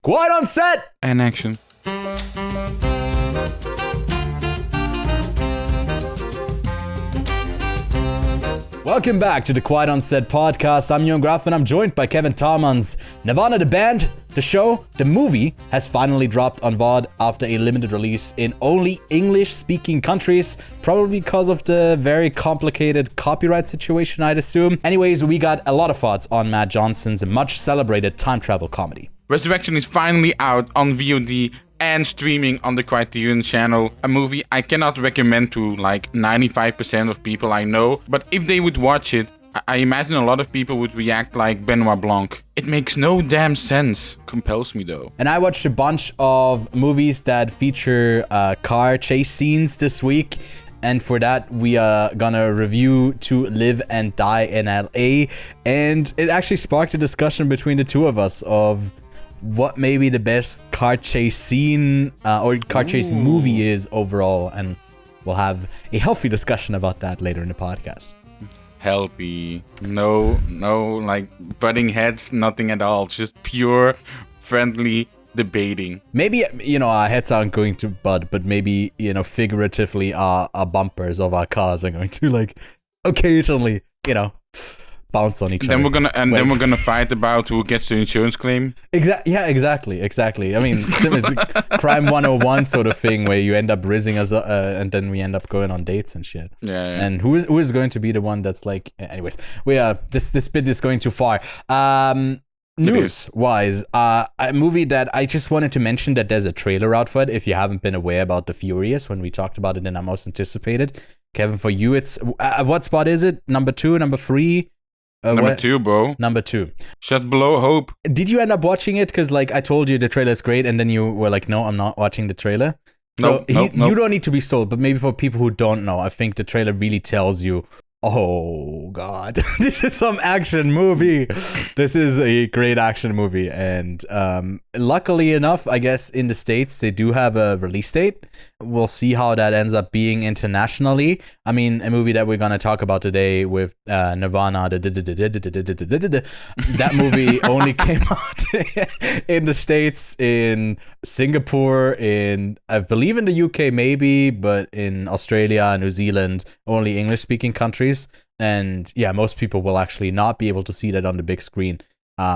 Quiet on set! And action. Welcome back to the Quiet on Set podcast. I'm Ewan Graff and I'm joined by Kevin Tarmans. Nirvana, the band, the show, the movie has finally dropped on VOD after a limited release in only English-speaking countries, probably because of the very complicated copyright situation, I'd assume. Anyways, we got a lot of thoughts on Matt Johnson's much celebrated time travel comedy. Resurrection is finally out on VOD and streaming on the Criterion channel. A movie I cannot recommend to like 95% of people I know, but if they would watch it, I imagine a lot of people would react like Benoit Blanc. It makes no damn sense. Compels me though. And I watched a bunch of movies that feature car chase scenes this week. And for that, we are gonna review To Live and Die in LA. And it actually sparked a discussion between the two of us of what maybe the best car chase scene or car chase movie is overall. And we'll have a healthy discussion about that later in the podcast. Healthy. No, like butting heads, nothing at all. Just pure, friendly debating. Maybe, our heads aren't going to butt, but maybe, figuratively our bumpers of our cars are going to, like, occasionally, bounce on each other. Then we're gonna fight about who gets the insurance claim. Exactly. I mean, it's crime 101 sort of thing where you end up rizzing us, and then we end up going on dates and shit. Yeah. And who is going to be the one that's like? Anyways, this bit is going too far. News-wise, a movie that I just wanted to mention that there's a trailer out for it. If you haven't been aware about The Furious when we talked about it in our most anticipated, Kevin, for you, it's what spot is it? Number 2, number 3? Number 2, bro. Number 2. Just below Hope. Did you end up watching it? Because, like, I told you the trailer is great, and then you were like, no, I'm not watching the trailer. So Nope. You don't need to be sold, but maybe for people who don't know, I think the trailer really tells you, oh, God, this is some action movie. This is a great action movie. And luckily enough, I guess in the States, they do have a release date. We'll see how that ends up being internationally. I mean, a movie that we're going to talk about today with Nirvana, that movie only came out in the States, in Singapore, I believe in the UK maybe, but in Australia, New Zealand, only English-speaking countries. And yeah, most people will actually not be able to see that on the big screen.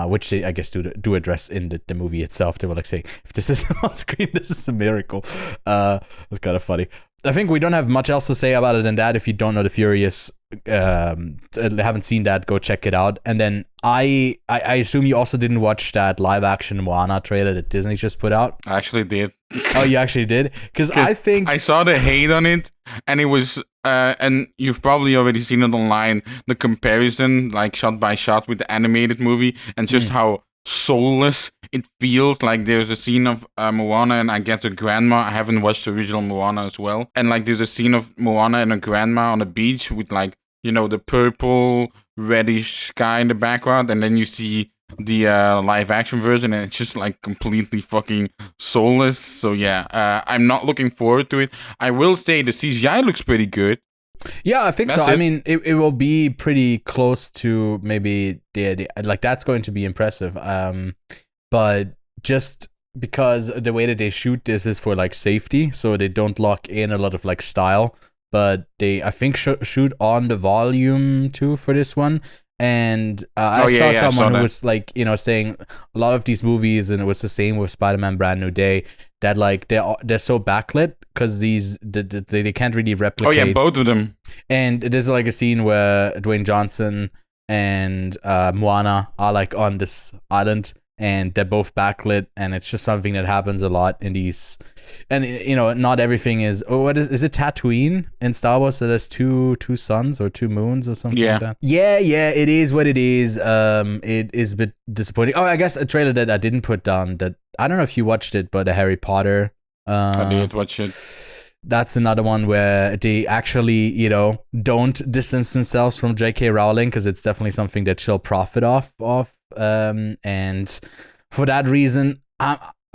Which they, I guess, do address in the movie itself. They were like saying, if this isn't on screen, this is a miracle. It's kind of funny. I think we don't have much else to say about it than that. If you don't know The Furious, haven't seen that, go check it out. And then I assume you also didn't watch that live action Moana trailer that Disney just put out. I actually did. Oh, you actually did? Because I think I saw the hate on it, and it was and you've probably already seen it online, the comparison, like shot by shot with the animated movie, and just how soulless it feels. Like there's a scene of Moana and I get a grandma. I haven't watched the original Moana as well, and like there's a scene of Moana and a grandma on the beach with like, the purple reddish sky in the background, and then you see the live action version, and it's just like completely fucking soulless. So yeah, I'm not looking forward to it. I will say the CGI looks pretty good. Yeah, I think so. I mean, it will be pretty close to maybe the like that's going to be impressive. But just because the way that they shoot this is for like safety, so they don't lock in a lot of like style. But they, I think, shoot on the volume too for this one. And I saw someone who was like, saying a lot of these movies, and it was the same with Spider-Man Brand New Day, that like they're so backlit because they can't really replicate. Oh yeah, both of them. And there's like a scene where Dwayne Johnson and Moana are like on this island, and they're both backlit, and it's just something that happens a lot in these. And not everything is. What is it? Tatooine in Star Wars? So there's two suns or two moons or something like that. Yeah. It is what it is. It is a bit disappointing. Oh, I guess a trailer that I didn't put down. That I don't know if you watched it, but the Harry Potter. I did watch it. That's another one where they actually, don't distance themselves from J.K. Rowling, because it's definitely something that she'll profit off of. And for that reason,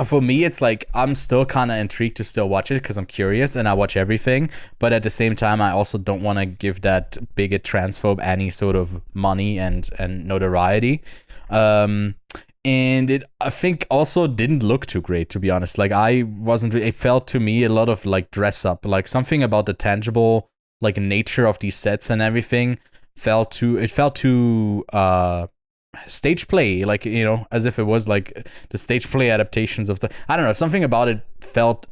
for me, it's like I'm still kind of intrigued to still watch it because I'm curious and I watch everything. But at the same time, I also don't want to give that bigot transphobe any sort of money and notoriety. In And it, I think, also didn't look too great, to be honest. Like, I wasn't. It felt to me a lot of like dress up, like something about the tangible, like nature of these sets and everything felt too. It felt too stage play, like, you know, as if it was like the stage play adaptations of the. I don't know. Something about it felt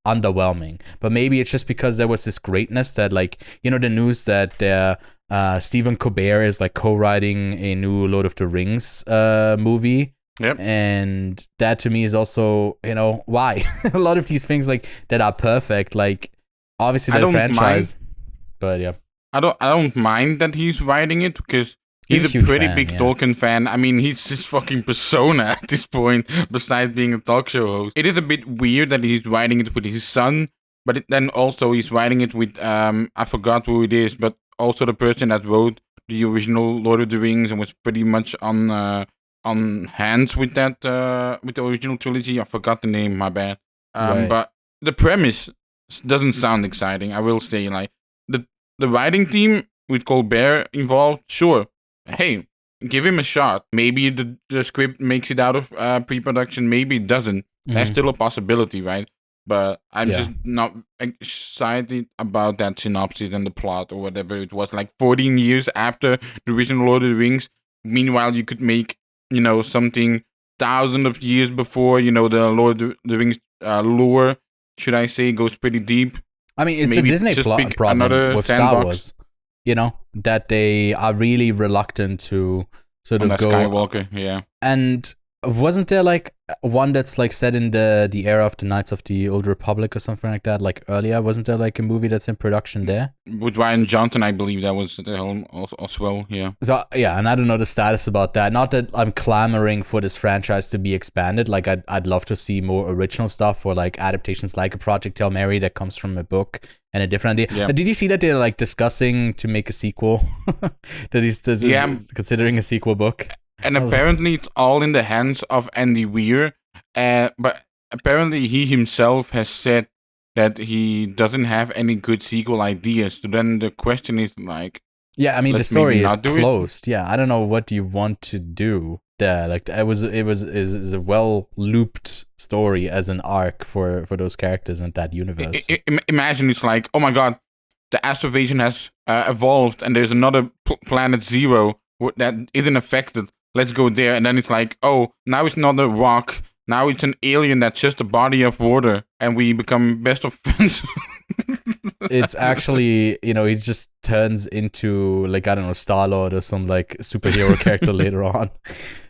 underwhelming. But maybe it's just because there was this greatness that, like, you know, the news that Stephan Colbert is like co-writing a new Lord of the Rings movie. Yep. And that to me is also, you know, why a lot of these things like that are perfect, like obviously the franchise, but yeah, I don't mind that he's writing it because he's a pretty big Tolkien fan. I mean, he's his fucking persona at this point, besides being a talk show host. It is a bit weird that he's writing it with his son, but then also he's writing it with I forgot who it is, but also the person that wrote the original Lord of the Rings and was pretty much on hands with that with the original trilogy. I forgot the name, my bad. Right. But the premise doesn't sound exciting. I will say, like, the writing team with Colbert involved, sure. Hey, give him a shot. Maybe the script makes it out of pre-production. Maybe it doesn't. That's still a possibility, right? But I'm just not excited about that synopsis and the plot or whatever it was. Like 14 years after the original Lord of the Rings. Meanwhile, you could make, you know, something thousands of years before, you know, the Lord of the Rings lore, should I say, goes pretty deep. I mean, it's maybe a Disney problem with Star Wars, you know, that they are really reluctant to sort of go Skywalker, yeah. And wasn't there like one that's like set in the era of the Knights of the Old Republic or something like that, like earlier? Wasn't there like a movie that's in production there with Ryan Johnson? I believe that was the helm as well. Yeah. So yeah, and I don't know the status about that. Not that I'm clamoring for this franchise to be expanded. Like I'd love to see more original stuff or like adaptations, like a Project Hail Mary that comes from a book and a different idea. Yeah. Did you see that they're like discussing to make a sequel? That he's considering a sequel book. And apparently it's all in the hands of Andy Weir. But apparently he himself has said that he doesn't have any good sequel ideas. So then the question is like... Yeah, I mean, the story is closed. Yeah, I don't know what you want to do there. Like, it was a well-looped story as an arc for those characters and that universe. Imagine it's like, oh my god, the Astrovation has evolved and there's another planet Zero that isn't affected. Let's go there. And then it's like, oh, now it's not a rock. Now it's an alien that's just a body of water. And we become best of friends. It's actually, you know, he just turns into, like, I don't know, Star-Lord or some, like, superhero character later on.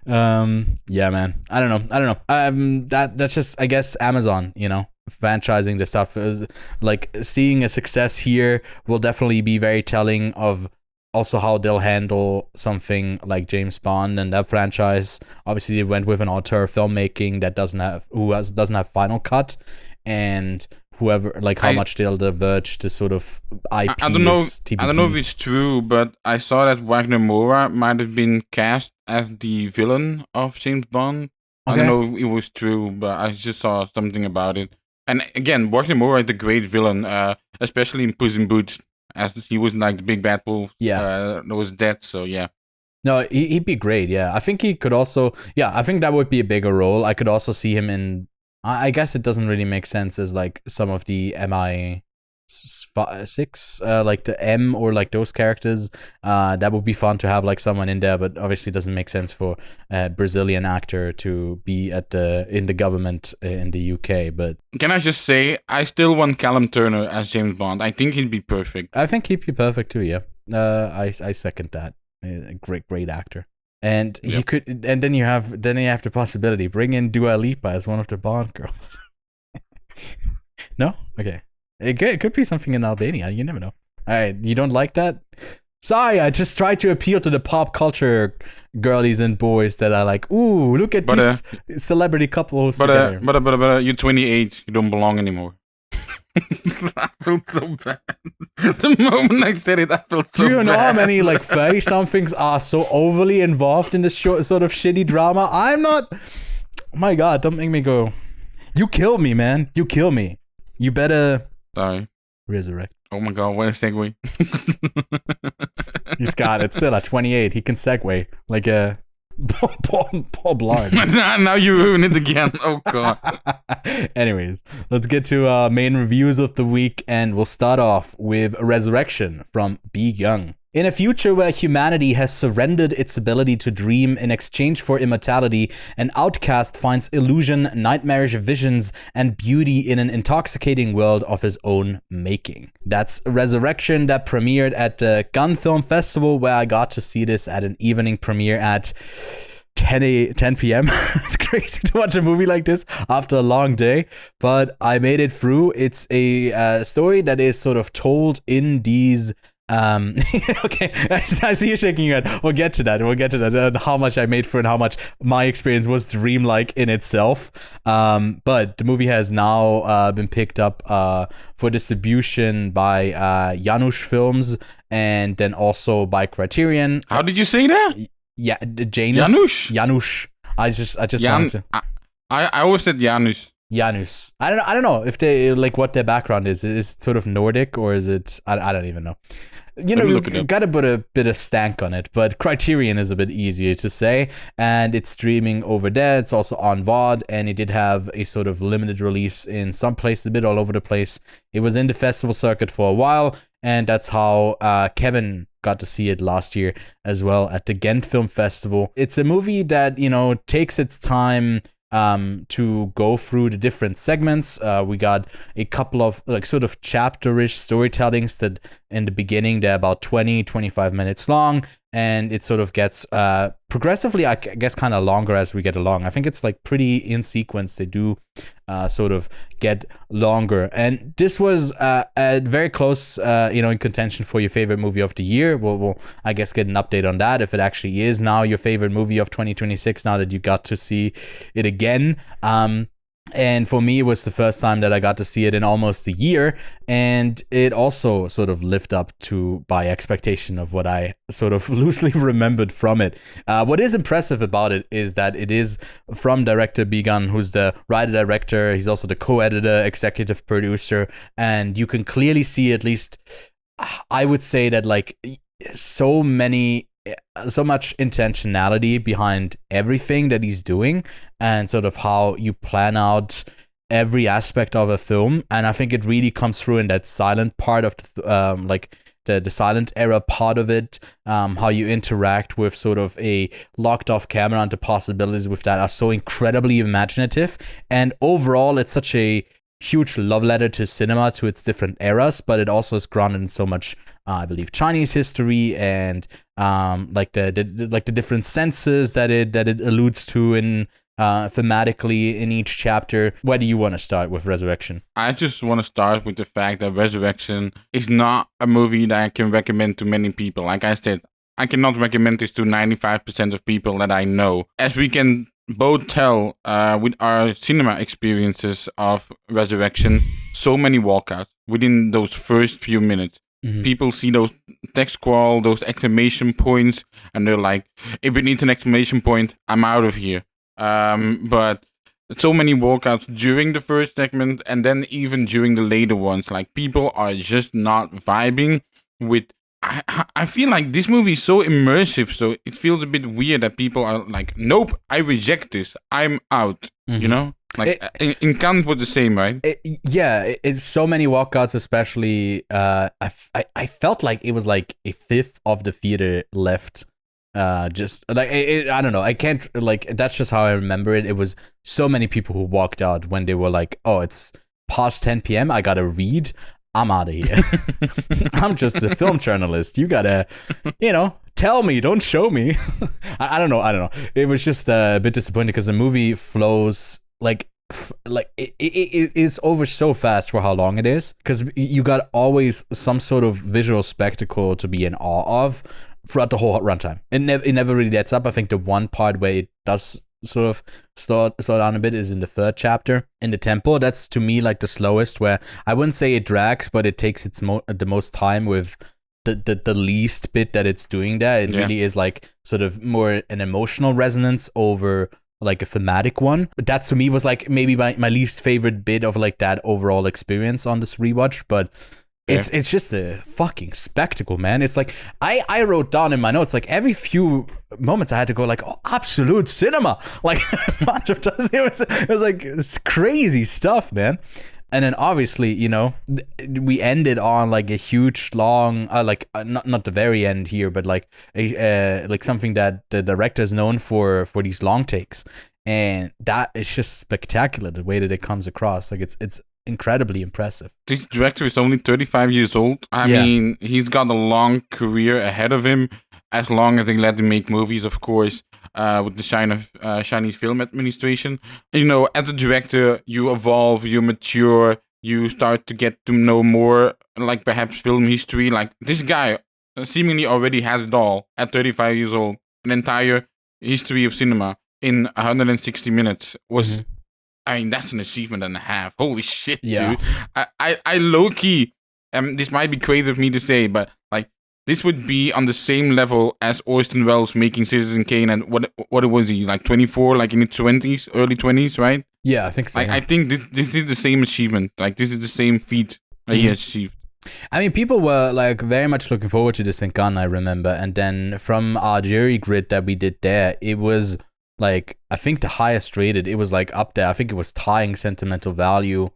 Yeah, man. I don't know. That's just, I guess, Amazon, you know, franchising the stuff. Is like, seeing a success here will definitely be very telling of also how they'll handle something like James Bond and that franchise. Obviously, they went with an auteur filmmaking that doesn't have Final Cut, and whoever, like, how much they'll diverge the sort of IP. I don't know if it's true, but I saw that Wagner Moura might have been cast as the villain of James Bond. Okay. I don't know if it was true, but I just saw something about it. And again, Wagner Moura is a great villain, especially in Puss in Boots, as he was like the big bad wolf. Yeah, that was dead. So yeah. No, he'd be great. Yeah, I think he could also. Yeah, I think that would be a bigger role. I could also see him in. I guess it doesn't really make sense as like some of the MI6, like the M or like those characters. That would be fun to have like someone in there, but obviously it doesn't make sense for a Brazilian actor to be in the government in the UK. But can I just say, I still want Callum Turner as James Bond. I think he'd be perfect. I think he'd be perfect too. Yeah, I second that. A great actor. And he could, and then you have the possibility, bring in Dua Lipa as one of the Bond girls. No, okay, it could be something in Albania. You never know. All right, you don't like that? Sorry, I just try to appeal to the pop culture girlies and boys that are like, ooh, look at these celebrity couples together. But you're 28. You don't belong anymore. I felt so bad. The moment I said it, I felt so bad. Do you know how many like 30-somethings are so overly involved in this sort of shitty drama? I'm not. Oh my god, don't make me go. You kill me, man. You kill me. You better. Sorry. Resurrect. Oh my god, what a segue. He's got it. Still at 28. He can segue like a Paul Blart. Now you ruin it again. Oh god. Anyways, let's get to main reviews of the week, and we'll start off with Resurrection from B. Young. In a future where humanity has surrendered its ability to dream in exchange for immortality, an outcast finds illusion, nightmarish visions, and beauty in an intoxicating world of his own making. That's Resurrection, that premiered at the Gun Film Festival, where I got to see this at an evening premiere at 10 p.m. It's crazy to watch a movie like this after a long day, but I made it through. It's a story that is sort of told in these okay, I see you shaking your head. We'll get to that and how much I made for and how much my experience was dreamlike in itself. But the movie has now been picked up for distribution by Janusz Films, and then also by Criterion. How did you say that? Yeah, Janusz. I just wanted to. I always said Janusz. Janusz. I don't know if they like what their background is. Is it sort of Nordic, or is it? I don't even know. You know, you gotta put a bit of stank on it, but Criterion is a bit easier to say, and it's streaming over there. It's also on VOD, and it did have a sort of limited release in some places, a bit all over the place. It was in the festival circuit for a while, and that's how Kevin got to see it last year as well at the Ghent Film Festival. It's a movie that, you know, takes its time to go through the different segments. We got a couple of like sort of chapter-ish storytellings that in the beginning they're about 20-25 minutes long, and it sort of gets progressively, I guess, kind of longer as we get along. I think it's like pretty in sequence. They do sort of get longer, and this was very close, in contention for your favorite movie of the year. We'll I guess get an update on that, if it actually is now your favorite movie of 2026 now that you got to see it again. And for me, it was the first time that I got to see it in almost a year, and it also sort of lived up to my expectation of what I sort of loosely remembered from it. What is impressive about it is that it is from director Bigan, who's the writer-director. He's also the co-editor, executive producer, and you can clearly see, at least I would say, that like so much intentionality behind everything that he's doing, and sort of how you plan out every aspect of a film. And I think it really comes through in that silent part of the silent era part of it, how you interact with sort of a locked off camera, and the possibilities with that are so incredibly imaginative. And overall, it's such a huge love letter to cinema, to its different eras, but it also is grounded in so much, I believe, Chinese history, and the different senses that it alludes to in thematically in each chapter. Where do you want to start with Resurrection? I just want to start with the fact that Resurrection is not a movie that I can recommend to many people. Like I said, I cannot recommend this to 95% of people that I know. As we can both tell with our cinema experiences of Resurrection, so many walkouts within those first few minutes. Mm-hmm. People see those text scroll, those exclamation points, and they're like, if it needs an exclamation point, I'm out of here. But so many walkouts during the first segment, and then even during the later ones. Like, people are just not vibing with... I feel like this movie is so immersive, so it feels a bit weird that people are like, nope, I reject this, I'm out, you know? Like, in Cannes was the same, right? It's so many walkouts, especially, I felt like it was like a fifth of the theater left, just, like, I don't know, I can't, like, that's just how I remember it. It was so many people who walked out when they were like, oh, it's past 10 p.m., I gotta read, I'm out of here. I'm just a film journalist. You gotta, tell me, don't show me. I don't know. It was just a bit disappointing because the movie flows like it is over so fast for how long it is, because you got always some sort of visual spectacle to be in awe of throughout the whole runtime. It never really lets up. I think the one part where it does sort of slow down a bit is in the third chapter in the tempo. That's to me like the slowest, where I wouldn't say it drags, but it takes the most time with the least bit that it's doing there. It really is like sort of more an emotional resonance over like a thematic one. But that to me was like maybe my least favorite bit of like that overall experience on this rewatch. But It's just a fucking spectacle, man. It's like I wrote down in my notes, like every few moments I had to go like, oh, absolute cinema, like a bunch of times. It was like it's crazy stuff, man. And then obviously, you know, we ended on like a huge long, not the very end here, but like like something that the director is known for these long takes, and that is just spectacular the way that it comes across. Like it's incredibly impressive. This director is only 35 years old. I mean, he's got a long career ahead of him, as long as they let him make movies, of course. With the Chinese Film Administration. You know, as a director, you evolve, you mature, you start to get to know more, like perhaps film history. Like this guy seemingly already has it all at 35 years old. An entire history of cinema in 160 minutes was, I mean, that's an achievement and a half. Holy shit, dude. I low-key, this might be crazy of me to say, but like, this would be on the same level as Orson Welles making Citizen Kane, and what was he, like 24, like in his 20s, early 20s, right? Yeah, I think so. I think this is the same achievement. Like, this is the same feat that he has achieved. I mean, people were like very much looking forward to this in Cannes, I remember. And then from our jury grid that we did there, it was like, I think the highest rated, it was like up there. I think it was tying Sentimental Value.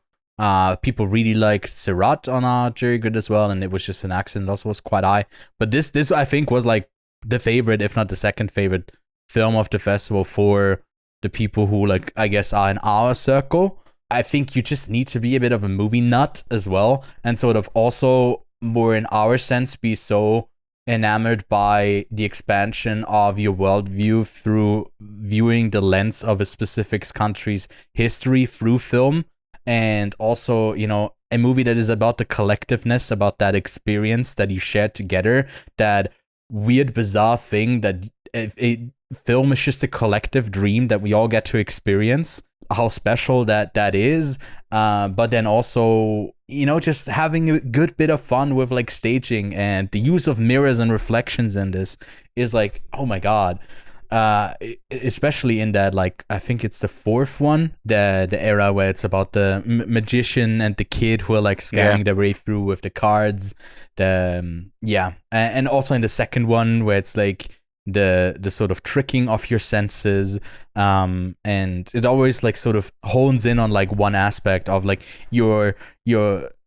People really liked Sirat on our jury grid as well, and it was just an accident also was quite high. But this I think was like the favorite, if not the second favorite film of the festival for the people who, like, I guess are in our circle. I think you just need to be a bit of a movie nut as well, and sort of also more in our sense be so enamored by the expansion of your worldview through viewing the lens of a specific country's history through film. And also, you know, a movie that is about the collectiveness, about that experience that you shared together, that weird, bizarre thing that a film is just a collective dream that we all get to experience, how special that is. But then also, you know, just having a good bit of fun with like staging, and the use of mirrors and reflections in this is like, oh my God. Especially in that, like, I think it's the fourth one, the era where it's about the magician and the kid who are like scanning their way through with the cards. And also in the second one where it's like the sort of tricking of your senses, and it always like sort of hones in on like one aspect of like your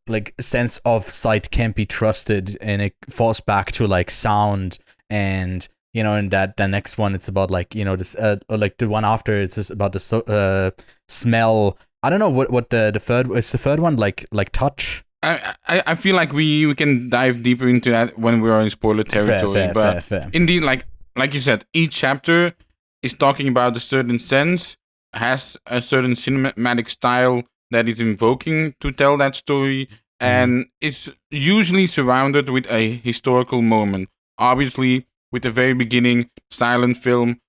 like sense of sight can't be trusted, and it falls back to like sound. And you know, in that the next one, it's about like, you know, this or like the one after, it's just about the smell. I don't know what the third is. The third one like touch. I feel like we can dive deeper into that when we are in spoiler territory. Fair. Indeed, like you said, each chapter is talking about a certain sense, has a certain cinematic style that is invoking to tell that story, and is usually surrounded with a historical moment. Obviously, with the very beginning, silent film,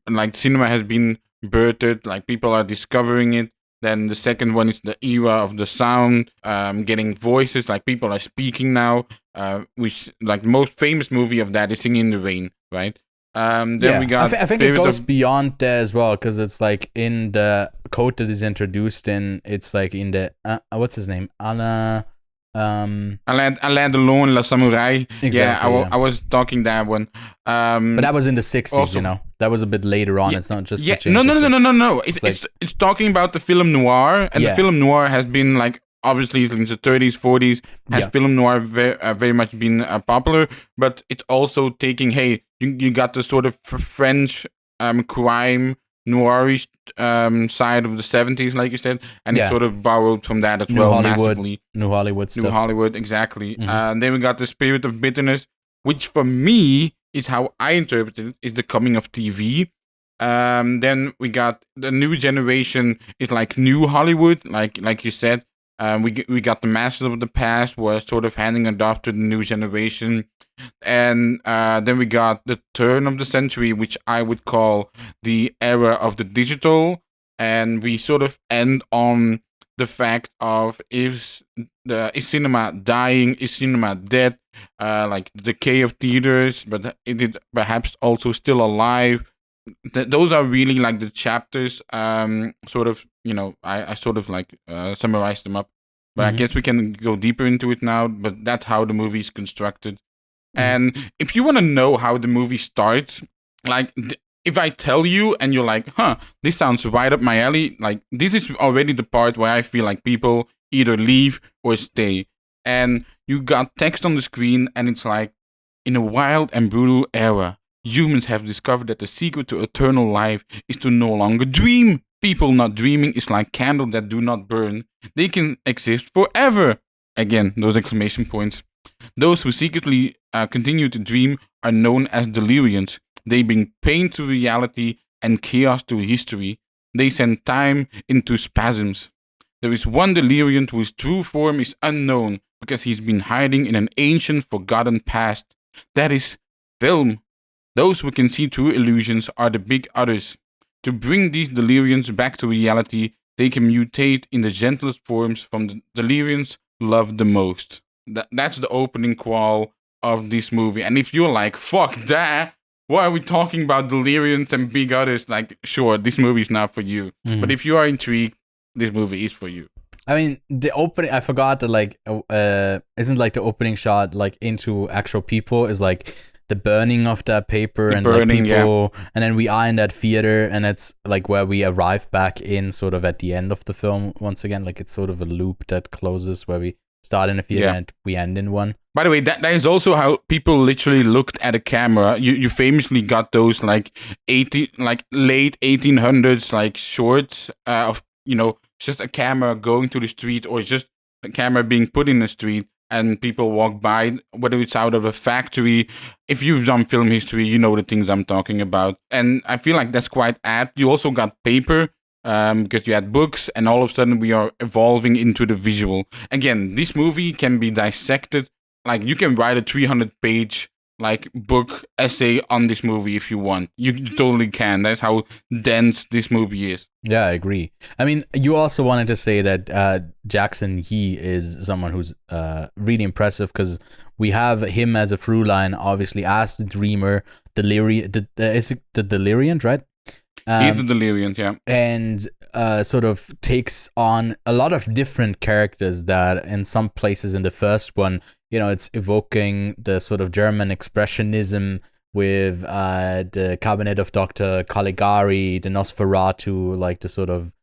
like cinema has been birthed, like people are discovering it. Then the second one is the era of the sound, getting voices, like people are speaking now, which like the most famous movie of that is Singing in the Rain, right? Then we got. I think it goes beyond there as well, because it's like in the code that is introduced in, it's like in the what's his name, Alain Delon, La Samurai. Exactly, I was talking that one. But that was in the 60s, also, you know. That was a bit later on. It's not just no. It's talking about the film noir, and the film noir has been like, obviously since the 30s, 40s, has film noir very much been popular. But it's also taking, hey, you got the sort of French crime noirish side of the 70s, like you said, and it sort of borrowed from that as massively. New Hollywood stuff. New Hollywood, exactly. And then we got the Spirit of Bitterness, which for me is how I interpret it, is the coming of TV. Then we got the new generation is like New Hollywood, like you said. We got the Masters of the Past, were sort of handing it off to the new generation. And then we got the turn of the century, which I would call the era of the digital. And we sort of end on the fact of, is cinema dying? Is cinema dead? Like the decay of theaters, but is it perhaps also still alive? Those are really like the chapters, sort of, you know, I sort of like summarized them up. But I guess we can go deeper into it now. But that's how the movie is constructed. And if you want to know how the movie starts, like if I tell you and you're like, this sounds right up my alley, like this is already the part where I feel like people either leave or stay. And you got text on the screen and it's like, in a wild and brutal era, humans have discovered that the secret to eternal life is to no longer dream. People not dreaming is like candles that do not burn. They can exist forever. Again, those exclamation points. Those who secretly continue to dream are known as deliriants. They bring pain to reality and chaos to history. They send time into spasms. There is one deliriant whose true form is unknown because he's been hiding in an ancient, forgotten past. That is film. Those who can see through illusions are the big others. To bring these deliriants back to reality, they can mutate in the gentlest forms from the deliriants loved the most. That's the opening qual of this movie. And if you're like, fuck that, why are we talking about deliriants and big others? Like, sure, this movie is not for you. But if you are intrigued, this movie is for you. I mean, the opening, I forgot that, like, isn't like the opening shot, like, into actual people is like the burning of that paper and burning, like people, and then we are in that theater, and it's like where we arrive back in sort of at the end of the film once again. Like, it's sort of a loop that closes where we start in a theater and we end in one. By the way, that is also how people literally looked at a camera. You famously got those like late 1800s like shorts of, you know, just a camera going to the street or just a camera being put in the street and people walk by, whether it's out of a factory. If you've done film history, you know the things I'm talking about. And I feel like that's quite apt. You also got paper because you had books, and all of a sudden we are evolving into the visual. Again, this movie can be dissected. Like, you can write a 300-page like book essay on this movie if you want. You totally can. That's how dense this movie is. Yeah, I agree. I mean, you also wanted to say that Jackson Yee is someone who's really impressive because we have him as a through line, obviously, as the dreamer, is it the deliriant, right? He's the deliriant, yeah. And sort of takes on a lot of different characters that in some places in the first one, you know, it's evoking the sort of German expressionism with the Cabinet of Dr. Caligari, the Nosferatu, like the sort of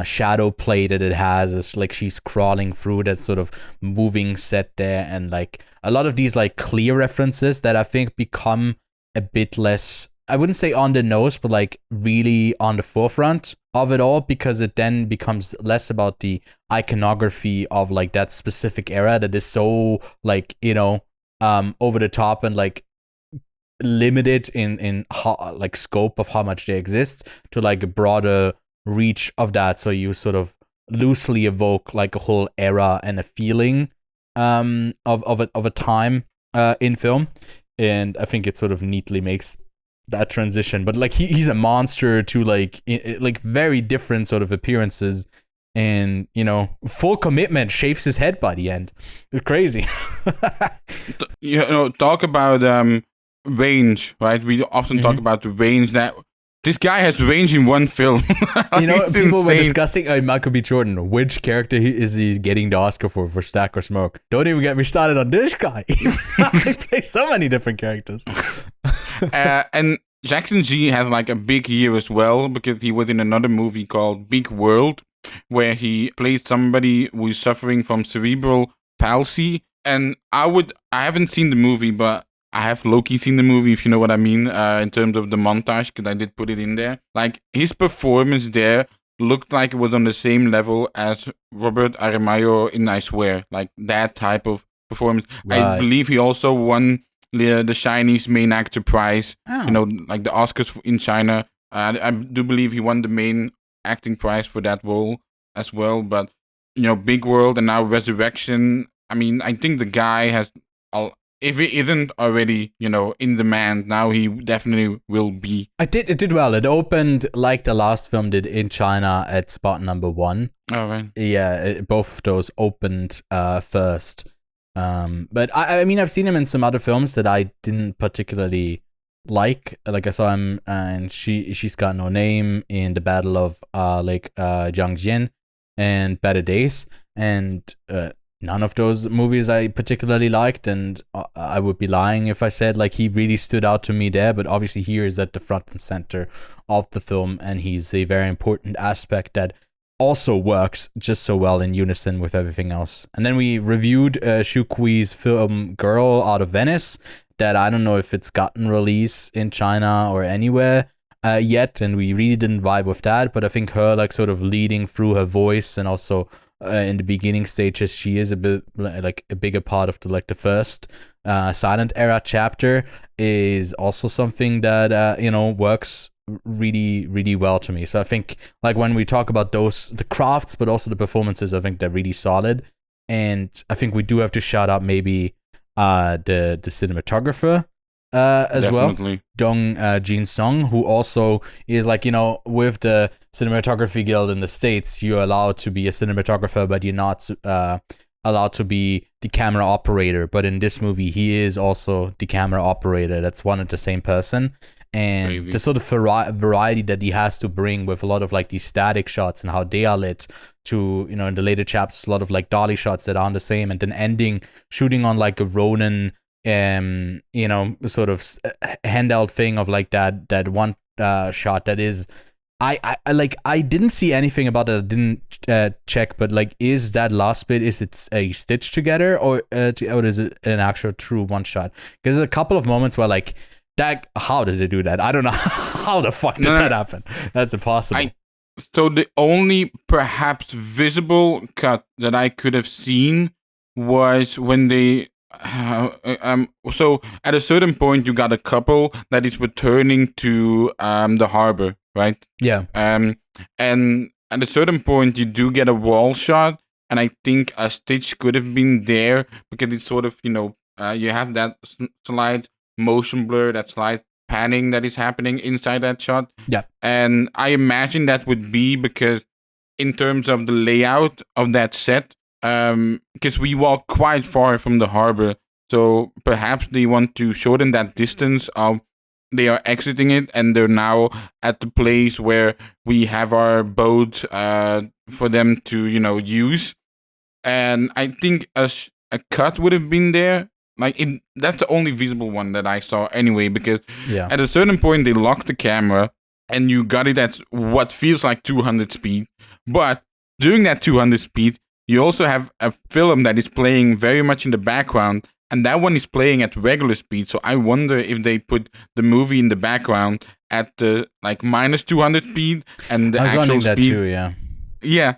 shadow play that it has. It's like she's crawling through that sort of moving set there. And like a lot of these like clear references that I think become a bit less, I wouldn't say on the nose, but like really on the forefront of it all, because it then becomes less about the iconography of like that specific era that is so like, you know, over the top and like limited in how, like scope of how much they exist, to like a broader reach of that. So you sort of loosely evoke like a whole era and a feeling of a time in film. And I think it sort of neatly makes that transition. But like he's a monster to like very different sort of appearances, and you know, full commitment, shaves his head by the end. It's crazy. You know, talk about range, right? We often talk about the range that this guy has range in one film. You know, people were discussing Michael B. Jordan, which character is he getting the Oscar for Stack or Smoke? Don't even get me started on this guy. He plays so many different characters. And Jackson G has like a big year as well, because he was in another movie called Big World, where he played somebody who is suffering from cerebral palsy. And I haven't seen the movie, but I have low-key seen the movie, if you know what I mean, in terms of the montage, because I did put it in there. Like, his performance there looked like it was on the same level as Robert Aramayo in I Swear. Like, that type of performance. Right. I believe he also won the Chinese main actor prize, you know, like the Oscars in China. I do believe he won the main acting prize for that role as well. But, you know, Big World and now Resurrection. I mean, I think the guy has... If he isn't already, you know, in demand, now he definitely will be. It did well. It opened like the last film did in China at spot number 1. Oh, right. Yeah, both of those opened first. But I mean, I've seen him in some other films that I didn't particularly like. Like I saw him and She's Got No Name in the Battle of Lake Jiangjian and Better Days. and none of those movies I particularly liked, and I would be lying if I said like he really stood out to me there. But obviously, here is at the front and center of the film, and he's a very important aspect that also works just so well in unison with everything else. And then we reviewed Shu Kui's film Girl Out of Venice, that I don't know if it's gotten release in China or anywhere yet, and we really didn't vibe with that. But I think her like sort of leading through her voice, and also in the beginning stages, she is a bit like a bigger part of the first silent era chapter, is also something that works really, really well to me. So I think like when we talk about the crafts, but also the performances, I think they're really solid. And I think we do have to shout out maybe the cinematographer as Definitely. well, Dong Jin Sung, who also is like, with the Cinematography Guild in the States, you're allowed to be a cinematographer, but you're not allowed to be the camera operator. But in this movie, he is also the camera operator. That's one and the same person. And Maybe. the sort of variety that he has to bring with a lot of like these static shots and how they are lit, to in the later chapters, a lot of like dolly shots that aren't the same, and then shooting on like a Ronin sort of handheld thing of like that one shot that is, I didn't see anything about it. I didn't check, but like, is that last bit, is it a stitch together, or is it an actual true one shot? Because there's a couple of moments where like, that, how did they do that? I don't know. How the fuck did that happen? That's impossible. So the only perhaps visible cut that I could have seen was when they so at a certain point you got a couple that is returning to the harbor, right? Yeah. And at a certain point you do get a wall shot, and I think a stitch could have been there, because it's sort of you have that slight motion blur, that slight panning that is happening inside that shot. Yeah. And I imagine that would be because in terms of the layout of that set, because we walk quite far from the harbor, so perhaps they want to shorten that distance of they are exiting it, and they're now at the place where we have our boat for them to use. And I think a cut would have been there. Like, that's the only visible one that I saw anyway, because at a certain point they locked the camera and you got it at what feels like 200 speed. But during that 200 speed, you also have a film that is playing very much in the background, and that one is playing at regular speed. So I wonder if they put the movie in the background at the like minus 200 speed, and the actual speed. That too, yeah. Yeah.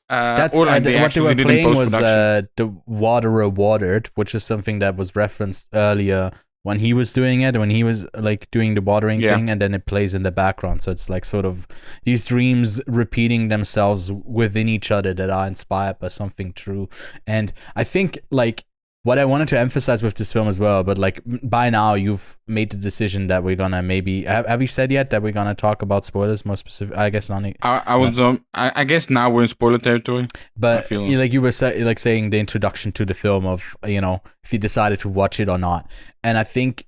That's what they were playing was the Waterer Watered, which is something that was referenced earlier when he was doing it, when he was like doing the watering thing, and then it plays in the background. So it's like sort of these dreams repeating themselves within each other that are inspired by something true. And I think like what I wanted to emphasize with this film as well, but like by now you've made the decision that we're gonna maybe have you said yet that we're gonna talk about spoilers more specific? I guess not. I guess now we're in spoiler territory. But like you were saying the introduction to the film of if you decided to watch it or not, and I think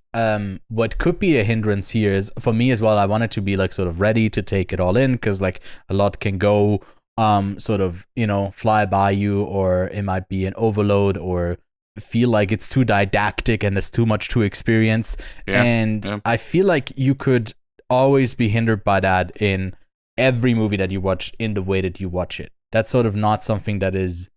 what could be a hindrance here is for me as well. I wanted to be like sort of ready to take it all in, because like a lot can go sort of fly by you, or it might be an overload, or feel like it's too didactic and there's too much to experience. I feel like you could always be hindered by that in every movie that you watch, in the way that you watch it. That's sort of not something that is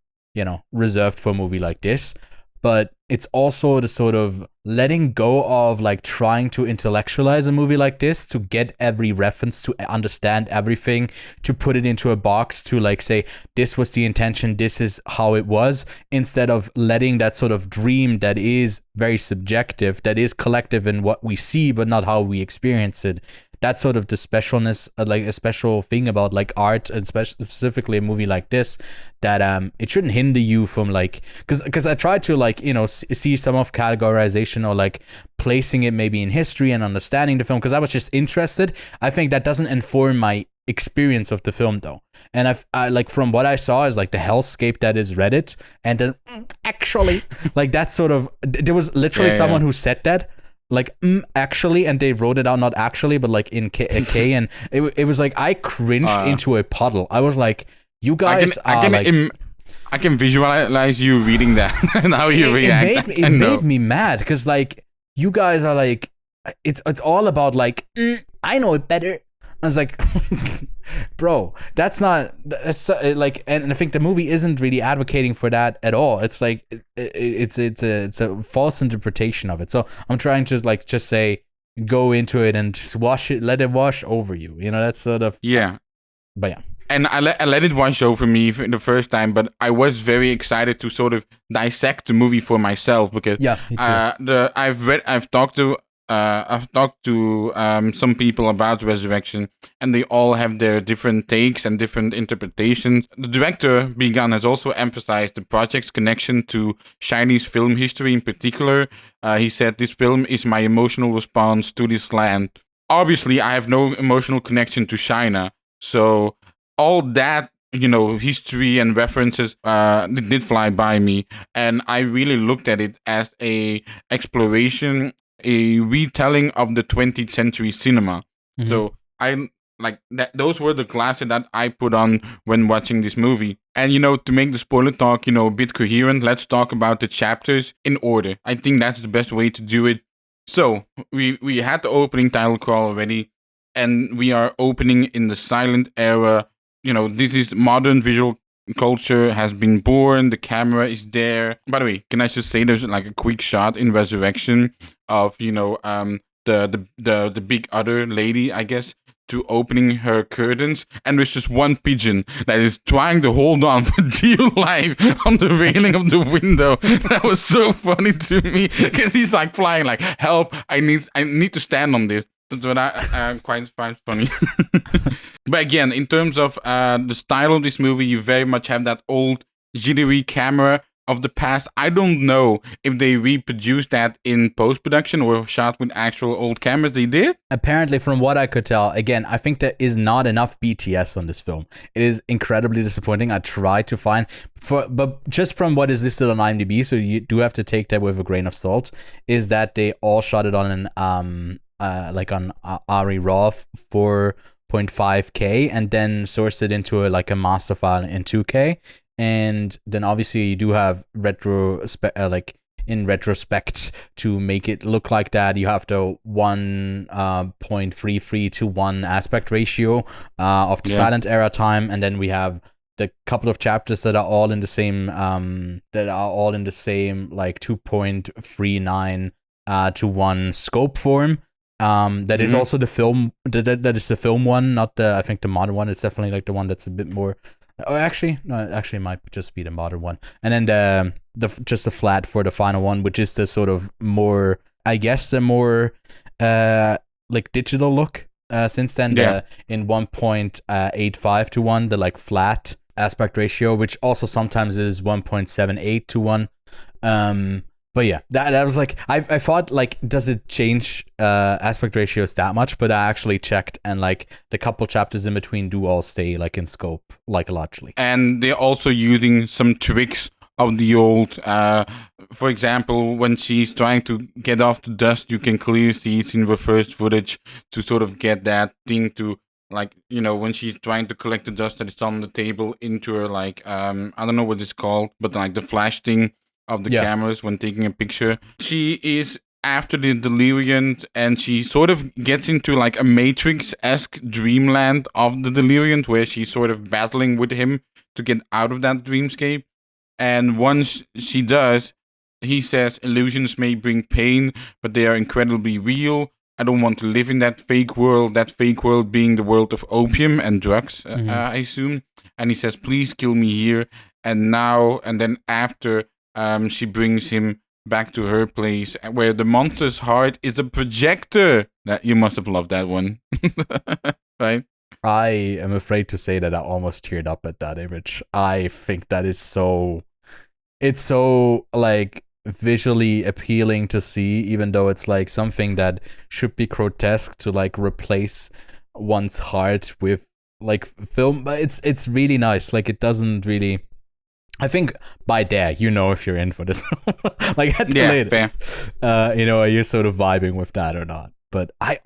reserved for a movie like this, but it's also the sort of letting go of like trying to intellectualize a movie like this, to get every reference, to understand everything, to put it into a box, to like say this was the intention, this is how it was, instead of letting that sort of dream that is very subjective, that is collective in what we see but not how we experience it. That's sort of the specialness, like a special thing about like art, and specifically a movie like this, that it shouldn't hinder you from like, because I tried to like see some of categorization, or like placing it maybe in history and understanding the film, because I was just interested. I think that doesn't inform my experience of the film though. And I like, from what I saw is like the hellscape that is Reddit, and then actually like that sort of, there was literally someone who said that like actually, and they wrote it out not actually but like in K and it was like I cringed into a puddle. I was like, you guys I can visualize you reading that and how you react. It made me mad because like you guys are like, it's all about like I know it better. I was like, bro, that's like, and I think the movie isn't really advocating for that at all. It's like it's a false interpretation of it. So I'm trying to like just say, go into it and just let it wash over you. You know, that's sort of But yeah. And I let it wash over me for the first time, but I was very excited to sort of dissect the movie for myself because me too. I've talked to some people about Resurrection, and they all have their different takes and different interpretations. The director, Began, has also emphasized the project's connection to Chinese film history in particular. He said, "This film is my emotional response to this land." Obviously, I have no emotional connection to China, so all that, history and references did fly by me, and I really looked at it as a exploration, a retelling of the 20th century cinema. Mm-hmm. So I like that. Those were the glasses that I put on when watching this movie. And to make the spoiler talk, a bit coherent, let's talk about the chapters in order. I think that's the best way to do it. So we had the opening title call already, and we are opening in the silent era. This is modern visual culture has been born. The camera is there. By the way, can I just say there's like a quick shot in Resurrection of the big other lady, I guess, to opening her curtains, and there's just one pigeon that is trying to hold on for dear life on the railing of the window. That was so funny to me because he's like flying, like, help! I need to stand on this. That's what I quite find funny. But again, in terms of the style of this movie, you very much have that old jittery camera of the past. I don't know if they reproduced that in post-production or shot with actual old cameras. They did? Apparently, from what I could tell, again, I think there is not enough BTS on this film. It is incredibly disappointing. I tried to find, but just from what is listed on IMDb, so you do have to take that with a grain of salt, is that they all shot it on an on ARRI RAW 4.5K and then sourced it into a master file in 2K. And then obviously you do have in retrospect to make it look like that. You have the 1.33 to 1 aspect ratio of the silent era time, and then we have the couple of chapters that are all in the same 2.39 to 1 scope form. That is also the film. That is the film one, not I think the modern one. It's definitely like the one that's a bit more. Oh, actually, no. Actually, it might just be the modern one. And then just the flat for the final one, which is the sort of more, I guess, the more digital look. Since then, in 1.85 to 1, the flat aspect ratio, which also sometimes is 1.78 to 1. But yeah, that was I thought does it change aspect ratios that much? But I actually checked, and the couple chapters in between do all stay in scope largely. And they're also using some tricks of the old. For example, when she's trying to get off the dust, you can clearly see it's in reverse footage to sort of get that thing to when she's trying to collect the dust that is on the table into her I don't know what it's called, but the flash thing of the cameras when taking a picture. She is after the Deliriant, and she sort of gets into a Matrix-esque dreamland of the Deliriant, where she's sort of battling with him to get out of that dreamscape. And once she does, he says, illusions may bring pain, but they are incredibly real. I don't want to live in that fake world being the world of opium and drugs, I assume. And he says, please kill me here and now. And then after, she brings him back to her place where the monster's heart is a projector. That you must have loved that one. Right? I am afraid to say that I almost teared up at that image. I think that is it's so visually appealing to see, even though it's something that should be grotesque to replace one's heart with film. But it's really nice. It doesn't really, I think by there, if you're in for this, at the latest, are you sort of vibing with that or not? But I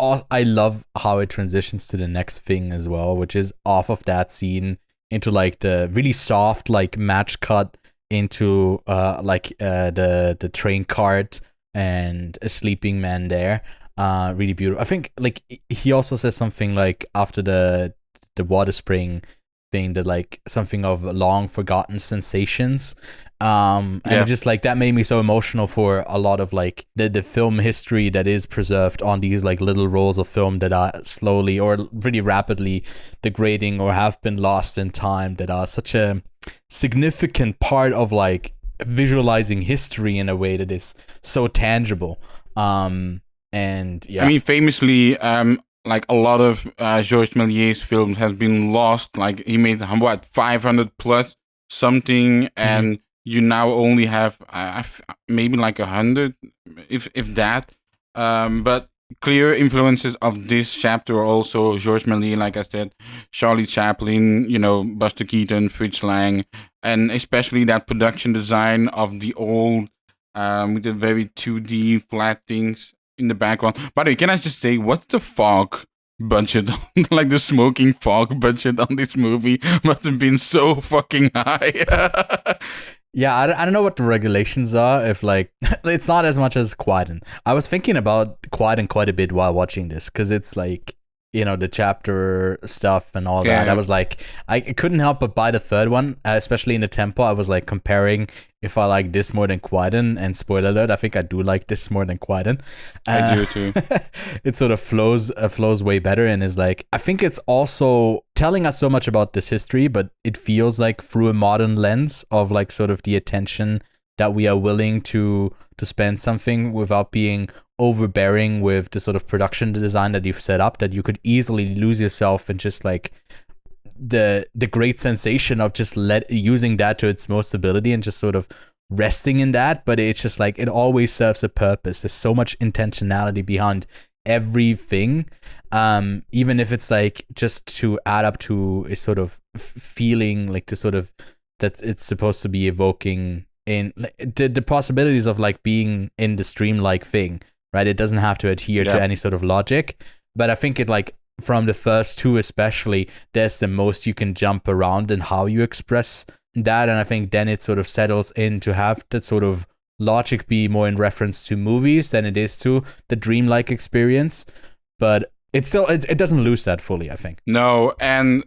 love how it transitions to the next thing as well, which is off of that scene into the really soft match cut into the train cart and a sleeping man there. Really beautiful. I think like he also says something like after the water spring thing, that like something of long forgotten sensations. And it just like that made me so emotional for a lot of like the film history that is preserved on these like little rolls of film that are slowly or really rapidly degrading or have been lost in time, that are such a significant part of like visualizing history in a way that is so tangible. And yeah, I mean, famously, like a lot of Georges Méliès's films has been lost. Like he made 500 plus something, and you now only have maybe like 100, if that. But clear influences of this chapter are also Georges Méliès, like I said, Charlie Chaplin, Buster Keaton, Fritz Lang, and especially that production design of the old with the very 2D flat things in the background. By the way, can I just say, what's the fog budget, like the smoking fog budget on this movie must have been so fucking high. Yeah, I don't know what the regulations are. If like it's not as much as Quieten. I was thinking about Quieten quite a bit while watching this, because it's like, the chapter stuff and all that. I was like, I couldn't help but buy the third one, especially in the tempo. I was like comparing if I like this more than Quieten, and spoiler alert, I think I do like this more than Quieten. I do too. It sort of flows way better, and is like, I think it's also telling us so much about this history, but it feels like through a modern lens of like sort of the attention that we are willing to spend something without being overbearing with the sort of production design that you've set up, that you could easily lose yourself in just like the great sensation of just using that to its most ability and just sort of resting in that. But it's just like, it always serves a purpose. There's so much intentionality behind everything, even if it's like just to add up to a sort of feeling, like the sort of that it's supposed to be evoking in the possibilities of like being in the stream-like thing, right? It doesn't have to adhere to any sort of logic, but I think it like from the first two especially, there's the most you can jump around in how you express that, and I think then it sort of settles in to have that sort of logic be more in reference to movies than it is to the dreamlike experience, but it doesn't lose that fully, I think. No, and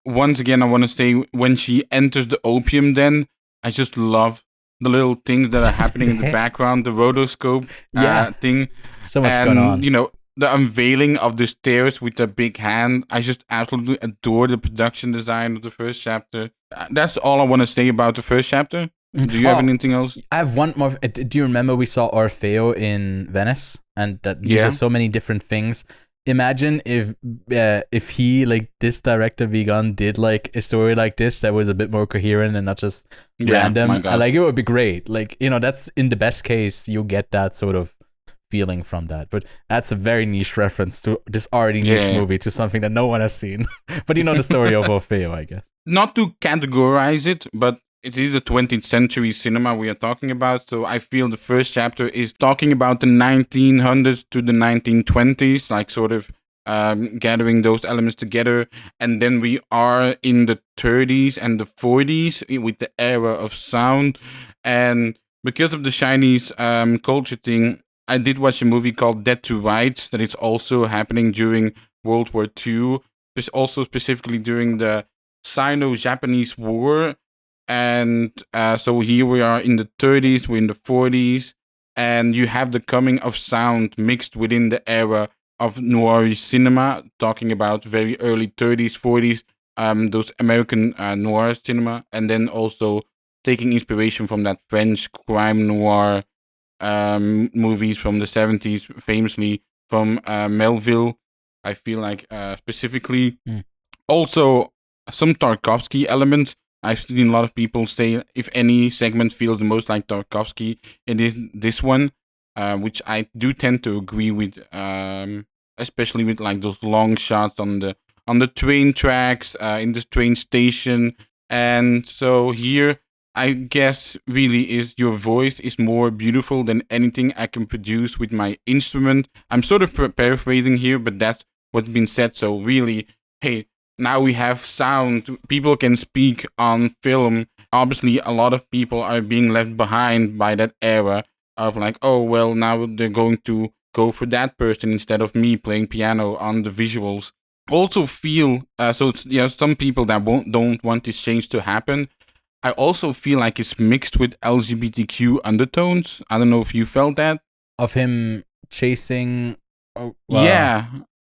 once again, I want to say, when she enters the opium den, I just love the little things that are happening in the background, the rotoscope thing. So much going on. The unveiling of the stairs with the big hand. I just absolutely adore the production design of the first chapter. That's all I want to say about the first chapter. Do you have anything else? I have one more. Do you remember we saw Orfeo in Venice? And that these are so many different things. Imagine if he, like this director Vegan, did like a story like this that was a bit more coherent and not just random. Like, it would be great. Like, that's in the best case, you get that sort of feeling from that. But that's a very niche reference to this already niche movie, to something that no one has seen. But the story of Orfeo, I guess. Not to categorize it, but it is a 20th century cinema we are talking about, so I feel the first chapter is talking about the 1900s to the 1920s, like sort of gathering those elements together. And then we are in the 30s and the 40s with the era of sound. And because of the Chinese culture thing, I did watch a movie called Dead to Rights that is also happening during World War II. It's also specifically during the Sino-Japanese War. And so here we are in the 30s, we're in the 40s, and you have the coming of sound mixed within the era of noir cinema, talking about very early 30s, 40s, those American noir cinema, and then also taking inspiration from that French crime noir movies from the 70s, famously from Melville, I feel like specifically. Also, some Tarkovsky elements. I've seen a lot of people say if any segment feels the most like Tarkovsky, it is this one, which I do tend to agree with, especially with like those long shots on the train tracks, in the train station. And so here, I guess really is your voice is more beautiful than anything I can produce with my instrument. I'm sort of paraphrasing here, but that's what's been said. So really, hey, now we have sound. People can speak on film obviously a lot of people are being left behind by that era of like, oh well, now they're going to go for that person instead of me playing piano on the visuals. Also feel so it's, some people that don't want this change to happen. I also feel like it's mixed with LGBTQ undertones. I don't know if you felt that. Of him chasing. Oh, Yeah,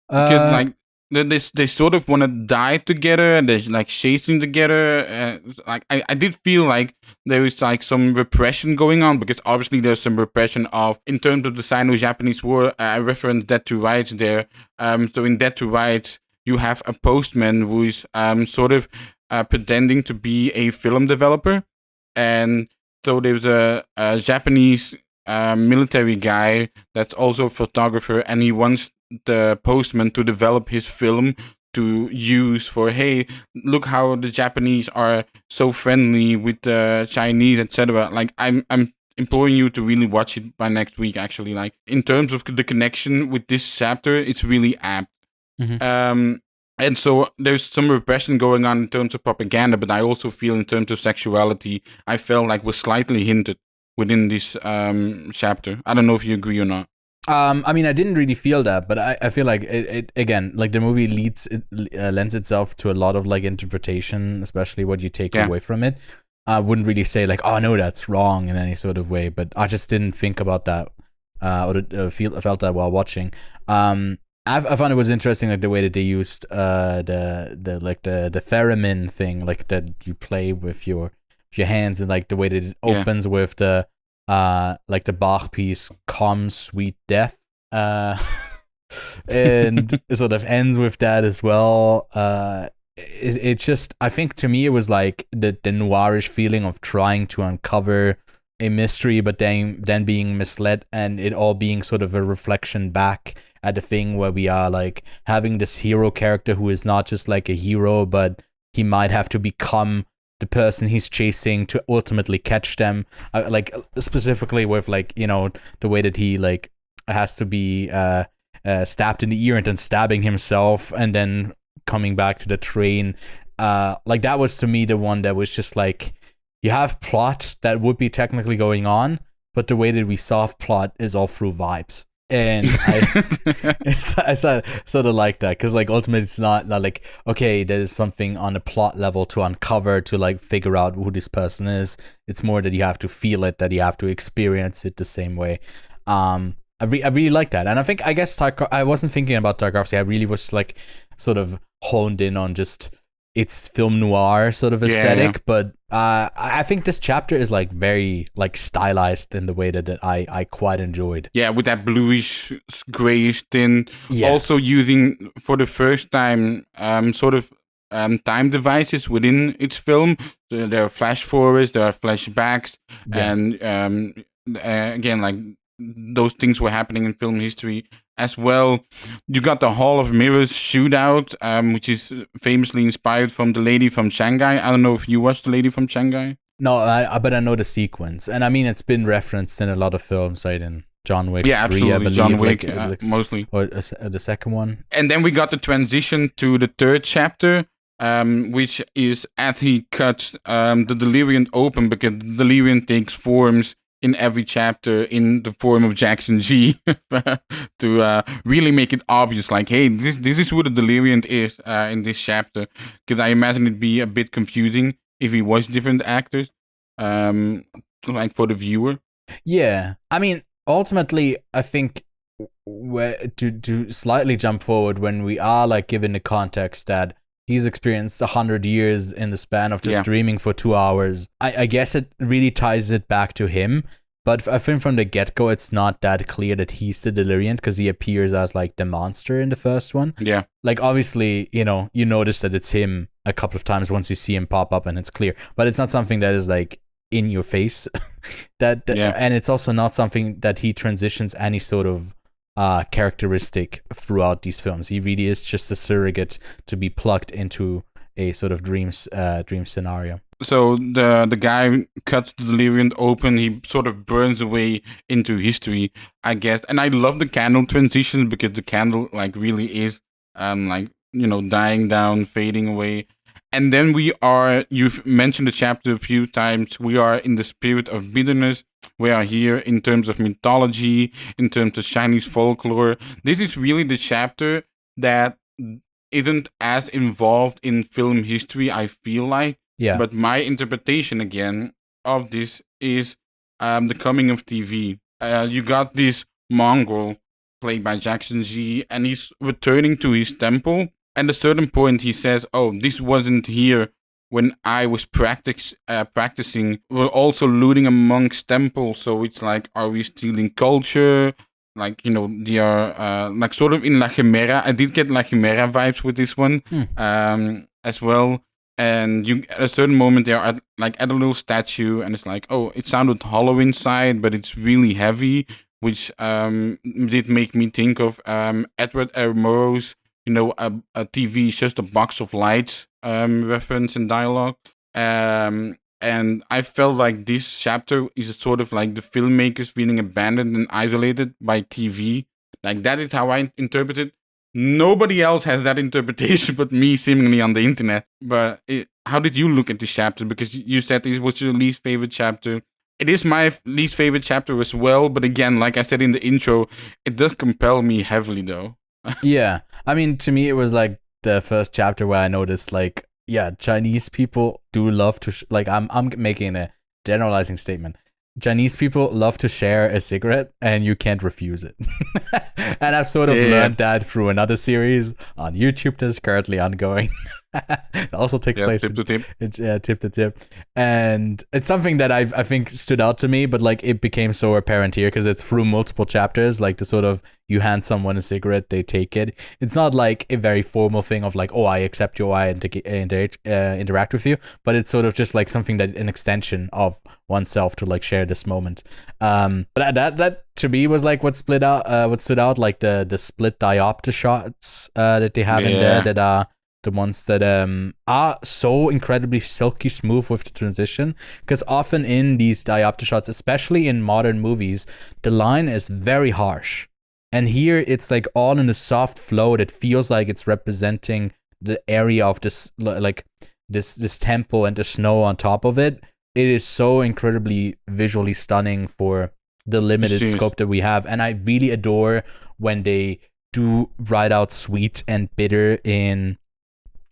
because like they sort of want to die together and they're like chasing together. Like I did feel like there is like some repression going on, because obviously there's some repression of, in terms of the Sino-Japanese War. I referenced Dead to Rights there. So in Dead to Rights, you have a postman who is sort of pretending to be a film developer, and so there's a Japanese military guy that's also a photographer, and he wants the postman to develop his film to use for, hey, look how the Japanese are so friendly with the Chinese, etc. Like I'm imploring you to really watch it by next week. Actually, like in terms of the connection with this chapter, it's really apt. Mhm. And so there's some repression going on in terms of propaganda, but I also feel in terms of sexuality, I felt like was slightly hinted within this chapter. I don't know if you agree or not. I mean, I didn't really feel that, but I feel like it again, like the movie lends itself to a lot of like interpretation, especially what you take away from it. I wouldn't really say like, oh no, that's wrong in any sort of way, but I just didn't think about that or felt that while watching. I found it was interesting, like the way that they used the theremin thing, like that you play with your hands, and like the way that it opens with the like the Bach piece "Come Sweet Death," and it sort of ends with that as well. It's just, I think to me it was like the noirish feeling of trying to uncover a mystery, but then being misled, and it all being sort of a reflection back at the thing where we are like having this hero character who is not just like a hero, but he might have to become the person he's chasing to ultimately catch them. Like specifically with like, the way that he like has to be stabbed in the ear and then stabbing himself and then coming back to the train. Like that was to me the one that was just like, you have plot that would be technically going on, but the way that we solve plot is all through vibes. And I sort of like that, because like ultimately it's not like, okay, there's something on a plot level to uncover, to like figure out who this person is. It's more that you have to feel it, that you have to experience it the same way. I really like that, and I guess I wasn't thinking about Tarkovsky. I really was like sort of honed in on just its film noir sort of aesthetic, but I think this chapter is like very like stylized in the way that I quite enjoyed. Yeah, with that bluish, grayish tint. Yeah. Also using for the first time sort of time devices within its film. So there are flash forwards, there are flashbacks, and again, like those things were happening in film history as well. You got the Hall of Mirrors shootout, which is famously inspired from The Lady from Shanghai. I don't know if you watched The Lady from Shanghai. No, but I know the sequence, and I mean it's been referenced in a lot of films, right? In John Wick 3, absolutely. I believe, John Wick, mostly, or the second one. And then we got the transition to the third chapter, which is as he cuts the Delirium open, because the Delirium takes forms in every chapter in the form of Jackson G to really make it obvious, like, hey, this is who the Delirium is in this chapter. Because I imagine it'd be a bit confusing if he was different actors, like for the viewer. Yeah, I mean, ultimately, I think to slightly jump forward, when we are like given the context that he's experienced 100 years in the span of just dreaming for 2 hours. I guess it really ties it back to him. But I think from the get-go, it's not that clear that he's the Delirium, because he appears as like the monster in the first one. Yeah. Like obviously, you notice that it's him a couple of times once you see him pop up, and it's clear. But it's not something that is like in your face. And it's also not something that he transitions any sort of characteristic throughout these films. He really is just a surrogate to be plugged into a sort of dream scenario. So the guy cuts the Delirium open. He sort of burns away into history, I guess. And I love the candle transitions, because the candle like really is like dying down, fading away. And then you've mentioned the chapter a few times, we are in the spirit of bitterness. We are here in terms of mythology, in terms of Chinese folklore. This is really the chapter that isn't as involved in film history, I feel like. Yeah. But my interpretation again of this is the coming of TV. You got this Mongol played by Jackson Z, and he's returning to his temple. At a certain point, he says, "Oh, this wasn't here when I was practicing. We're also looting amongst temples, so it's like, are we stealing culture? Like, they are like sort of in La Chimera. I did get La Chimera vibes with this one, as well. And at a certain moment, they are at a little statue, and it's like, oh, it sounded hollow inside, but it's really heavy, which did make me think of Edward R. Murrow's, a TV is just a box of lights reference and dialogue. And I felt like this chapter is sort of like the filmmakers feeling abandoned and isolated by TV. Like, that is how I interpret it. Nobody else has that interpretation but me, seemingly, on the internet. But how did you look at this chapter? Because you said it was your least favorite chapter. It is my least favorite chapter as well. But again, like I said in the intro, it does compel me heavily, though. Yeah. I mean, to me, it was like the first chapter where I noticed, like, yeah, Chinese people do love to, I'm making a generalizing statement. Chinese people love to share a cigarette, and you can't refuse it. And I've sort of learned that through another series on YouTube that's currently ongoing. It also takes place tip to tip. Tip to tip, and it's something that I think stood out to me, but like it became so apparent here because it's through multiple chapters. Like the sort of, you hand someone a cigarette, they take it. It's not like a very formal thing of like, oh, I accept you, I interact with you, but it's sort of just like something that an extension of oneself to like share this moment. But that to me was like what stood out, like the split diopter shots that they have in there, that are the ones that are so incredibly silky smooth with the transition. Because often in these diopter shots, especially in modern movies, the line is very harsh. And here it's like all in a soft flow that feels like it's representing the area of this, like this temple and the snow on top of it. It is so incredibly visually stunning for the limited scope that we have. And I really adore when they do write out sweet and bitter in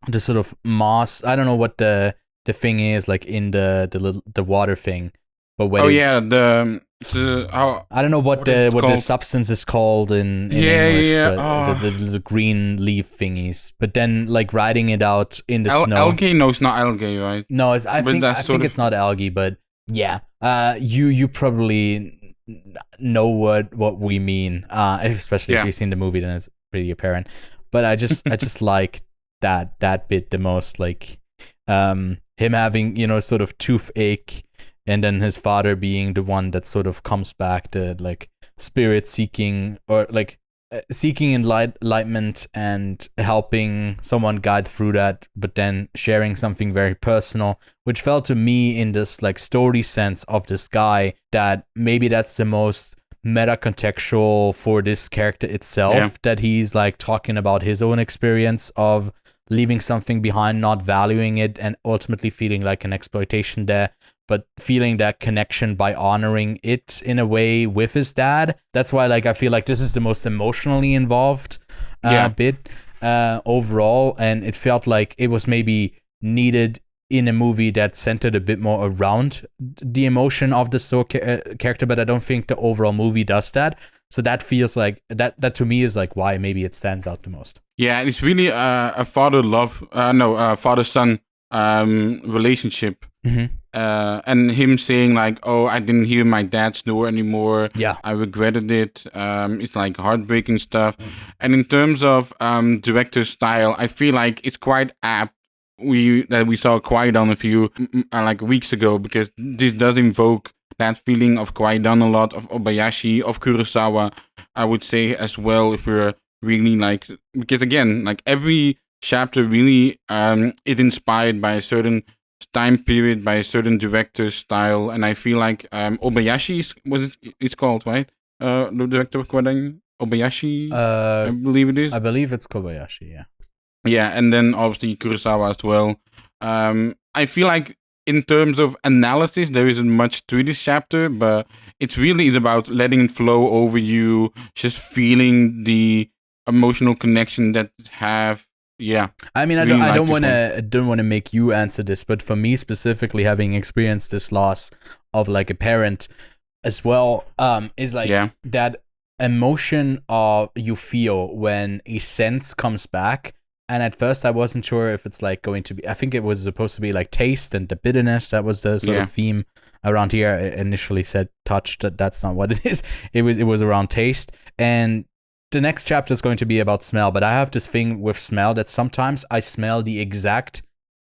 the sort of moss. I don't know what the thing is like in the water thing, but when I don't know what the substance is called in English, but the green leaf thingies. But then like writing it out in the snow. Algae? No, it's not algae, right? No, I think it's not algae, but yeah. You probably know what we mean. Especially if you've seen the movie, then it's pretty apparent. But I just like that bit the most, like him having sort of toothache, and then his father being the one that sort of comes back, the like spirit seeking, or like seeking enlightenment and helping someone guide through that, but then sharing something very personal, which felt to me in this like story sense of this guy that maybe that's the most meta contextual for this character itself, that he's like talking about his own experience of leaving something behind, not valuing it, and ultimately feeling like an exploitation there, but feeling that connection by honoring it in a way with his dad. That's why like I feel like this is the most emotionally involved bit overall, and it felt like it was maybe needed in a movie that centered a bit more around the emotion of the character, but I don't think the overall movie does that. So that feels like that to me is like why maybe it stands out the most. Yeah, it's really a father-son relationship. Mm-hmm. And him saying like, oh, I didn't hear my dad snore anymore. Yeah. I regretted it. It's like heartbreaking stuff. And in terms of director's style, I feel like it's quite apt we saw Qui-Gon a few like weeks ago, because this does invoke that feeling of Qui-Gon a lot, of Obayashi, of Kurosawa, I would say as well, if we're really like, because again, like every chapter really is inspired by a certain time period, by a certain director's style, and I feel like Obayashi it's called, right? The director of Qui-Gon, Obayashi, I believe it is. I believe it's Kobayashi, yeah. Yeah, and then obviously Kurosawa as well. I feel like in terms of analysis, there isn't much to this chapter, but it really is about letting it flow over you, just feeling the emotional connection that have. Yeah, I mean, really I like don't want to make you answer this, but for me specifically, having experienced this loss of like a parent as well, is like that emotion of you feel when a sense comes back. And at first, I wasn't sure if it's like going to be. I think it was supposed to be like taste and the bitterness. That was the sort of theme around here. I initially said touch. That's not what it is. It was around taste. And the next chapter is going to be about smell. But I have this thing with smell that sometimes I smell the exact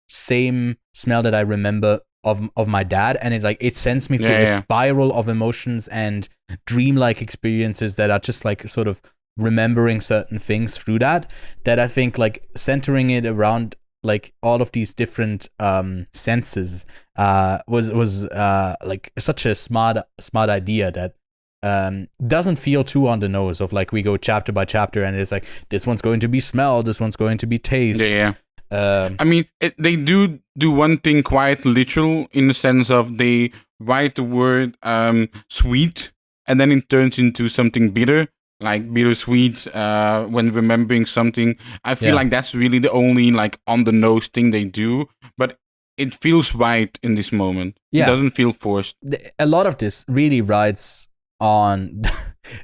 same smell that I remember of my dad, and it sends me through a spiral of emotions and dreamlike experiences that are just like sort of remembering certain things through that I think like centering it around like all of these different senses was like such a smart idea that doesn't feel too on the nose of like we go chapter by chapter and it's like this one's going to be smell, this one's going to be taste. I mean, they do one thing quite literal in the sense of they write the word sweet and then it turns into something bitter, like bittersweet when remembering something. I feel like that's really the only like on the nose thing they do, but it feels right in this moment. It doesn't feel forced. A lot of this really rides on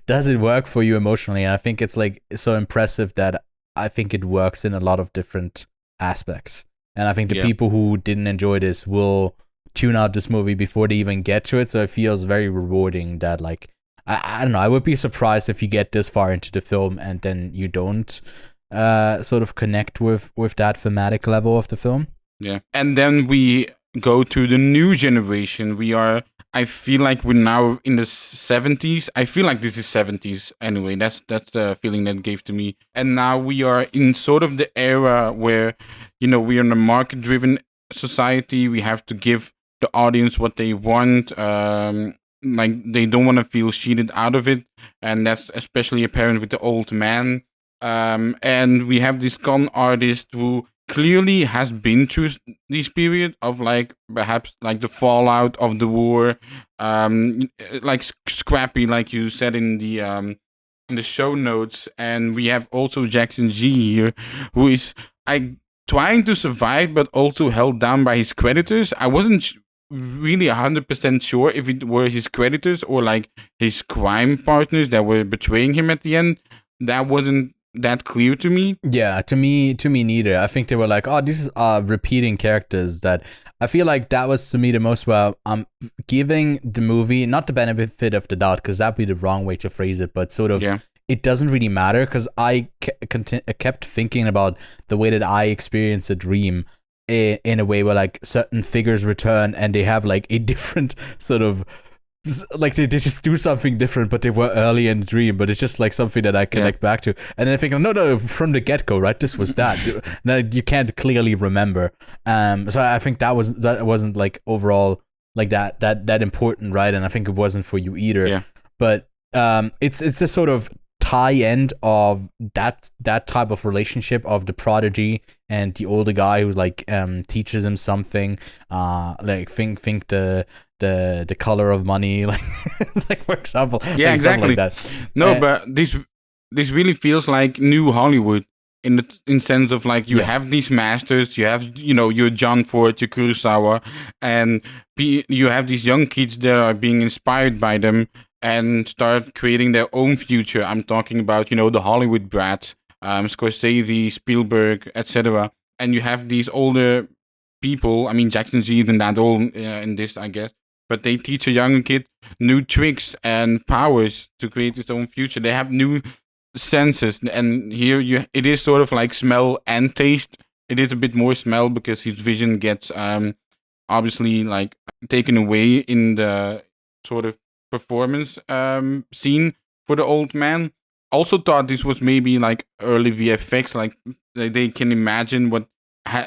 does it work for you emotionally, and I think it's like so impressive that I think it works in a lot of different aspects, and I think the people who didn't enjoy this will tune out this movie before they even get to it, so it feels very rewarding that like I don't know, I would be surprised if you get this far into the film and then you don't sort of connect with that thematic level of the film. Yeah. And then we go to the new generation. I feel like we're now in the 70s. I feel like this is 70s anyway. That's the feeling that it gave to me. And now we are in sort of the era where, we're in a market-driven society. We have to give the audience what they want. Like they don't want to feel cheated out of it, and that's especially apparent with the old man. And we have this con artist who clearly has been through this period of like perhaps like the fallout of the war, like scrappy, like you said in the show notes. And we have also Jackson G here, who is trying to survive, but also held down by his creditors. I wasn't really 100% sure if it were his creditors or like his crime partners that were betraying him at the end. That wasn't that clear to me. Yeah, to me neither. I think they were like, oh, these are repeating characters. That I feel like that was to me the most, well, I'm giving the movie not the benefit of the doubt, because that'd be the wrong way to phrase it, but sort of it doesn't really matter, because I kept thinking about the way that I experienced a dream in a way where like certain figures return and they have like a different sort of like they just do something different, but they were early in the dream, but it's just like something that I connect back to. And then I think, no, from the get-go, right, this was that. Now you can't clearly remember. So I think that wasn't like overall like that important, right? And I think it wasn't for you either. Yeah. But it's a sort of tie end of that type of relationship of the prodigy and the older guy who like teaches him something, like think the color of money, like like for example. Yeah, like exactly. Like that. No, but this really feels like new Hollywood in sense of like you have these masters, you have your John Ford, your Kurosawa, and you have these young kids that are being inspired by them and start creating their own future. I'm talking about the Hollywood brats, Scorsese, Spielberg, etc. And you have these older people. I mean, Jackson G isn't that old in this, I guess, but they teach a younger kid new tricks and powers to create his own future. They have new senses, and here it is sort of like smell and taste. It is a bit more smell because his vision gets obviously like taken away in the sort of performance scene for the old man. Also thought this was maybe like early VFX, like they can imagine what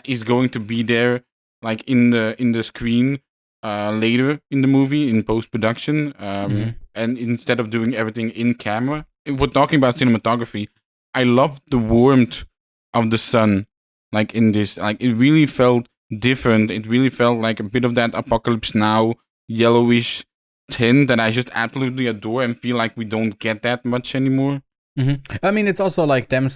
is going to be there, like in the screen later in the movie in post production, and instead of doing everything in camera. If we're talking about cinematography, I love the warmth of the sun, like in this. Like it really felt different. It really felt like a bit of that Apocalypse Now yellowish tint that I just absolutely adore and feel like we don't get that much anymore. I mean, it's also like them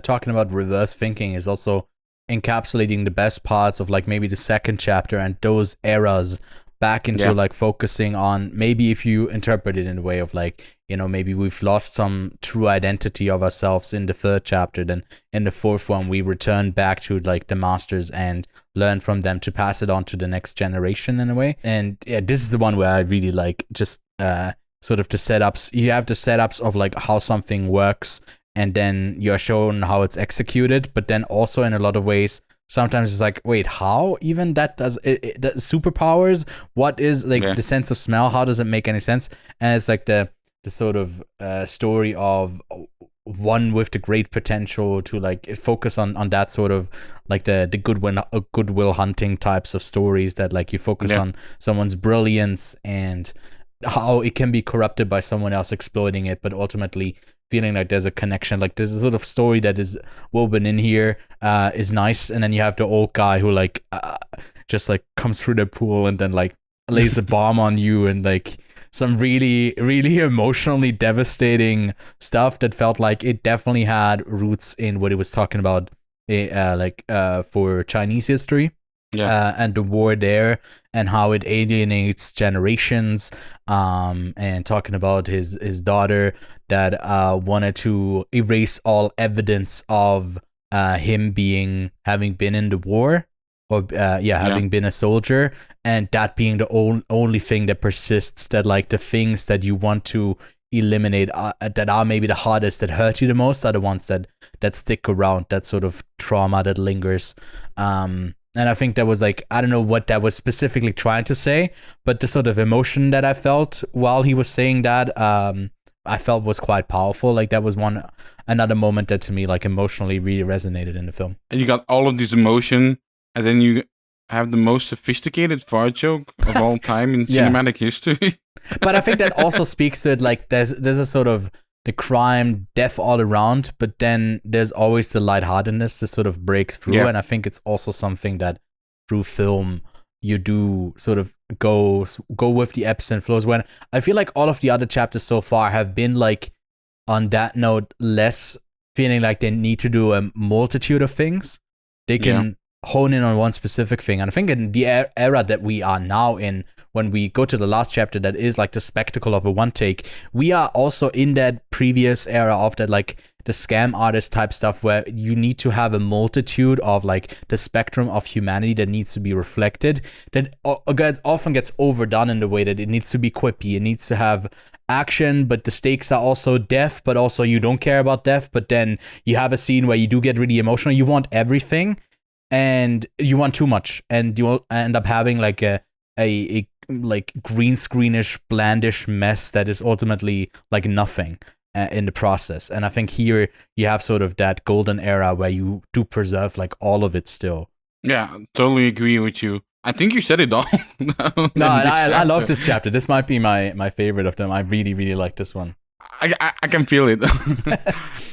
talking about reverse thinking is also encapsulating the best parts of like maybe the second chapter and those eras back into like focusing on, maybe if you interpret it in a way of like, you know, maybe we've lost some true identity of ourselves in the third chapter, then in the fourth one we return back to like the masters and learn from them to pass it on to the next generation in a way. And yeah, this is the one where I really like just sort of the setups. You have the setups of like how something works, and then you're shown how it's executed, but then also in a lot of ways sometimes it's like, wait, how even that does it the superpowers, what is like the sense of smell, how does it make any sense? And it's like the sort of story of one with the great potential to like focus on that sort of like the goodwill hunting types of stories, that like you focus on someone's brilliance and how it can be corrupted by someone else exploiting it, but ultimately feeling like there's a connection. Like there's a sort of story that is woven in here is nice. And then you have the old guy who like just like comes through the pool and then like lays a bomb on you, and like some really, really emotionally devastating stuff that felt like it definitely had roots in what it was talking about for Chinese history. And the war there and how it alienates generations, and talking about his daughter that wanted to erase all evidence of him having been in the war, or having been a soldier, and that being the only thing that persists, that like the things that you want to eliminate that are maybe the hardest, that hurt you the most, are the ones that stick around, that sort of trauma that lingers. And I think that was like, I don't know what that was specifically trying to say, but the sort of emotion that I felt while he was saying that, I felt was quite powerful. Like that was another moment that to me like emotionally really resonated in the film. And you got all of this emotion, and then you have the most sophisticated fart joke of all time in cinematic history. But I think that also speaks to it. Like there's a sort of the crime, death all around, but then there's always the lightheartedness that sort of breaks through. And I think it's also something that through film you do sort of go with the ebbs and flows. When I feel like all of the other chapters so far have been like, on that note, less feeling like they need to do a multitude of things. They can hone in on one specific thing. And I think in the era that we are now in, when we go to the last chapter, that is like the spectacle of a one take, we are also in that previous era of that, like the scam artist type stuff, where you need to have a multitude of like the spectrum of humanity that needs to be reflected, that often gets overdone in the way that it needs to be quippy, it needs to have action, but the stakes are also death, but also you don't care about death, but then you have a scene where you do get really emotional, you want everything, and you want too much, and you end up having like a like green screenish blandish mess that is ultimately like nothing in the process. And I think here you have sort of that golden era where you do preserve like all of it still. Yeah, totally agree with you. I think you said it all. No, I love this chapter. This might be my favorite of them. I really, really like this one. I can feel it.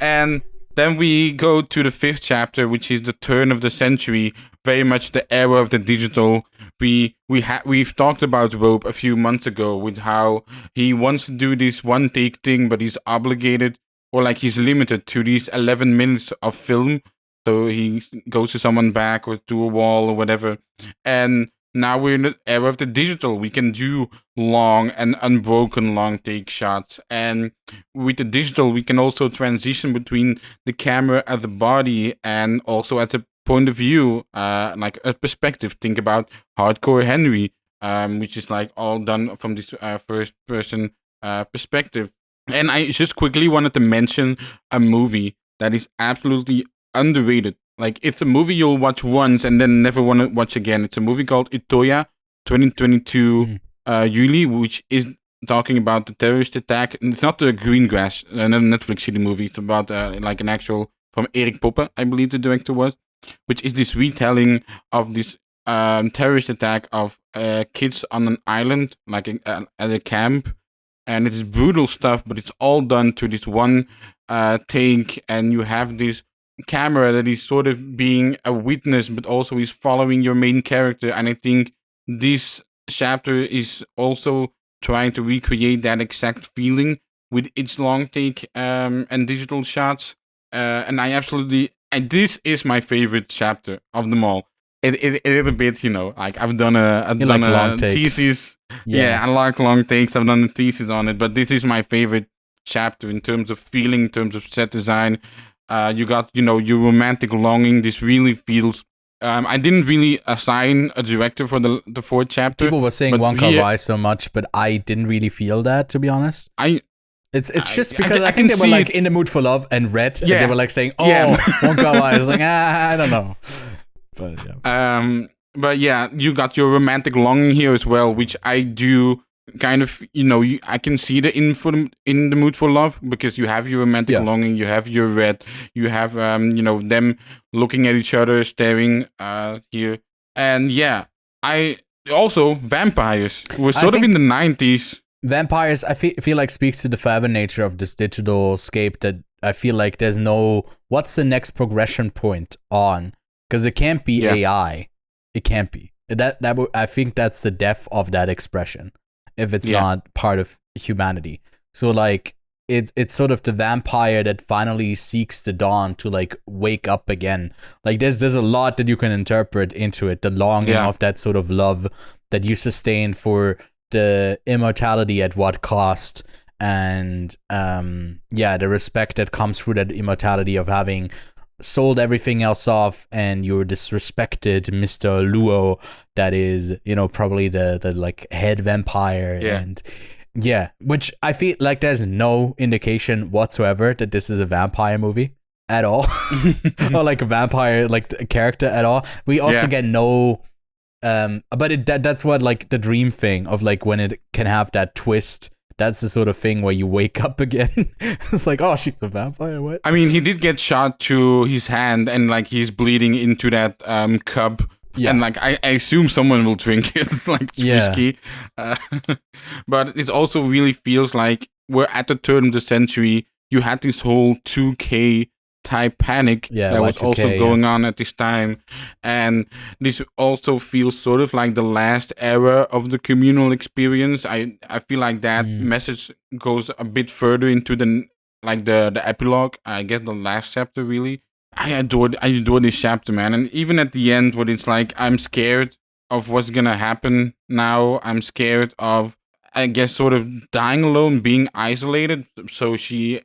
And then we go to the fifth chapter, which is the turn of the century, very much the era of the digital. We've talked about Rope a few months ago with how he wants to do this one take thing, but he's obligated, or like he's limited to these 11 minutes of film. So he goes to someone back or to a wall or whatever. And now we're in the era of the digital. We can do long and unbroken long take shots. And with the digital, we can also transition between the camera at the body and also at the point of view, like a perspective. Think about Hardcore Henry, which is like all done from this first person perspective. And I just quickly wanted to mention a movie that is absolutely underrated. Like, it's a movie you'll watch once and then never want to watch again. It's a movie called Itoya 2022 Yuli, which is talking about the terrorist attack. And it's not the Green Grass, another Netflix shitty movie. It's about like an actual, from Erik Poppe, I believe the director was, which is this retelling of this terrorist attack of kids on an island, like at a camp. And it's brutal stuff, but it's all done to this one take, and you have this camera that is sort of being a witness, but also is following your main character. And I think this chapter is also trying to recreate that exact feeling with its long take and digital shots. And I absolutely, and this is my favorite chapter of them all. It is a bit, like I've done a long takes. thesis. Yeah, I like long takes. I've done a thesis on it, but this is my favorite chapter in terms of feeling, in terms of set design. You got, your romantic longing. This really feels. I didn't really assign a director for the fourth chapter. People were saying Wong Kar-wai so much, but I didn't really feel that, to be honest. It's just because I think they were like In the Mood for Love and Red, and they were like saying, Wong Kar-wai. I was like, I don't know. But yeah. But yeah, you got your romantic longing here as well, which I do kind of, I can see In the Mood for Love, because you have your romantic longing, you have your Red, you have, them looking at each other, staring here. And yeah, I also, vampires were sort of in the 90s. Vampires, I feel like speaks to the forever nature of this digital scape that I feel like there's no, what's the next progression point on? Because it can't be AI. It can't be. I think that's the death of that expression if it's not part of humanity. So like it's sort of the vampire that finally seeks the dawn to like wake up again. Like there's a lot that you can interpret into it. The longing of that sort of love that you sustain for the immortality at what cost, and the respect that comes through that immortality of having sold everything else off, and you're disrespected Mr. Luo that is, probably the like head vampire. And which I feel like there's no indication whatsoever that this is a vampire movie at all or like a vampire like character at all. We also get no but that's what like the dream thing of like when it can have that twist. That's the sort of thing where you wake up again. It's like, oh, she's a vampire. What? I mean, he did get shot to his hand, and like he's bleeding into that cup. Yeah. And like I assume someone will drink it, like whiskey. But it also really feels like we're at the turn of the century. You had this whole 2K type panic that was also going on at this time, and this also feels sort of like the last era of the communal experience. I feel like that message goes a bit further into the epilogue, I guess the last chapter. Really, I adore this chapter, man. And even at the end, when it's like, I'm scared of what's gonna happen now. I'm scared of, I guess, sort of dying alone, being isolated. So he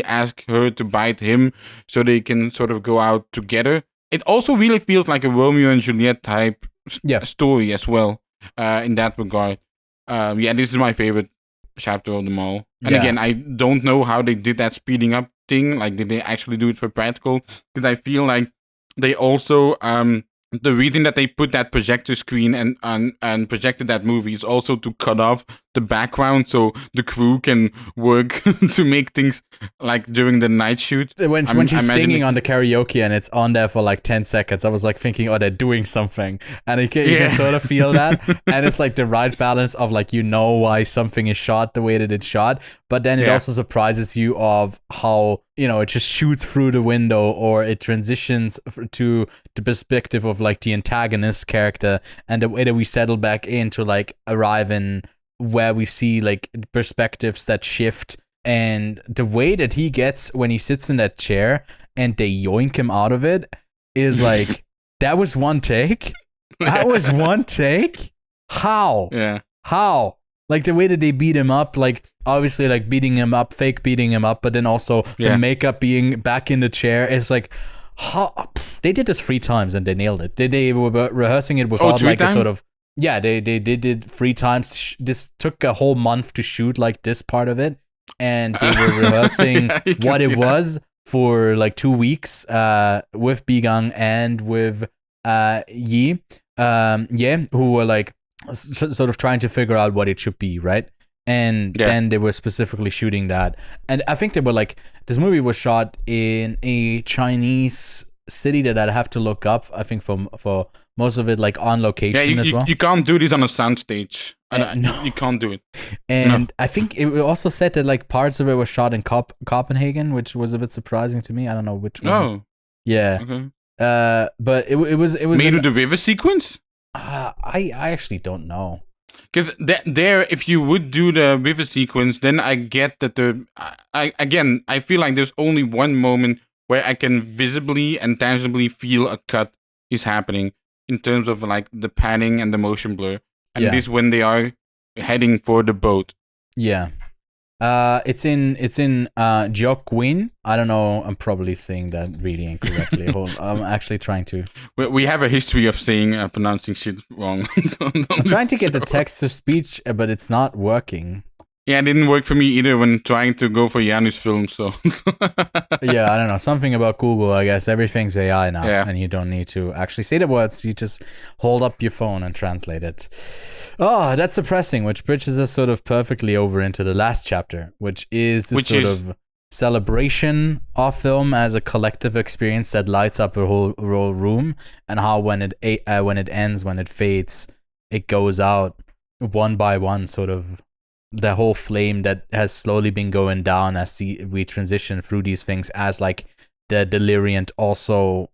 asked her to bite him so they can sort of go out together. It also really feels like a Romeo and Juliet type story as well, in that regard. This is my favorite chapter of them all. And again, I don't know how they did that speeding up thing. Like, did they actually do it for practical? Because I feel like they also... the reason that they put that projector screen and projected that movie is also to cut off the background so the crew can work to make things like during the night shoot. When she's singing on the karaoke and it's on there for like 10 seconds, I was like thinking, oh, they're doing something. And you can sort of feel that. And it's like the right balance of like, why something is shot the way that it's shot. But then it also surprises you of how, it just shoots through the window, or it transitions to the perspective of like the antagonist character, and the way that we settle back in to like arrive in where we see like perspectives that shift, and the way that he gets when he sits in that chair and they yoink him out of it is like, that was one take. That was one take. How? Yeah. How? Like the way that they beat him up, like obviously like beating him up, fake beating him up, but then also the makeup being back in the chair. It's like, how they did this 3 times and they nailed it. They were rehearsing it without like a sort of they did 3 times. This took a whole month to shoot like this part of it, and they were rehearsing what it was for like 2 weeks with Bigang and with Yi, who were like sort of trying to figure out what it should be, right? And then they were specifically shooting that. And I think they were like, this movie was shot in a Chinese city that I'd have to look up. I think for most of it, like on location you, as well. you can't do this on a soundstage. No. You can't do it. And I think it also said that like parts of it were shot in Copenhagen, which was a bit surprising to me. I don't know which one. Oh, Yeah. okay. But it was Maybe the river sequence. I actually don't know. Because there, if you would do the river sequence, then I get that I feel like there's only one moment where I can visibly and tangibly feel a cut is happening in terms of like the panning and the motion blur, and this when they are heading for the boat. Yeah. It's in Gyeongguin. I don't know. I'm probably saying that really incorrectly. I'm actually trying to. We have a history of pronouncing shit wrong. I'm trying to get the text to speech, but it's not working. Yeah, it didn't work for me either when trying to go for Janu's film. So yeah, I don't know. Something about Google, I guess. Everything's AI now, and you don't need to actually say the words. You just hold up your phone and translate it. Oh, that's depressing, which bridges us sort of perfectly over into the last chapter, which is this of celebration of film as a collective experience that lights up a whole room, and how when it ends, when it fades, it goes out one by one, sort of the whole flame that has slowly been going down as we transition through these things, as like the deliriant also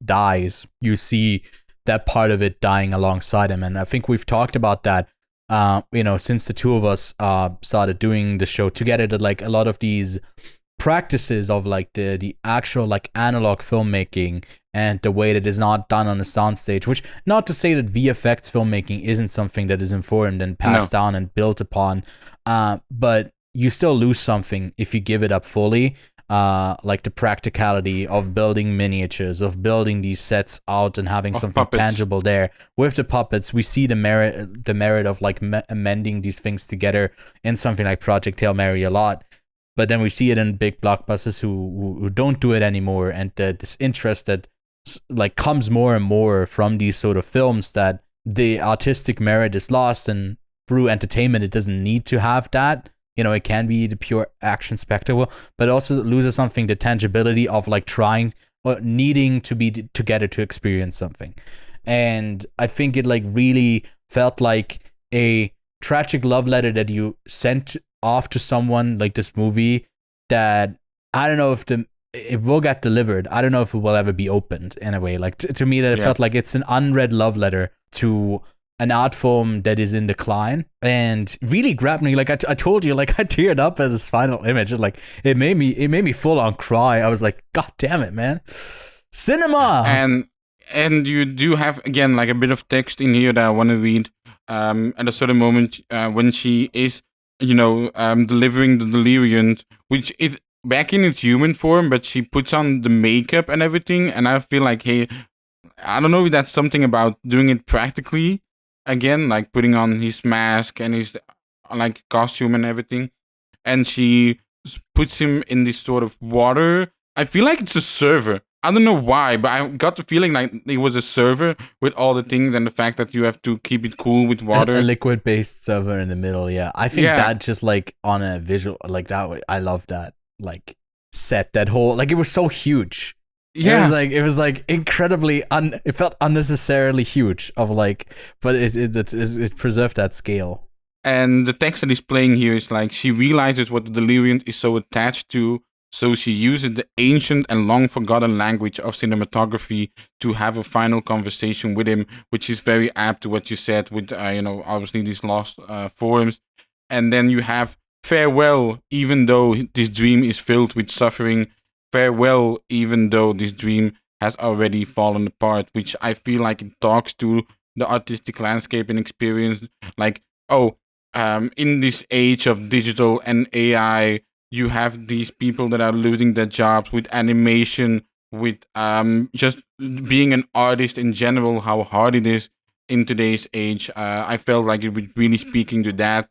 dies. You see that part of it dying alongside him, and I think we've talked about that since the two of us started doing the show together, that like a lot of these practices of like the actual like analog filmmaking and the way that is not done on a soundstage, which not to say that VFX filmmaking isn't something that is informed and passed down and built upon, but you still lose something if you give it up fully. Like the practicality of building miniatures, of building these sets out and having something tangible there. With the puppets, we see the merit of like amending these things together in something like Project Hail Mary a lot. But then we see it in big blockbusters who don't do it anymore, and this interest that like comes more and more from these sort of films, that the artistic merit is lost, and through entertainment it doesn't need to have that. It can be the pure action spectacle, but also loses something, the tangibility of like trying or needing to be together to experience something. And I think it like really felt like a tragic love letter that you sent off to someone, like this movie, that I don't know if it will get delivered. I don't know if it will ever be opened in a way. Like to me, that it felt like it's an unread love letter to an art form that is in decline, and really grabbed me. Like I told you, like I teared up at this final image. Like it made me full on cry. I was like, God damn it, man, cinema. And you do have again like a bit of text in here that I want to read. At a certain moment when she is delivering the delirium, which is back in its human form, but she puts on the makeup and everything, and I feel like, hey, I don't know if that's something about doing it practically again, like putting on his mask and his like costume and everything, and she puts him in this sort of water. I feel like it's a server. I don't know why, but I got the feeling like it was a server with all the things, and the fact that you have to keep it cool with water. A liquid-based server in the middle, yeah. I think that just like on a visual, like that, I love that, like set, that whole, like it was so huge. Yeah, it was like incredibly it felt unnecessarily huge of like, but it preserved that scale. And the text that is playing here is like, she realizes what the delirium is so attached to, so she uses the ancient and long forgotten language of cinematography to have a final conversation with him, which is very apt to what you said with obviously these lost forms. And then you have farewell, even though this dream is filled with suffering. Farewell, even though this dream has already fallen apart, which I feel like it talks to the artistic landscape and experience. Like, in this age of digital and AI, you have these people that are losing their jobs with animation, with just being an artist in general, how hard it is in today's age. I felt like it was really speaking to that.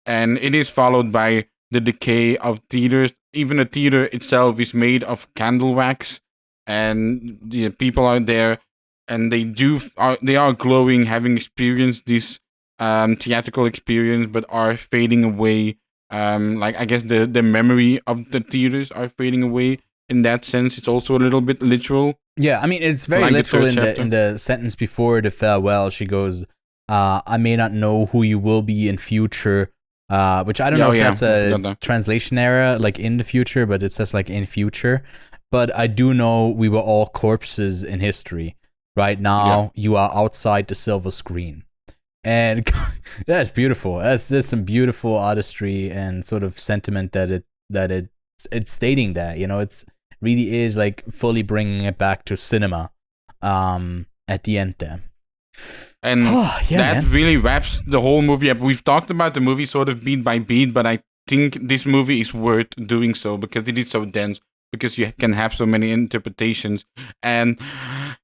And it is followed by the decay of theaters. Even the theater itself is made of candle wax, and the people out there, and they are glowing, having experienced this theatrical experience, but are fading away. Like I guess the memory of the theaters are fading away. In that sense, it's also a little bit literal. Yeah, I mean, it's very Like the literal third chapter. in the sentence before the farewell. She goes, "I may not know who you will be in future," which I don't know if that's I a forgot that. translation error, like in the future, but it says like in future. But I do know we were all corpses in history. Right now, you are outside the silver screen, and that's beautiful. There's some beautiful artistry and sort of sentiment it's stating that, you know, it's really is like fully bringing it back to cinema at the end there. And Yeah, that man. really wraps the whole movie up. We've talked about the movie sort of beat by beat, but I think this movie is worth doing so because it is so dense, because you can have so many interpretations. And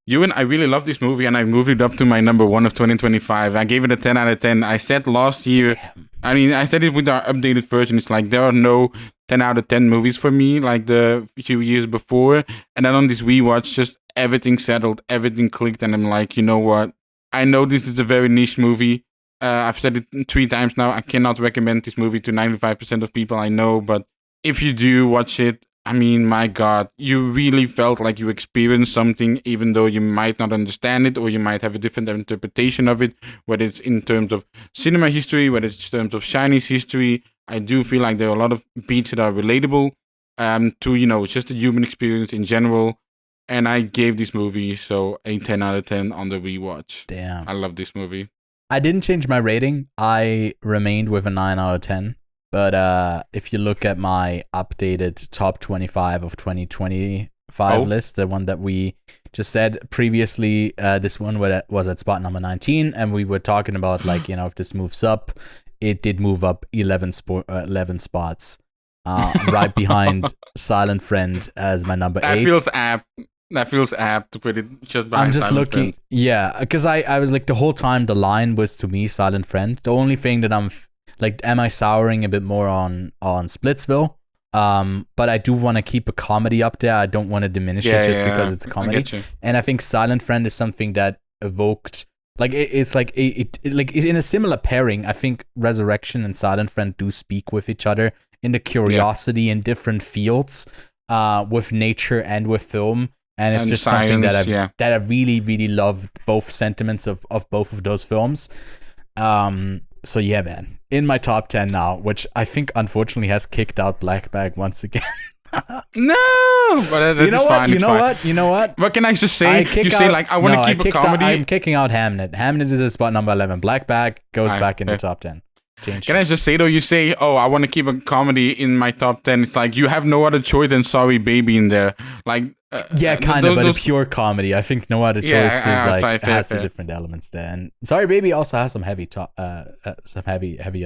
Ewan, I really love this movie, and I moved it up to my number 1 of 2025. I gave it a 10 out of 10. I said last year, I mean, I said it with our updated version. It's like there are no 10 out of 10 movies for me, like the few years before. And then on this rewatch, just everything settled, everything clicked, and I'm like, you know what? I know this is a very niche movie. I've said it 3 times now. I cannot recommend this movie to 95% of people I know, but if you do watch it, I mean, my God, you really felt like you experienced something, even though you might not understand it, or you might have a different interpretation of it, whether it's in terms of cinema history, whether it's in terms of Chinese history. I do feel like there are a lot of beats that are relatable to, you know, just the human experience in general. And I gave this movie a 10 out of 10 on the rewatch. Damn. I love this movie. I didn't change my rating. I remained with a 9 out of 10. But if you look at my updated top 25 of 2025 list, the one that we just said previously, this one was at spot number 19, and we were talking about, like, you know, if this moves up, it did move up 11 spots, right behind Silent Friend as my number 8. That feels apt to put it just behind I'm just Silent looking, Friend. yeah, because I was like, the whole time the line was to me Silent Friend. The only thing that I'm like, am I souring a bit more on Splitsville? But I do want to keep a comedy up there. I don't want to diminish it just because it's a comedy. And I think Silent Friend is something that evoked, like, it's like it like is in a similar pairing. I think Resurrection and Silent Friend do speak with each other in the curiosity in different fields, with nature and with film. And it's just science, something that I really, really loved, both sentiments of both of those films. So yeah, man, in my top 10 now, which I think unfortunately has kicked out Black Bag once again. No, but that's you know fine. what? You know what? What can I just say? Say like, I want to keep a comedy. I'm kicking out Hamnet. Hamnet is at spot number 11. Black Bag goes back in the top 10. Can I just say though? You say, "Oh, I want to keep a comedy in my top 10." It's like you have no other choice than Sorry Baby in there. Like, yeah, kind of, but a pure comedy. I think No Other Choice is like has the different elements there. And Sorry Baby also has some heavier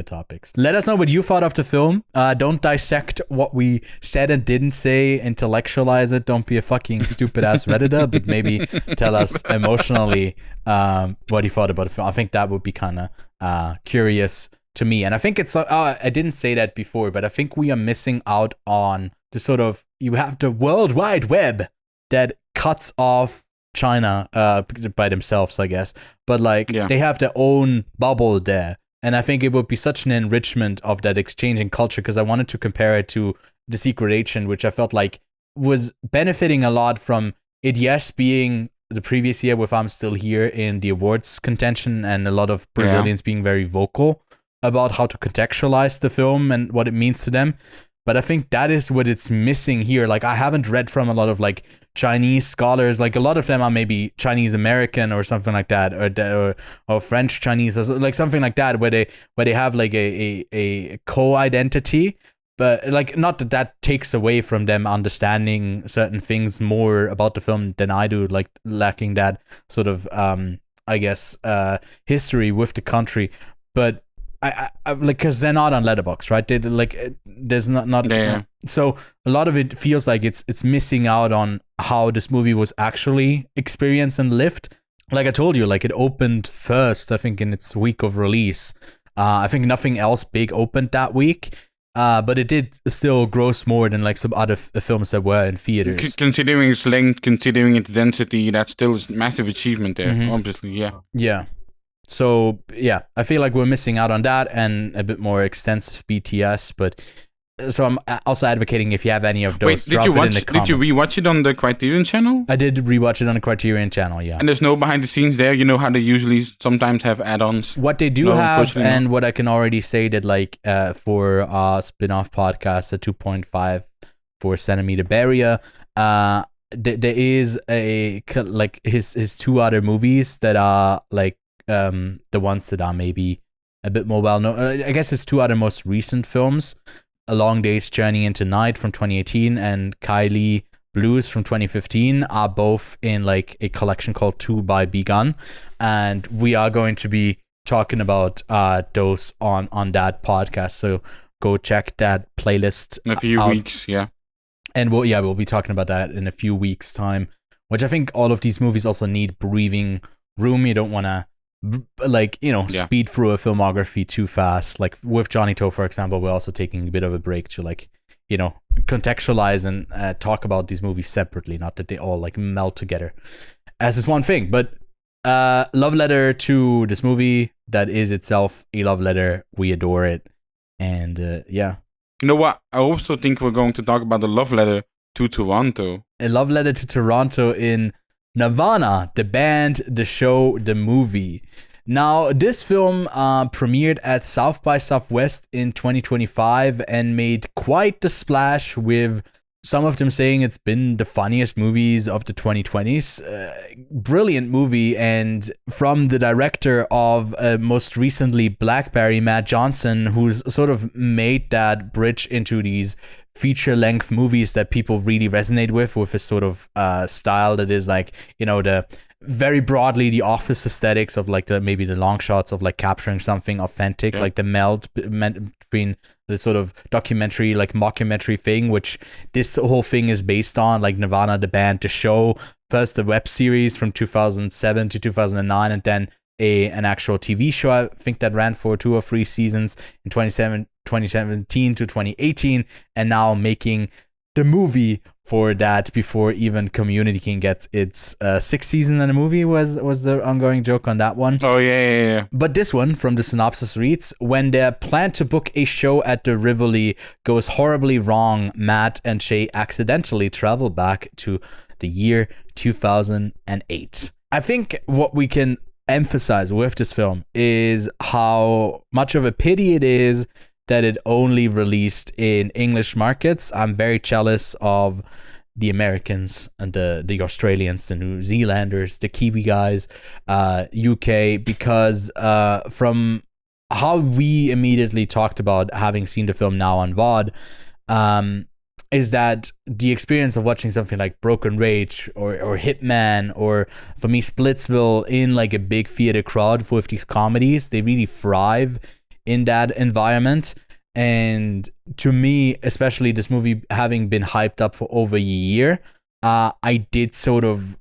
topics. Let us know what you thought of the film. Don't dissect what we said and didn't say. Intellectualize it. Don't be a fucking stupid ass Redditor, but maybe tell us emotionally what you thought about the film. I think that would be kind of curious to me. And I think it's I didn't say that before, but I think we are missing out on the sort of, you have the World Wide Web that cuts off China by themselves, I guess, but like they have their own bubble there. And I think it would be such an enrichment of that exchange in culture, because I wanted to compare it to The Secret Agent, which I felt like was benefiting a lot from it, yes, being the previous year with I'm Still Here in the awards contention, and a lot of Brazilians being very vocal about how to contextualize the film and what it means to them. But I think that is what it's missing here. Like, I haven't read from a lot of like Chinese scholars. Like, a lot of them are maybe Chinese American or something like that, or French Chinese, or like something like that, where they have like a co-identity. But like, not that takes away from them understanding certain things more about the film than I do, like lacking that sort of I guess history with the country. But I like, because they're not on Letterboxd, right? They like, there's not so a lot of it feels like it's missing out on how this movie was actually experienced and lived. Like I told you, like, it opened first, I think, in its week of release. I think nothing else big opened that week, but it did still gross more than like some other films that were in theaters. Considering its length, considering its density, that's still a massive achievement there. Obviously, yeah. So, yeah, I feel like we're missing out on that and a bit more extensive BTS, but So I'm also advocating if you have any of those, Wait, drop it in the comments. did you rewatch it on the Criterion channel? I did rewatch it on the Criterion channel, yeah. And there's no behind the scenes there. You know how they usually sometimes have add-ons. What they do have, and what I can already say that like for our spin-off podcast, the 2.54 centimeter barrier, there is a like his two other movies that are like the ones that are maybe a bit more well known. I guess his two other most recent films, A Long Day's Journey into Night from 2018 and Kylie Blues from 2015, are both in like a collection called Two by Begun, and we are going to be talking about those on that podcast. So go check that playlist in a few weeks, yeah. And we'll be talking about that in a few weeks' time, which I think all of these movies also need breathing room. You don't want to speed through a filmography too fast. Like with Johnny To, for example, we're also taking a bit of a break to like, contextualize and talk about these movies separately, not that they all like melt together as this one thing. But love letter to this movie that is itself a love letter. We adore it. And yeah. You know what? I also think we're going to talk about the love letter to Toronto. A love letter to Toronto in Nirvana, the band, the show, the movie. Now, this film premiered at South by Southwest in 2025 and made quite the splash, with some of them saying it's been the funniest movies of the 2020s. Brilliant movie, and from the director of most recently Blackberry, Matt Johnson, who's sort of made that bridge into these feature-length movies that people really resonate with a sort of style that is like, the very broadly the Office aesthetics of like maybe the long shots of like capturing something authentic, like the meld between the sort of documentary, like mockumentary thing, which this whole thing is based on, like Nirvana, the band, the show, first the web series from 2007 to 2009, and then an actual TV show, I think, that ran for 2 or 3 seasons in 2017 to 2018, and now making the movie for that before even Community can get its 6th season in the movie was the ongoing joke on that one. Oh, yeah. But this one, from the synopsis reads, when their plan to book a show at the Rivoli goes horribly wrong, Matt and Shay accidentally travel back to the year 2008. I think what we can emphasize with this film is how much of a pity it is that it only released in English markets. I'm very jealous of the Americans and the Australians, the New Zealanders, the Kiwi guys, UK, because from how we immediately talked about having seen the film now on VOD, is that the experience of watching something like Broken Rage or Hitman, or for me Splitsville, in like a big theater crowd with these comedies, they really thrive in that environment. And to me, especially this movie having been hyped up for over a year, I did sort of,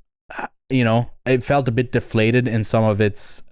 it felt a bit deflated in some of its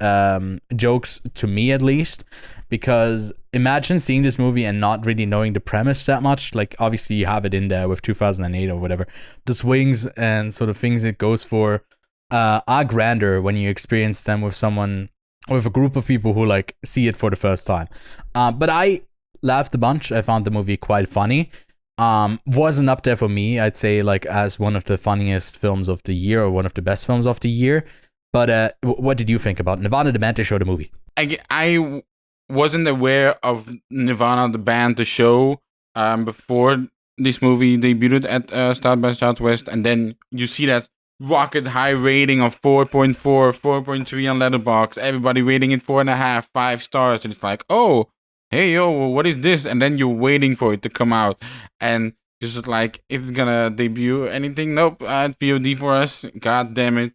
jokes, to me at least, because imagine seeing this movie and not really knowing the premise that much. Like, obviously you have it in there with 2008 or whatever. The swings and sort of things it goes for are grander when you experience them with someone, with a group of people who like see it for the first time. But I laughed a bunch. I found the movie quite funny. Wasn't up there for me, I'd say, like as one of the funniest films of the year or one of the best films of the year. But what did you think about Nirvana, the band, the show, the movie? I wasn't aware of Nirvana, the band, the show, before this movie debuted at South by Southwest, and then you see that rocket high rating of 4.4, 4.3 on Letterboxd, everybody rating it 4.5, 5 stars, and it's like, oh, hey, yo, what is this? And then you're waiting for it to come out, and just like, is it gonna debut anything? Nope, VOD for us, god damn it.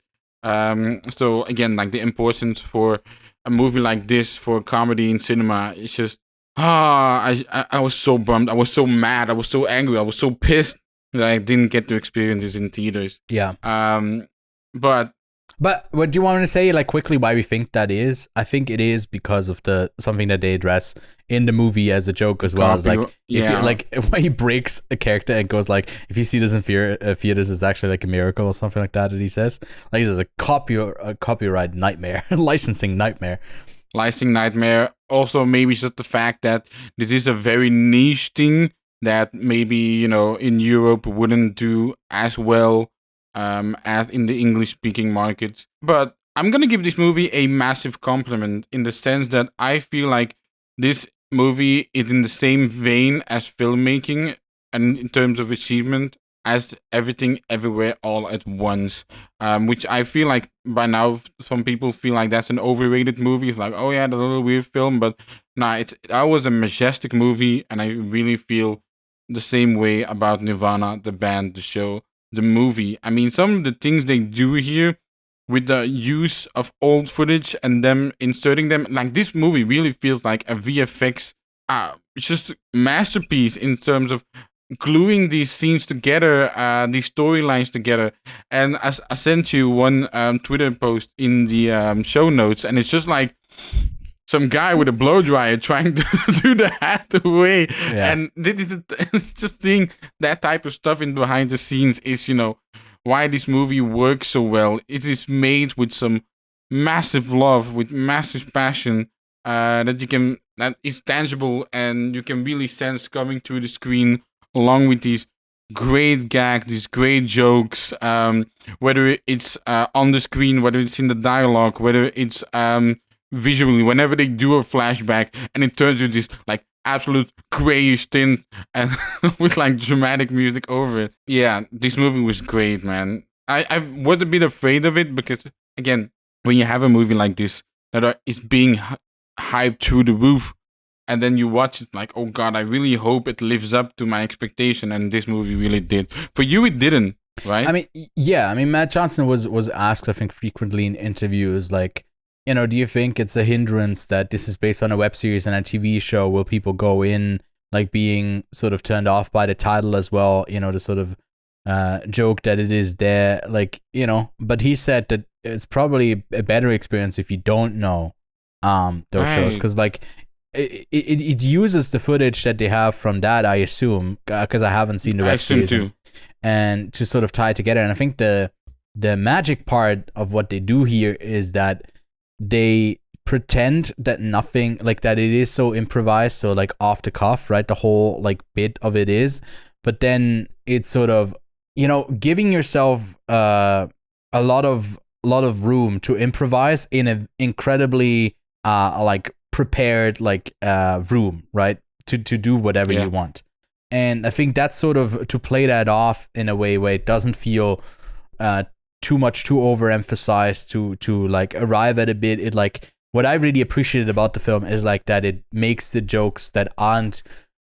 So again, like the importance for a movie like this for comedy in cinema, it's just, I was so bummed, I was so mad, I was so angry, I was so pissed that I didn't get to experience this in theaters. Yeah. But what do you want me to say, like, quickly, why we think that is? I think it is because of something that they address in the movie as a joke as well. Like, when he breaks a character and goes like, if you see this in theaters, it's actually like a miracle or something like that he says. Like, this is a copyright nightmare, licensing nightmare. Also, maybe just the fact that this is a very niche thing that maybe, you know, in Europe wouldn't do as well as in the English speaking markets. But I'm gonna give this movie a massive compliment in the sense that I feel like this movie is in the same vein as filmmaking and in terms of achievement as Everything Everywhere All at Once, which I feel like by now some people feel like that's an overrated movie. It's like, oh yeah, that's a little weird film, but nah, that was a majestic movie, and I really feel the same way about Nirvana, the band, the show, the movie. I mean, some of the things they do here with the use of old footage and them inserting them, like this movie really feels like a VFX, just masterpiece in terms of gluing these scenes together, these storylines together. And I sent you one Twitter post in the show notes, and it's just like some guy with a blow dryer trying to do the hat away. Yeah. And it's just seeing that type of stuff in behind the scenes is, you know, why this movie works so well. It is made with some massive love, with massive passion, that is tangible and you can really sense coming through the screen, along with these great gags, these great jokes, whether it's on the screen, whether it's in the dialogue, whether it's visually, whenever they do a flashback and it turns to this like absolute grayish tint and with like dramatic music over it. Yeah, this movie was great, man. I was a bit afraid of it because, again, when you have a movie like this that is being hyped through the roof, and then you watch it like, oh god, I really hope it lives up to my expectation, and this movie really did. For you, it didn't, right? I mean, yeah. I mean, Matt Johnson was asked, I think, frequently in interviews, like, you know, do you think it's a hindrance that this is based on a web series and a TV show? Will people go in like being sort of turned off by the title as well? You know, the sort of joke that it is there, like, you know. But he said that it's probably a better experience if you don't know those shows, because like it uses the footage that they have from that, I assume, because I haven't seen the web series, and to sort of tie it together. And I think the magic part of what they do here is that they pretend that nothing, like that it is so improvised, so like off the cuff, right? The whole like bit of it is, but then it's sort of, you know, giving yourself a lot of room to improvise in an incredibly like prepared like room, right? To do whatever you want. And I think that's sort of to play that off in a way where it doesn't feel too overemphasized, to like arrive at a bit. It like, what I really appreciated about the film is like that it makes the jokes that aren't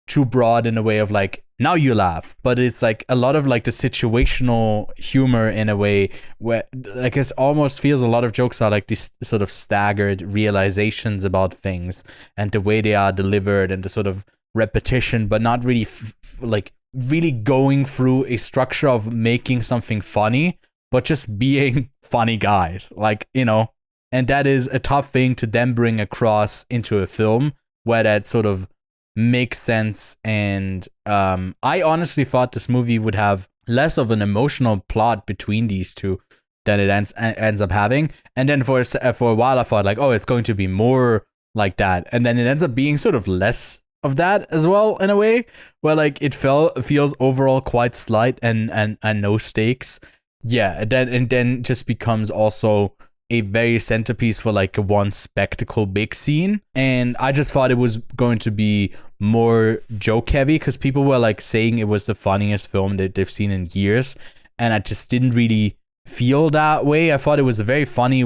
too broad in a way of like, now you laugh, but it's like a lot of like the situational humor in a way where like it almost feels a lot of jokes are like these sort of staggered realizations about things and the way they are delivered and the sort of repetition, but not really like really going through a structure of making something funny, but just being funny guys, like, you know. And that is a tough thing to then bring across into a film where that sort of makes sense. And I honestly thought this movie would have less of an emotional plot between these two than it ends up having. And then for a while I thought like, oh, it's going to be more like that, and then it ends up being sort of less of that as well, in a way where like it feels overall quite slight and no stakes. Yeah, and then just becomes also a very centerpiece for like a one spectacle big scene. And I just thought it was going to be more joke heavy, because people were like saying it was the funniest film that they've seen in years, and I just didn't really feel that way. I thought it was a very funny,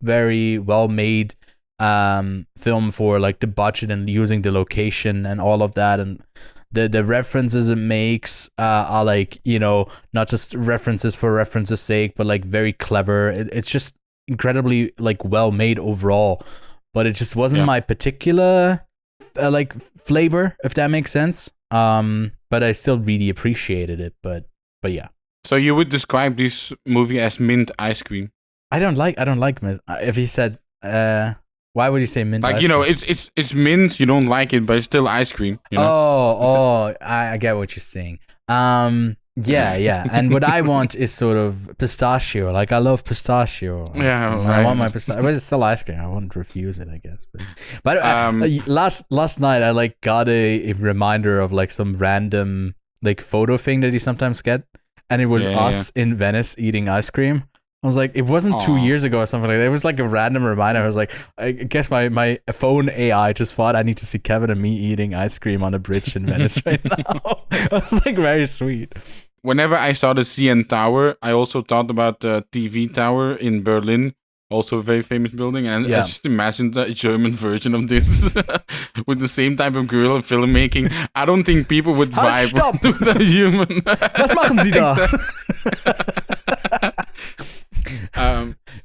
very well made film for like the budget and using the location and all of that, and the references it makes are like, you know, not just references for references sake, but like very clever. It's just incredibly like well made overall, but it just wasn't my particular like flavor, if that makes sense. But I still really appreciated it. But yeah. So you would describe this movie as mint ice cream? I don't like mint. If you said why would you say mint? Like, ice you know, cream? it's mint. You don't like it, but it's still ice cream. You know? I get what you're saying. Yeah. And what I want is sort of pistachio. Like, I love pistachio. Yeah, And I want my pistachio. But it's still ice cream. I wouldn't refuse it, I guess. But last night, I like got a reminder of like some random like photo thing that you sometimes get. And it was us in Venice eating ice cream. I was like, it wasn't 2 years ago or something like that. It was like a random reminder. I was like, I guess my phone AI just thought I need to see Kevin and me eating ice cream on a bridge in Venice right now. It was like very sweet. Whenever I saw the CN Tower, I also thought about the TV Tower in Berlin, also a very famous building. And I just imagined a German version of this with the same type of guerrilla filmmaking. I don't think people would vibe with a human. Was machen Sie da?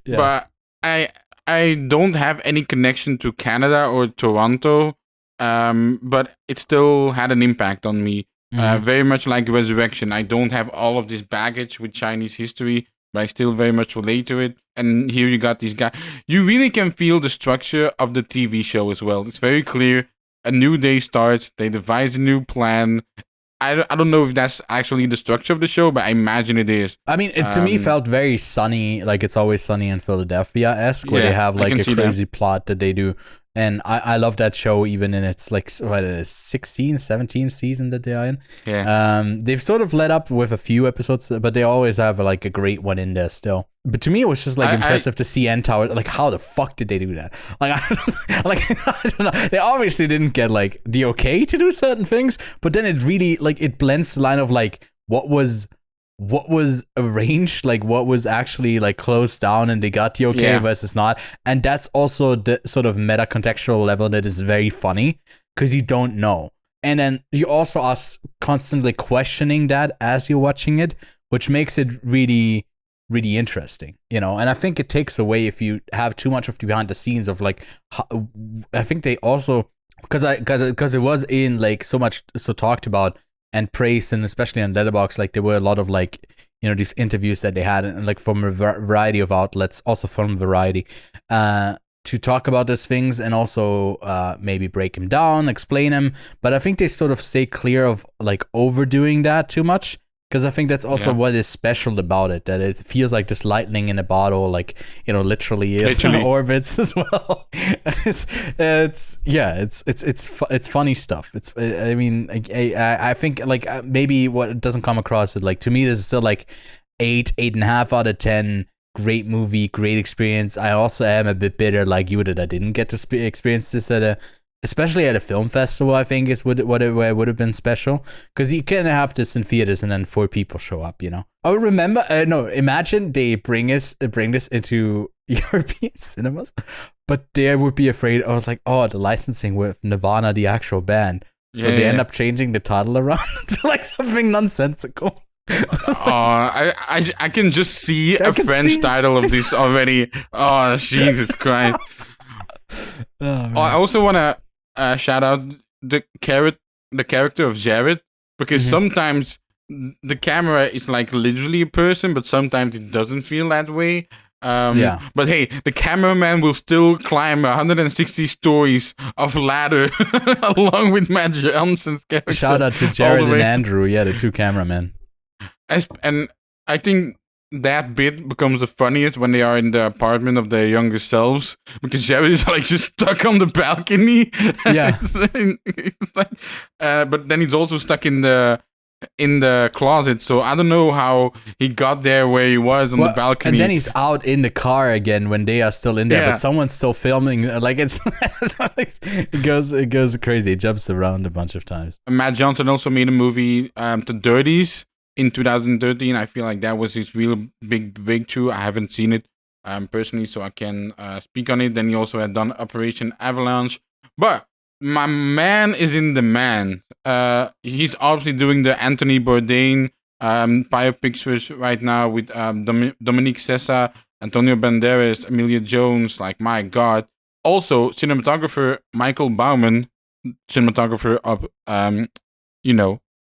But I don't have any connection to Canada or Toronto, but it still had an impact on me. Very much like Resurrection. I don't have all of this baggage with Chinese history, but I still very much relate to it. And here you got these guys. You really can feel the structure of the TV show as well. It's very clear. A new day starts. They devise a new plan. I don't know if that's actually the structure of the show, but I imagine it is. I mean, it to me felt very Sunny, like It's Always Sunny in Philadelphia-esque, where they have like a crazy plot that they do. And I love that show even in its like 16, 17 season that they are in. Yeah. They've sort of let up with a few episodes, but they always have like a great one in there still. But to me, it was just like impressive to see N Tower. Like, how the fuck did they do that? Like, I don't know. They obviously didn't get like the okay to do certain things, but then it really like it blends the line of like what was arranged, like what was actually like closed down and they got the okay versus not. And that's also the sort of meta contextual level that is very funny because you don't know. And then you also are constantly questioning that as you're watching it, which makes it really, really interesting, you know. And I think it takes away if you have too much of the behind the scenes of like, I think they also, because it was in like so talked about and praised, and especially on Letterboxd, like there were a lot of like, you know, these interviews that they had, and like from a variety of outlets, also from Variety, to talk about those things and also maybe break them down, explain them. But I think they sort of stay clear of like overdoing that too much, because I think that's also what is special about it, that it feels like this lightning in a bottle, like, you know, literally orbits as well. it's funny stuff. It's I mean, I think like maybe what doesn't come across is like, to me this is still like 8.5 out of 10. Great movie, great experience. I also am a bit bitter like you that I didn't get to experience this especially at a film festival. I think is what it would have been special, because you can have this in theaters and then 4 people show up, you know. I remember imagine they bring this into European cinemas, but they would be afraid. I was like, oh, the licensing with Nirvana, the actual band, so they end up changing the title around to like something nonsensical. I can just see a French title of this already. Oh, Jesus Christ. I also want to shout out the character of Jared, because sometimes the camera is like literally a person, but sometimes it doesn't feel that way. But hey, the cameraman will still climb 160 stories of ladder along with Matt Johnson's character. Shout out to Jared and Andrew, the 2 cameramen. And I think that bit becomes the funniest when they are in the apartment of their younger selves, because Jared is like just stuck on the balcony. Yeah. It's like, but then he's also stuck in the closet, so I don't know how he got there where he was on the balcony. And then he's out in the car again when they are still in there, but someone's still filming. Like it goes crazy. It jumps around a bunch of times. Matt Johnson also made a movie, The Dirties, in 2013. I feel like that was his real big breakthrough. I haven't seen it personally, so I can speak on it. Then he also had done Operation Avalanche. But my man is in demand. He's obviously doing the Anthony Bourdain biopics right now with Dominique Sessa, Antonio Banderas, Emilia Jones. Like, my God. Also, cinematographer Michael Bauman, cinematographer of,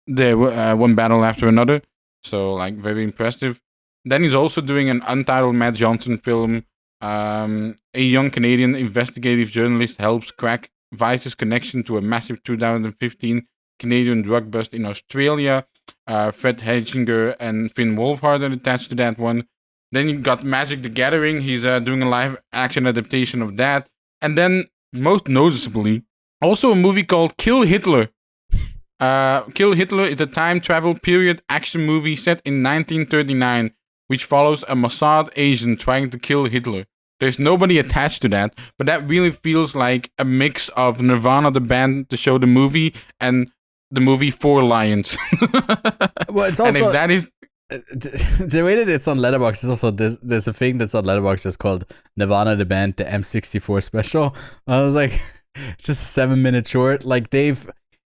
the One Battle After Another. So, like, very impressive. Then he's also doing an untitled Matt Johnson film. A young Canadian investigative journalist helps crack Vice's connection to a massive 2015 Canadian drug bust in Australia. Fred Hechinger and Finn Wolfhard are attached to that one. Then you got Magic the Gathering. He's doing a live action adaptation of that. And then, most noticeably, also a movie called Kill Hitler. Kill Hitler is a time travel period action movie set in 1939, which follows a Mossad agent trying to kill Hitler. There's nobody attached to that, but that really feels like a mix of Nirvana, the band, to show the movie, and the movie Four Lions. Well, it's also... And if that is... The way that it's on Letterboxd is also there's a thing that's on Letterboxd that's called Nirvana the Band, the M64 special. I was like, it's just a 7-minute short. Like they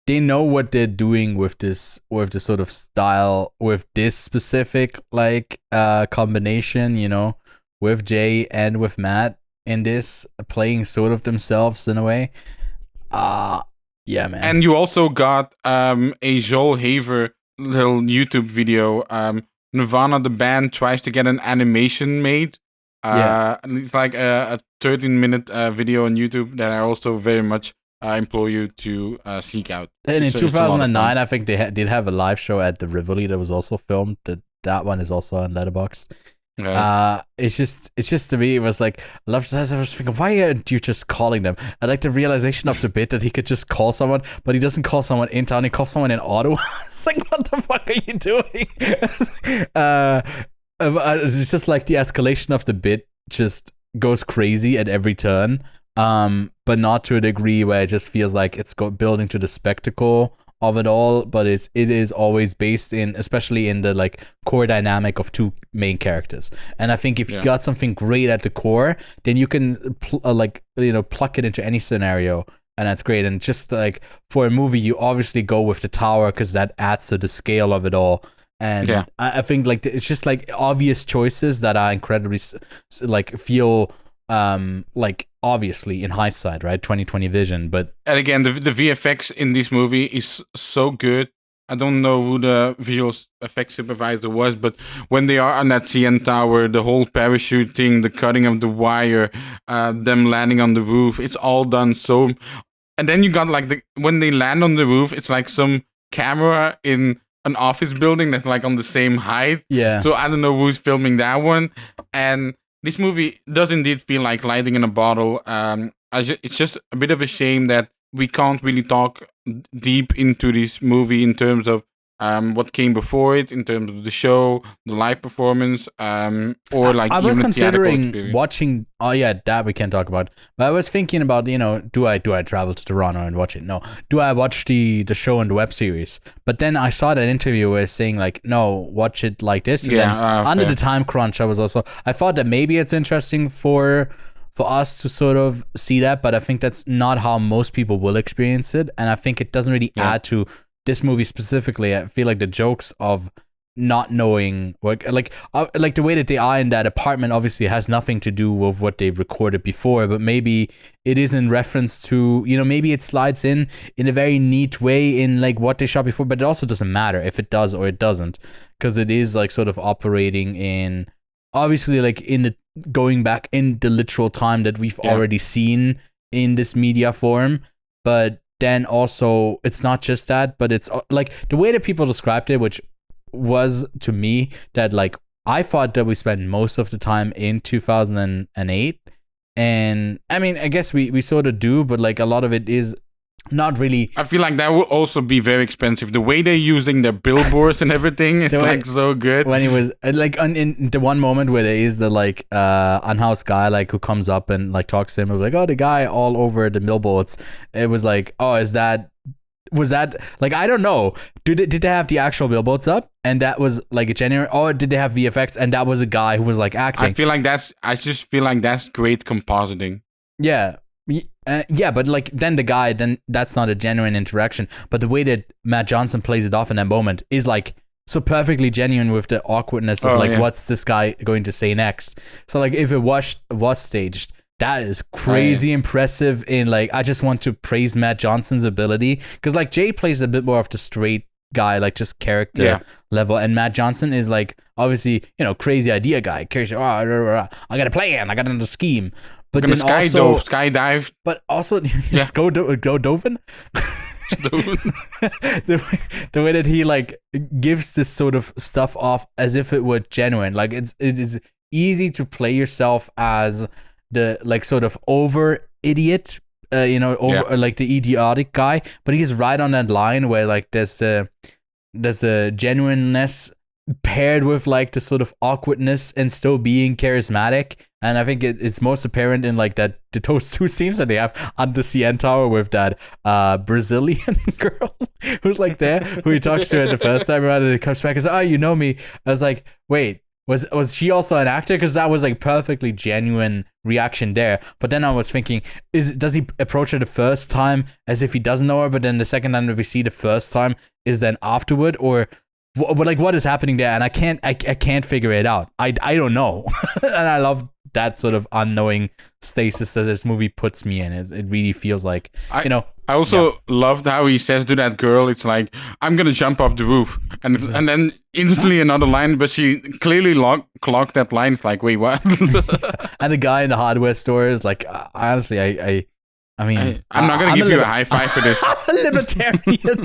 know what they're doing with this sort of style, with this specific like combination, you know, with Jay and with Matt in this, playing sort of themselves in a way. Yeah, man. And you also got a Joel Haver little YouTube video. Nirvana the band tries to get an animation made. It's like a 13-minute video on YouTube that I also very much implore you to seek out. And in 2009, I think they did have a live show at the Rivoli that was also filmed. That one is also on Letterboxd. Yeah. It's just to me, it was like, I was thinking, why aren't you just calling them? I like the realization of the bit that he could just call someone, but he doesn't call someone in town, he calls someone in Ottawa. It's like, what the fuck are you doing? It's just like the escalation of the bit just goes crazy at every turn, but not to a degree where it just feels like it's building to the spectacle of it all, but it is always based in, especially in the like core dynamic of two main characters. And I think if you got something great at the core, then you can pluck it into any scenario, and that's great. And just like for a movie, you obviously go with the tower because that adds to the scale of it all. And I think like it's just like obvious choices that are incredibly like feel like obviously in hindsight, right, 2020 vision, but and again the VFX in this movie is so good. I don't know who the visual effects supervisor was, but when they are on that CN tower, the whole parachuting, the cutting of the wire, them landing on the roof, it's all done so. And then you got like when they land on the roof, it's like some camera in an office building that's like on the same height. Yeah. So I don't know who's filming that one. And this movie does indeed feel like lightning in a bottle. It's just a bit of a shame that we can't really talk deep into this movie in terms of what came before it, in terms of the show, the live performance, or like I was even considering watching. Oh yeah, that we can talk about. But I was thinking about, you know, do I travel to Toronto and watch it? No. Do I watch the show and the web series? But then I saw that interview where it's saying like, no, watch it like this. And under the time crunch, I thought that maybe it's interesting for us to sort of see that, but I think that's not how most people will experience it, and I think it doesn't really add to this movie specifically. I feel like the jokes of not knowing like the way that they are in that apartment obviously has nothing to do with what they recorded before, but maybe it is in reference to, you know, maybe it slides in a very neat way in like what they shot before, but it also doesn't matter if it does or it doesn't, because it is like sort of operating in obviously like in the going back in the literal time that we've already seen in this media form, but then also it's not just that, but it's like the way that people described it, which was to me that like I thought that we spent most of the time in 2008, and I mean I guess we sort of do, but like a lot of it is not really. I feel like that will also be very expensive. The way they're using their billboards and everything is like so good. When he was like in the one moment where there is the like unhoused guy like who comes up and like talks to him, it was like, oh, the guy all over the billboards. It was like, oh, was that like, I don't know, did they have the actual billboards up and that was like a genuine, or did they have VFX and that was a guy who was like acting? I just feel like that's great compositing. Yeah, but like then that's not a genuine interaction, but the way that Matt Johnson plays it off in that moment is like so perfectly genuine with the awkwardness of what's this guy going to say next. So like if it was staged, that is crazy impressive. In like, I just want to praise Matt Johnson's ability, because like Jay plays a bit more of the straight guy, like just character level, and Matt Johnson is like obviously, you know, crazy idea guy. I got a plan, I got another scheme. But then skydive. But also, go dovin. Stone. the way that he like gives this sort of stuff off as if it were genuine. Like it is easy to play yourself as the like sort of over idiot, over like the idiotic guy, but he's right on that line where like there's the genuineness paired with like the sort of awkwardness and still being charismatic. And I think it's most apparent in like those two scenes that they have on the CN Tower with that Brazilian girl who's like there, who he talks to it the first time around, and it comes back and says, "Oh, you know me." I was like, wait, was she also an actor? Because that was like perfectly genuine reaction there. But then I was thinking, does he approach her the first time as if he doesn't know her, but then the second time that we see the first time is then afterward, or what is happening there? And I can't figure it out. I don't know. And I love that sort of unknowing stasis that this movie puts me in. It really feels like, I also loved how he says to that girl, it's like, "I'm gonna jump off the roof," and then instantly another line, but she clearly clocked that line. It's like, wait, what? And the guy in the hardware store is like, honestly, I mean, I'm not going to give you a high five for this. I'm a libertarian.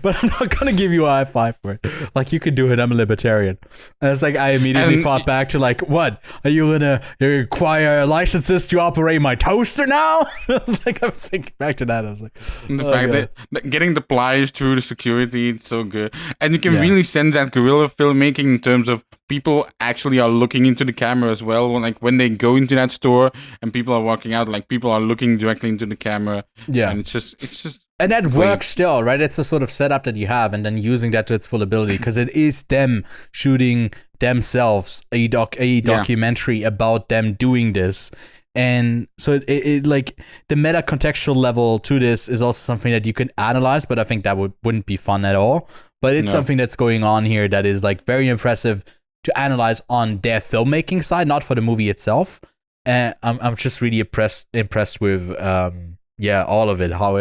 but I'm not going to give you a high five for it. Like, you could do it. I'm a libertarian. And it's like, I immediately thought back to like, what? Are you going to require licenses to operate my toaster now? I was thinking back to that. I was like, the fact that getting the pliers through the security, it's so good. And you can really sense that guerrilla filmmaking in terms of people actually are looking into the camera as well. Like when they go into that store and people are walking out, like people are looking directly into the camera. Yeah. And it's just and that works still, right? It's a sort of setup that you have, and then using that to its full ability, because it is them shooting themselves a documentary about them doing this. And so it like the meta contextual level to this is also something that you can analyze, but I think that wouldn't be fun at all. But it's something that's going on here that is like very impressive to analyze on their filmmaking side, not for the movie itself. And I'm just really impressed with all of it, how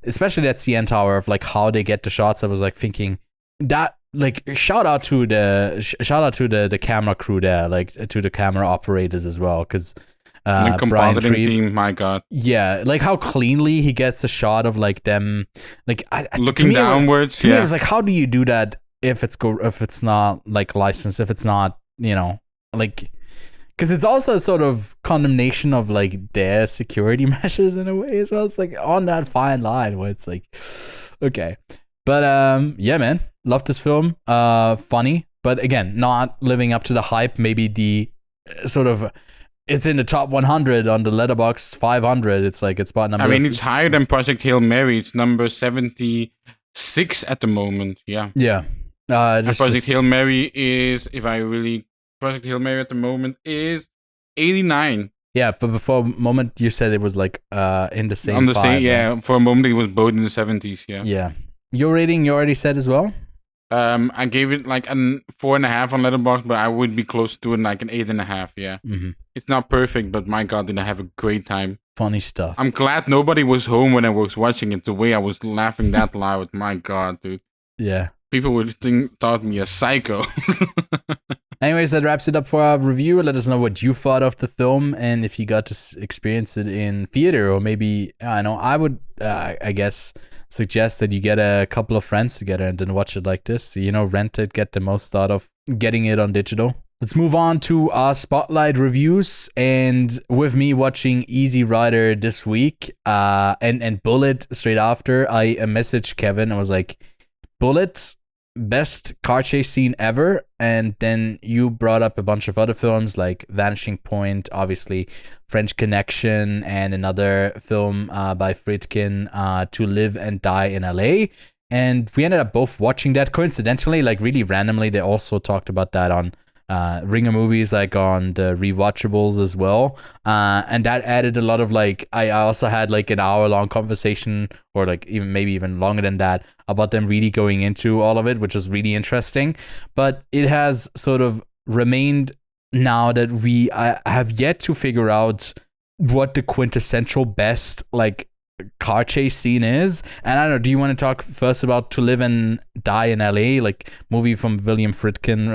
especially that CN Tower, of like how they get the shots. I was like thinking that, like, shout out to the camera crew there, like to the camera operators as well, because the compositing team, my god, like how cleanly he gets a shot of like them, like looking downwards. To me, it was like, how do you do that if it's not like licensed, if it's not, like, because it's also a sort of condemnation of like their security measures in a way as well. It's like on that fine line where it's like, okay, but man, love this film. Funny, but again, not living up to the hype. Maybe the sort of, it's in the top 100 on the Letterboxd 500. It's like it's about number. I mean, it's higher than Project Hail Mary. It's number 76 at the moment. Yeah. Yeah. Project Hail Mary is, Project Hail Mary at the moment is 89. Yeah, but before a moment you said it was like in the same. On the five, same, yeah. For a moment it was both in the 70s. Yeah. Yeah. Your rating, you already said as well. I gave it like a 4.5 on Letterboxd, but I would be close to it, like an 8.5. Yeah. Mm-hmm. It's not perfect, but my god, did I have a great time. Funny stuff. I'm glad nobody was home when I was watching it. The way I was laughing that loud, my god, dude. Yeah. People would thought me a psycho. Anyways, that wraps it up for our review. Let us know what you thought of the film, and if you got to experience it in theater, or maybe, I would, I guess, suggest that you get a couple of friends together and then watch it like this. Rent it, get the most out of getting it on digital. Let's move on to our spotlight reviews, and with me watching Easy Rider this week, and Bullet straight after, I messaged Kevin and was like, Bullet, best car chase scene ever. And then you brought up a bunch of other films like Vanishing Point, obviously French Connection, and another film by Friedkin, To Live and Die in LA. And we ended up both watching that coincidentally, like really randomly. They also talked about that on Ringer Movies, like on the rewatchables as well, and that added a lot of like, I also had like an hour-long conversation, or like even longer than that, about them really going into all of it, which was really interesting. But it has sort of remained now that we have yet to figure out what the quintessential best like car chase scene is. And I don't know, do you want to talk first about To Live and Die in LA, like movie from William Friedkin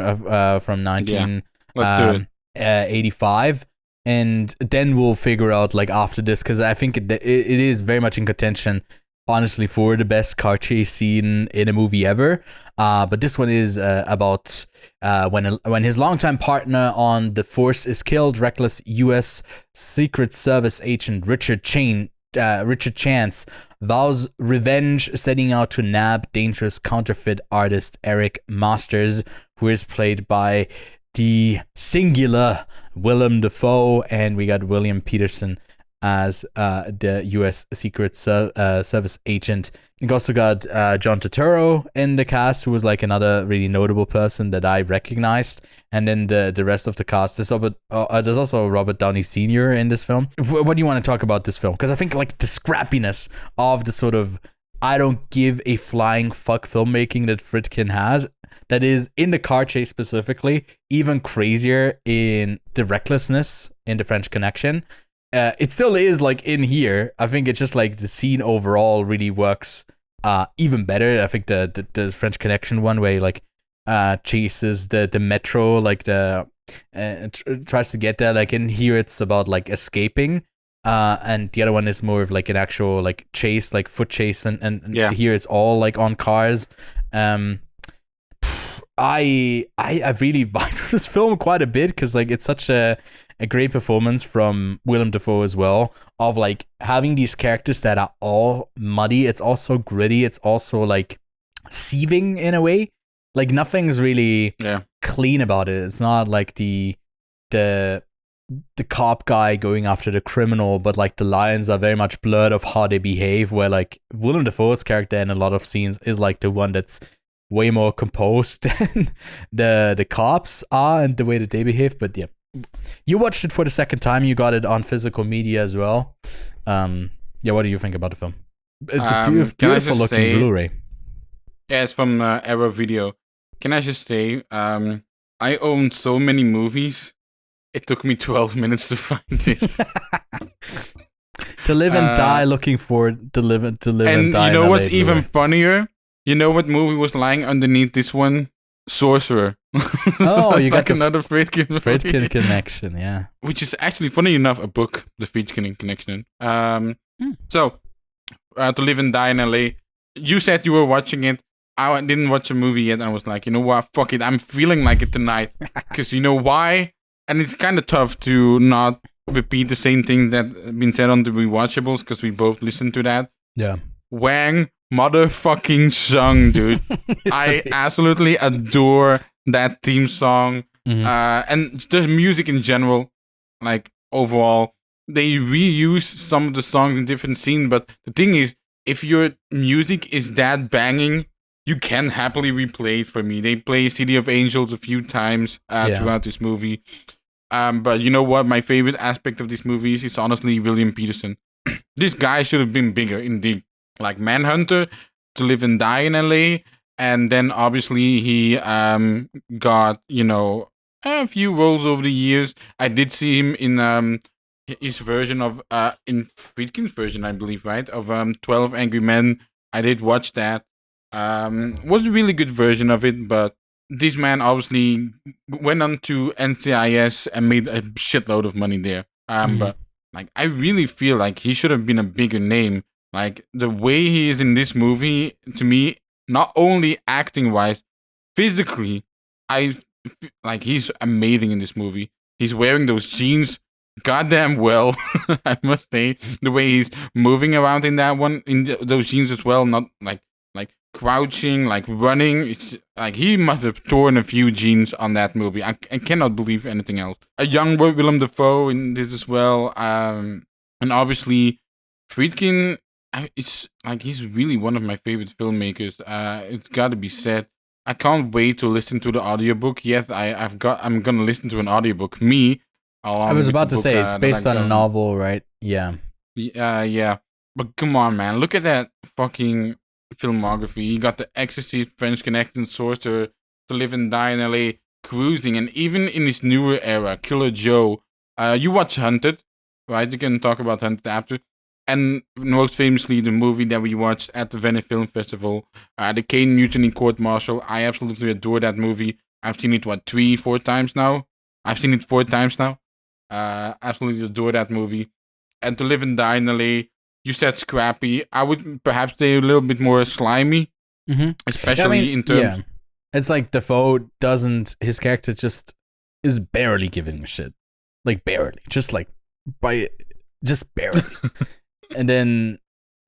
from 1985? and then we'll figure out like after this, because I think it is very much in contention, honestly, for the best car chase scene in a movie ever. But this one is about when his longtime partner on the force is killed, reckless U.S. Secret Service agent Richard Chance vows revenge, setting out to nab dangerous counterfeit artist Eric Masters, who is played by the singular Willem Dafoe, and we got William Peterson as the U.S. Secret Service agent. We also got John Turturro in the cast, who was like another really notable person that I recognized. And then the rest of the cast. There's also Robert Downey Sr. in this film. What do you want to talk about this film? Because I think like the scrappiness of the sort of I don't give a flying fuck filmmaking that Friedkin has, that is in the car chase specifically, even crazier in the recklessness in the French Connection. It still is like in here. I think it's just like the scene overall really works even better. I think the French Connection one way like chases the metro, like tries to get there. Like in here it's about like escaping. And the other one is more of like an actual like chase, like foot chase, and here it's all like on cars. I really vibed with this film quite a bit because like it's such a great performance from Willem Dafoe as well, of like having these characters that are all muddy. It's also gritty. It's also like seething in a way. Like nothing's really clean about it. It's not like the cop guy going after the criminal, but like the lines are very much blurred of how they behave, where like Willem Dafoe's character in a lot of scenes is like the one that's way more composed than the cops are and the way that they behave. But yeah, you watched it for the second time. You got it on physical media as well. What do you think about the film? It's a beautiful looking Blu-ray. Yeah, it's from Arrow Video. Can I just say, I own so many movies. It took me 12 minutes to find this. To live and die looking for to live and die. And you know what's even funnier? You know what movie was lying underneath this one? Sorcerer. Oh, you got like another Friedkin connection, yeah. Which is actually, funny enough, a book, The Friedkin Connection. So, To Live and Die in LA. You said you were watching it. I didn't watch the movie yet. And I was like, you know what? Fuck it. I'm feeling like it tonight. Because you know why? And it's kind of tough to not repeat the same things that have been said on the rewatchables, because we both listened to that. Yeah. Wang motherfucking song, dude. I absolutely adore that theme song. Mm-hmm. And the music in general, like overall. They reuse some of the songs in different scenes, but the thing is, if your music is that banging, you can happily replay it for me. They play City of Angels a few times throughout this movie. But you know what? My favorite aspect of this movie is honestly William Peterson. This guy should have been bigger, indeed. Like Manhunter, To Live and Die in LA. And then obviously he got, a few roles over the years. I did see him in his version of, in Friedkin's version, I believe, right? Of 12 Angry Men. I did watch that. Was a really good version of it, but this man obviously went on to NCIS and made a shitload of money there. But like, I really feel like he should have been a bigger name. Like the way he is in this movie, to me, not only acting wise, physically, like he's amazing in this movie. He's wearing those jeans goddamn well, I must say. The way he's moving around in that one, in those jeans as well, not like crouching, like running. It's like he must have torn a few jeans on that movie. I cannot believe anything else. A young Willem Dafoe in this as well. And obviously Friedkin, it's like he's really one of my favorite filmmakers. It's got to be said. I can't wait to listen to the audiobook. Yes, I'm gonna listen to an audiobook. I was about to say it's based on a novel, right? Yeah. Yeah. But come on, man, look at that fucking filmography. You got The Exorcist, French Connection, Sorcerer, To Live and Die in LA, Cruising, and even in his newer era, Killer Joe. You watch Hunted, right? You can talk about Hunted after. And most famously, the movie that we watched at the Venice Film Festival, The Kane Mutiny Court Martial. I absolutely adore that movie. I've seen it, 3-4 times now? I've seen it 4 times now. Absolutely adore that movie. And To Live and Die in LA, you said scrappy. I would perhaps say a little bit more slimy, especially in terms. Yeah, it's like Defoe doesn't. His character just is barely giving a shit, like barely, just like just barely. And then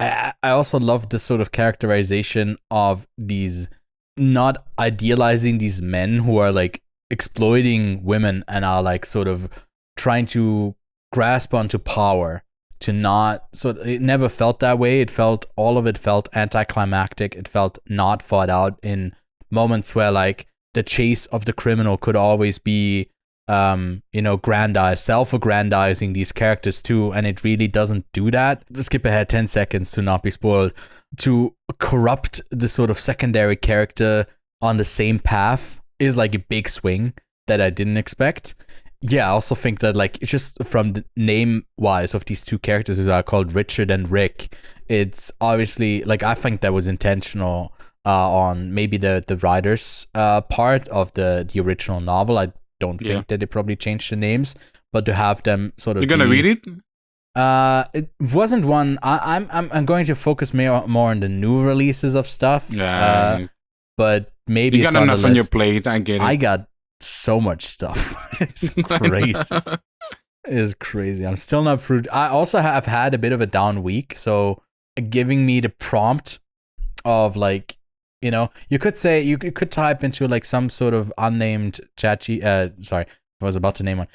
I also love this sort of characterization of these, not idealizing these men who are like exploiting women and are like sort of trying to grasp onto power. To not, so it never felt that way. All of it felt anticlimactic. It felt not thought out in moments where like the chase of the criminal could always be grandized, self-aggrandizing these characters too, and it really doesn't do that. Just skip ahead 10 seconds to not be spoiled. To corrupt the sort of secondary character on the same path is like a big swing that I didn't expect. Yeah, I also think that like it's just from the name wise of these two characters who are called Richard and Rick, it's obviously like I think that was intentional on maybe the writer's part of the original novel. I don't think that they probably changed the names, but to have them sort of You're gonna read it? It wasn't one. I'm going to focus more on the new releases of stuff. Yeah, but maybe you it's got on enough the on list. your plate. I get it. I got so much stuff. It's crazy. It's crazy. I'm still not through. I also have had a bit of a down week, so giving me the prompt of like, you could say you could type into like some sort of unnamed sorry, I was about to name one.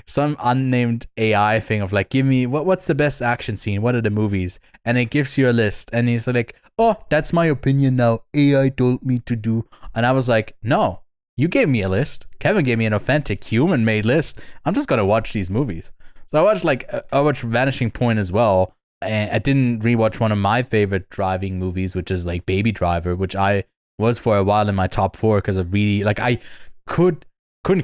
Some unnamed AI thing of like, give me what's the best action scene? What are the movies? And it gives you a list, and it's like, oh, that's my opinion now. AI told me to do, and I was like, no. You gave me a list. Kevin gave me an authentic human-made list. I'm just gonna watch these movies. So I watched Vanishing Point as well, and I didn't rewatch one of my favorite driving movies, which is like Baby Driver, which I was for a while in my top 4 because of really like I couldn't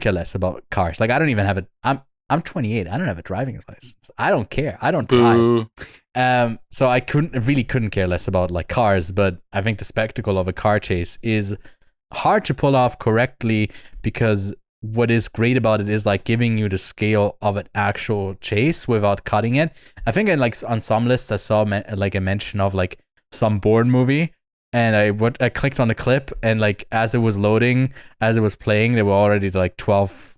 care less about cars. Like I don't even have it. I'm 28. I don't have a driving license. I don't care. I don't drive. So I couldn't care less about like cars. But I think the spectacle of a car chase is hard to pull off correctly because what is great about it is like giving you the scale of an actual chase without cutting it. I think on some lists I saw like a mention of like some Bourne movie, and I clicked on the clip, and like as it was loading, as it was playing, there were already like 12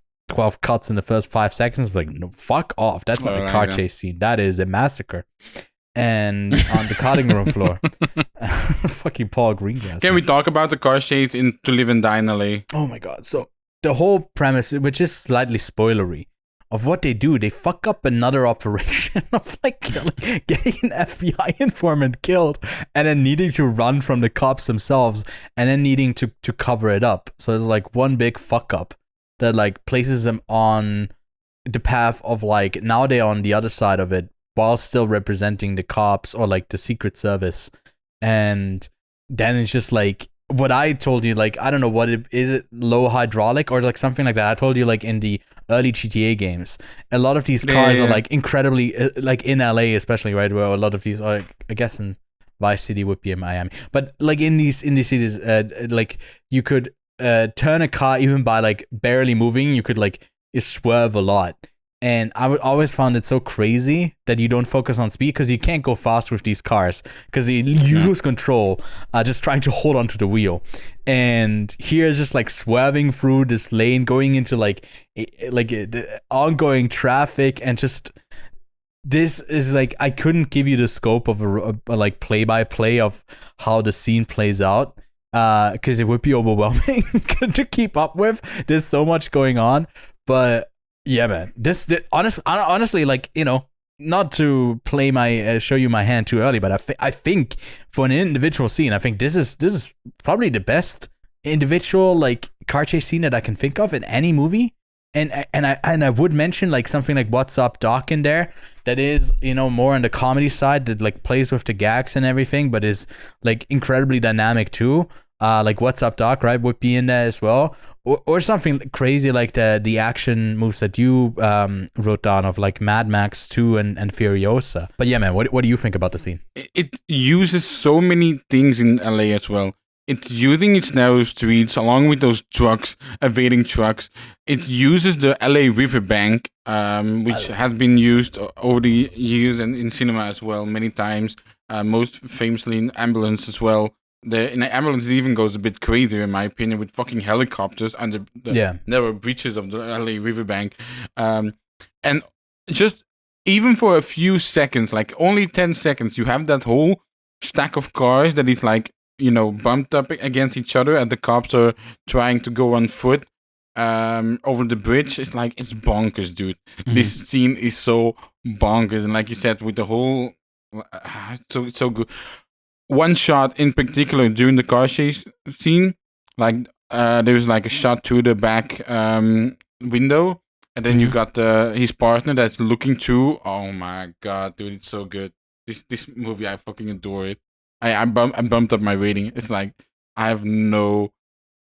cuts in the first 5 seconds. I was like, no, fuck off. That's not a car chase scene. That is a massacre. And on the cutting room floor, fucking Paul Greengrass. Can we talk about the car chase in To Live and Die in LA? Oh my god! So the whole premise, which is slightly spoilery, of what they do, they fuck up another operation of like getting an FBI informant killed, and then needing to run from the cops themselves, and then needing to cover it up. So it's like one big fuck up that like places them on the path of like now they're on the other side of it, while still representing the cops or like the Secret Service. And then it's just like what I told you, like I don't know what is it, low hydraulic or like something like that. I told you like in the early GTA games, a lot of these cars are like incredibly like in LA especially, right, where a lot of these are, I guess in Vice City would be in Miami, but like in these cities, like you could turn a car even by like barely moving, you could like swerve a lot. And I always found it so crazy that you don't focus on speed because you can't go fast with these cars because you lose control just trying to hold onto the wheel. And here is just like swerving through this lane, going into like ongoing traffic, and just this is like I couldn't give you the scope of a like play-by-play of how the scene plays out because it would be overwhelming to keep up with. There's so much going on, but. Yeah, man. This honestly, like, not to play show you my hand too early, but I think for an individual scene, I think this is probably the best individual like car chase scene that I can think of in any movie. And I would mention like something like What's Up Doc in there that is more on the comedy side, that like plays with the gags and everything, but is like incredibly dynamic too. Like What's Up Doc, right, would be in there as well, or something crazy like the action moves that you wrote down of like Mad Max 2 and Furiosa. But yeah, man, what do you think about the scene? It uses so many things in LA as well. it's using its narrow streets along with those trucks, evading trucks. It uses the LA riverbank, which has been used over the years and in cinema as well many times. Most famously in Ambulance as well. In the Ambulance, it even goes a bit crazier, in my opinion, with fucking helicopters under the narrow breaches of the LA riverbank. And just even for a few seconds, like only 10 seconds, you have that whole stack of cars that is like, bumped up against each other, and the cops are trying to go on foot over the bridge. It's like, it's bonkers, dude. Mm-hmm. This scene is so bonkers, and like you said, with the whole, it's so good. One shot in particular during the car chase scene, like there was like a shot through the back window, and then you got his partner that's looking through. Oh my god, dude, it's so good. This movie, I fucking adore it. I bumped up my rating. It's like I have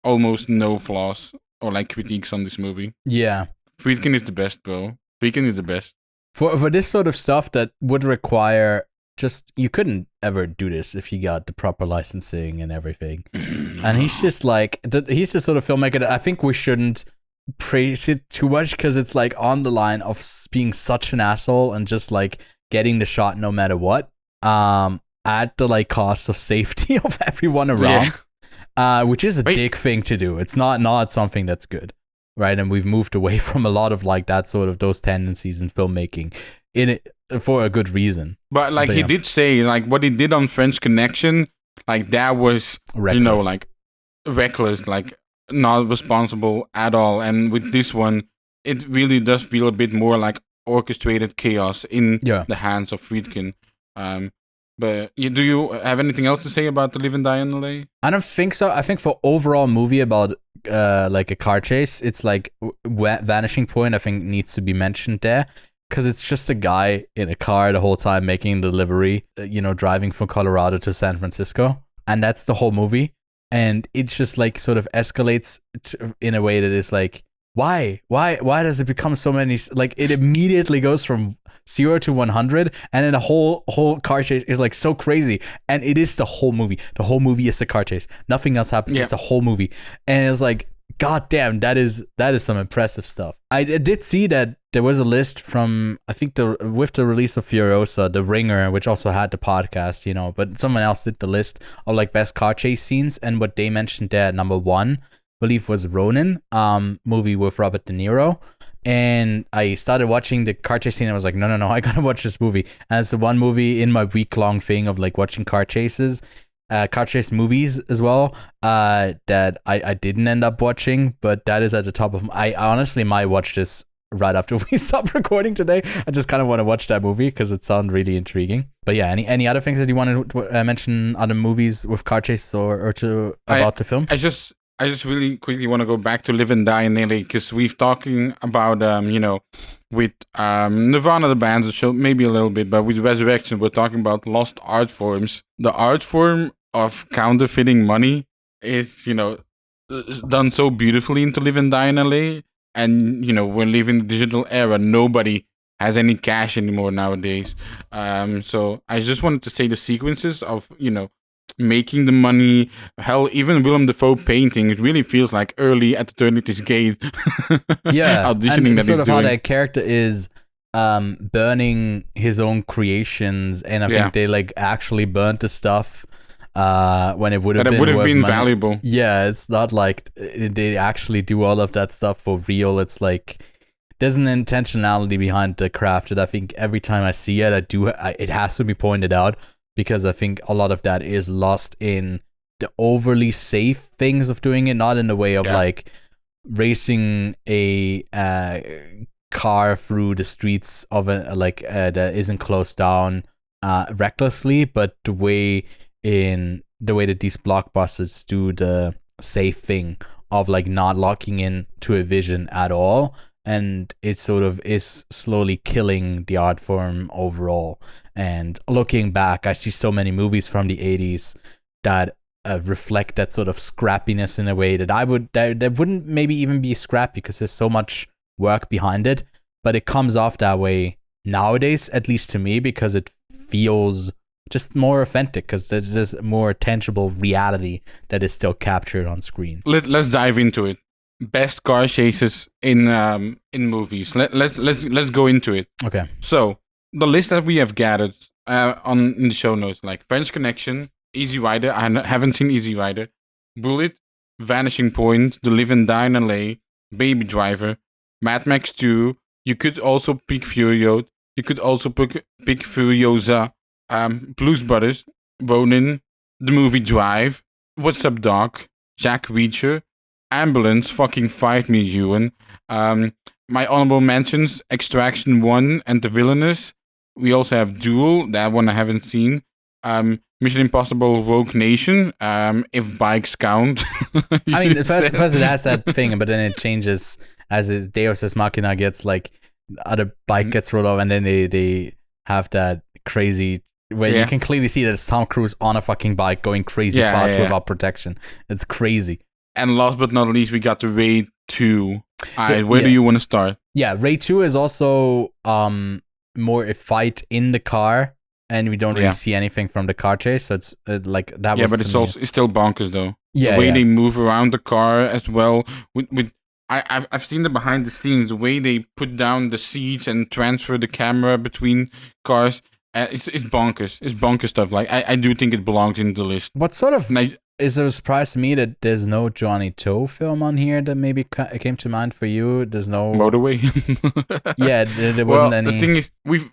almost no flaws or like critiques on this movie. Yeah, Friedkin is the best, bro. Friedkin is the best. For this sort of stuff that would require you couldn't ever do this if you got the proper licensing and everything. And he's just like, he's the sort of filmmaker that I think we shouldn't praise it too much, because it's like on the line of being such an asshole and just like getting the shot no matter what. At the like cost of safety of everyone around, which is a dick thing to do. It's not something that's good, right? And we've moved away from a lot of like that sort of those tendencies in filmmaking in it for a good reason. But like he did say, like what he did on French Connection, like that was reckless. Like reckless, like not responsible at all. And with this one, it really does feel a bit more like orchestrated chaos in the hands of Friedkin. But do you have anything else to say about The Live and Die in LA? I don't think so. I think for overall movie about like a car chase, it's like Vanishing Point, I think needs to be mentioned there, because it's just a guy in a car the whole time making delivery, driving from Colorado to San Francisco, and that's the whole movie. And it just like sort of escalates in a way that is like, why does it become so many? Like it immediately goes from 0 to 100, and then the whole car chase is like so crazy, and it is the whole movie. The whole movie is the car chase. Nothing else happens. It's the whole movie, and it's like, god damn, that is some impressive stuff. I did see that there was a list from, I think with the release of Furiosa, The Ringer, which also had the podcast, but someone else did the list of like best car chase scenes, and what they mentioned there, number one, I believe, was Ronin, movie with Robert De Niro. And I started watching the car chase scene, and I was like, no, I gotta watch this movie. And it's the one movie in my week-long thing of like watching car chase movies as well, that I didn't end up watching, but that is at the top of I honestly might watch this right after we stop recording today. I just kind of want to watch that movie because it sounds really intriguing. But yeah, any other things that you want to mention, other movies with car chases or about the film? I just really quickly want to go back to Live and Die in LA, because we've talking about, with Nirvana, the band, the show, maybe a little bit, but with Resurrection, we're talking about lost art forms. The art form of counterfeiting money is, done so beautifully into Live and Die in LA. And, we're living the digital era. Nobody has any cash anymore nowadays. So I just wanted to say the sequences of, making the money, hell, even Willem Dafoe painting, it really feels like early at the Eternity's Gate. Auditioning and that sort he's of doing. How that character is burning his own creations, and I think they like actually burnt the stuff when it would have been valuable. Yeah, it's not like they actually do all of that stuff for real. It's like there's an intentionality behind the craft that I think every time I see it, it has to be pointed out, because I think a lot of that is lost in the overly safe things of doing it, not in the way of like racing a car through the streets of that isn't closed down recklessly, but the way that these blockbusters do the safe thing of like not locking in to a vision at all, and it sort of is slowly killing the art form overall. And looking back, I see so many movies from the 80s that reflect that sort of scrappiness in a way that that wouldn't maybe even be scrappy, because there's so much work behind it, but it comes off that way nowadays, at least to me, because it feels just more authentic because there's just more tangible reality that is still captured on screen. Let's dive into it. Best car chases in movies. Let's go into it. Okay. So the list that we have gathered in the show notes, like French Connection, Easy Rider. I haven't seen Easy Rider. Bullet, Vanishing Point, The Live and Die in LA, Baby Driver, Mad Max 2. You could also pick Furio. You could also pick Furiosa, Blues Brothers, Ronin, the movie Drive, What's Up Doc, Jack Reacher, Ambulance, fucking fight me, Ewan. My honorable mentions, Extraction 1 and The Villainous. We also have Duel, that one I haven't seen. Mission Impossible Rogue Nation, if bikes count. I mean, first it has that thing, but then it changes as Deus Ex Machina gets like, other bike gets rolled off, and then they have that crazy where you can clearly see that it's Tom Cruise on a fucking bike going crazy fast without protection. It's crazy. And last but not least, we got the Raid 2. Where do you want to start? Yeah, Raid 2 is also more a fight in the car, and we don't really see anything from the car chase. So it's like that. Yeah, but it's still bonkers though. Yeah, the way they move around the car as well. I've seen the behind the scenes, the way they put down the seats and transfer the camera between cars. It's bonkers. It's bonkers stuff. Like I do think it belongs in the list. What sort of is a surprise to me that there's no Johnny Toe film on here that maybe came to mind for you? There's no Motorway. Yeah, there wasn't any. The thing is,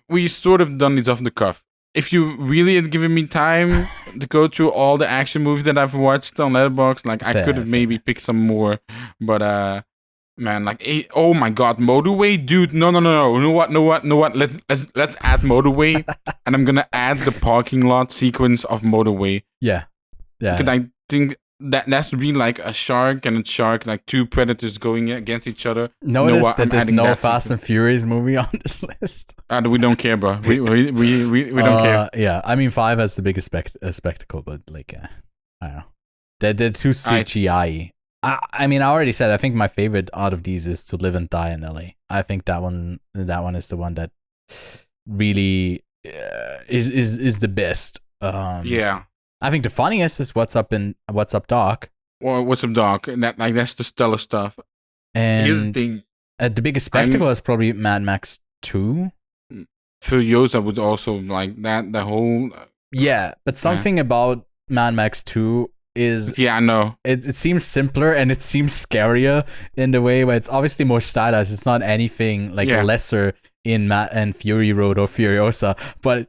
we sort of done this off the cuff. If you really had given me time to go through all the action movies that I've watched on Letterboxd, like I could have maybe picked some more, but man, like, oh my god, Motorway, dude, no. You know what? Let's add Motorway, and I'm gonna add the parking lot sequence of Motorway. Yeah. Because I think that has to be like a shark and a shark, like two predators going against each other. Notice that there's no Fast and Furious movie on this list. We don't care, bro. We don't care. Yeah, I mean 5 has the biggest spectacle, but like, I don't know. They're too CGI. I mean, I already said, I think my favorite out of these is To Live and Die in LA. I think that one is the one that really is the best. Yeah. I think the funniest is What's Up Doc. Or What's Up Doc? That's the stellar stuff. And the biggest spectacle is probably Mad Max 2. Furiosa would also like that. The whole yeah, but something about Mad Max 2 is I know it seems simpler and it seems scarier in the way where it's obviously more stylized. It's not anything like lesser in Mad and Fury Road or Furiosa, but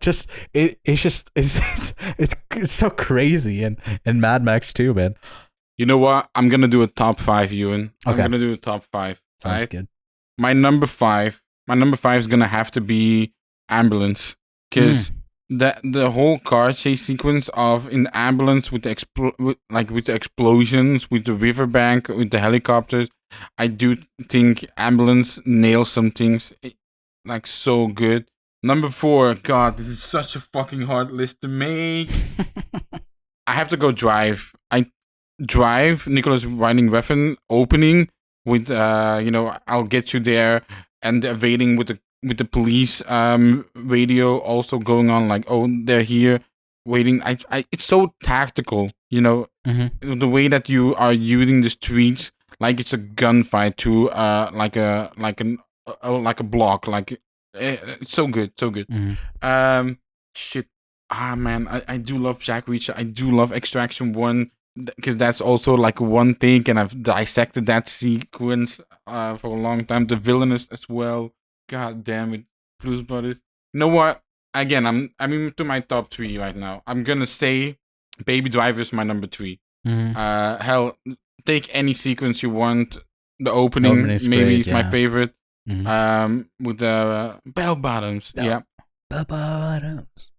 it's so crazy and Mad Max 2, man. You know what? I'm gonna do a top 5, Ewan. Okay. I'm gonna do a top 5. Sounds good. My number 5 is gonna have to be Ambulance, because the whole car chase sequence of in the ambulance with the explosions, with the riverbank, with the helicopters, I do think Ambulance nails some things like so good. Number 4, God, this is such a fucking hard list to make. I have to go Drive. Drive, Nicholas Winding Refn opening with I'll get you there, and evading with the police radio also going on, like, oh, they're here waiting. It's so tactical, the way that you are using the streets like it's a gunfight to like a block, like it's so good. Shit. Man, I do love Jack Reacher. I do love Extraction 1, because that's also like one take, and I've dissected that sequence for a long time. The Villainous as well. God damn it, Blues Brothers. You know what? Again, I'm into my top 3 right now. I'm gonna say Baby Driver is my number 3. Hell, take any sequence you want. The opening maybe is my favorite. With the bell bottoms. Yeah. Bell bottoms.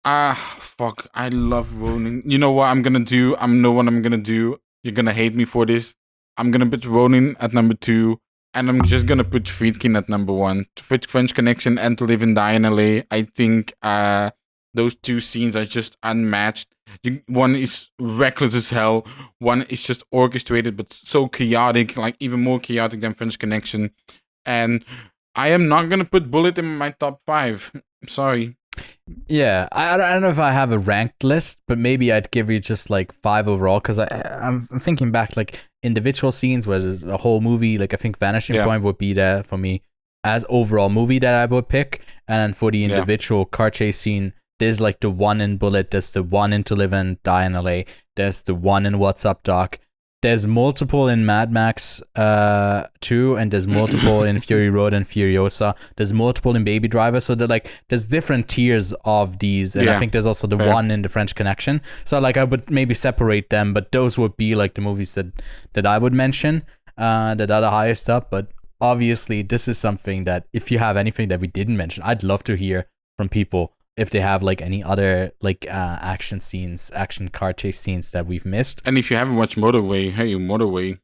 Fuck. I love Ronin. You know what I'm gonna do? I know what I'm gonna do. You're gonna hate me for this. I'm gonna put Ronin at number 2. And I'm just gonna put Friedkin at number 1. French Connection and To Live and Die in LA. I think those two scenes are just unmatched. One is reckless as hell. One is just orchestrated, but so chaotic, like even more chaotic than French Connection. And I am not gonna put Bullet in my top 5. I'm sorry. Yeah, I don't know if I have a ranked list, but maybe I'd give you just like 5 overall because I'm thinking back like individual scenes where there's a whole movie. Like I think Vanishing Yeah. Point would be there for me as overall movie that I would pick, and then for the Yeah. individual car chase scene, there's like the one in Bullet, there's the one in To Live and Die in LA, there's the one in What's Up Doc. There's multiple in Mad Max 2, and there's multiple in Fury Road and Furiosa. There's multiple in Baby Driver, so there's different tiers of these, and I think there's also the one in The French Connection. So like I would maybe separate them, but those would be like the movies that I would mention that are the highest up. But obviously, this is something that if you have anything that we didn't mention, I'd love to hear from people if they have like any other like action car chase scenes that we've missed. And if you haven't watched Motorway, hey, Motorway.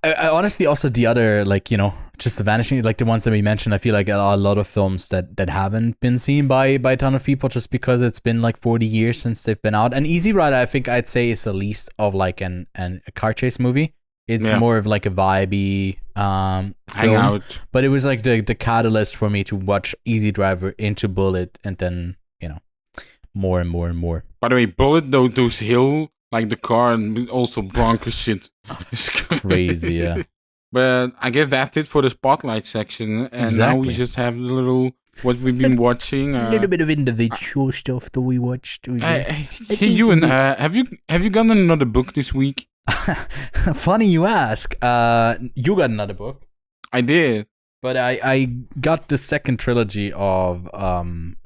I honestly also the other like just the Vanishing, like the ones that we mentioned, I feel like a lot of films that haven't been seen by a ton of people just because it's been like 40 years since they've been out. And Easy Rider, I think I'd say is the least of like a car chase movie. It's more of like a vibey film, hangout. But it was like the catalyst for me to watch Easy Driver into Bullet, and then more and more and more. By the way, Bullet, those hill, like the car, and also Broncos shit. It's crazy, yeah. But I guess that's it for the spotlight section, and now we just have the little what we've been watching. A little bit of individual stuff that we watched. Hey, Ewan, have you gotten another book this week? Funny you ask. You got another book. I did. But I got the second trilogy of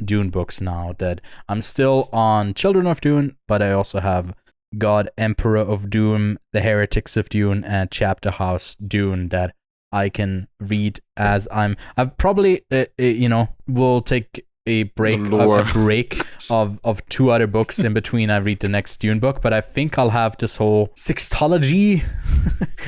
Dune books now that I'm still on Children of Dune, but I also have God Emperor of Dune, The Heretics of Dune, and Chapter House Dune that I can read as I've probably, will take a break of 2 other books in between I read the next Dune book, but I think I'll have this whole sextology,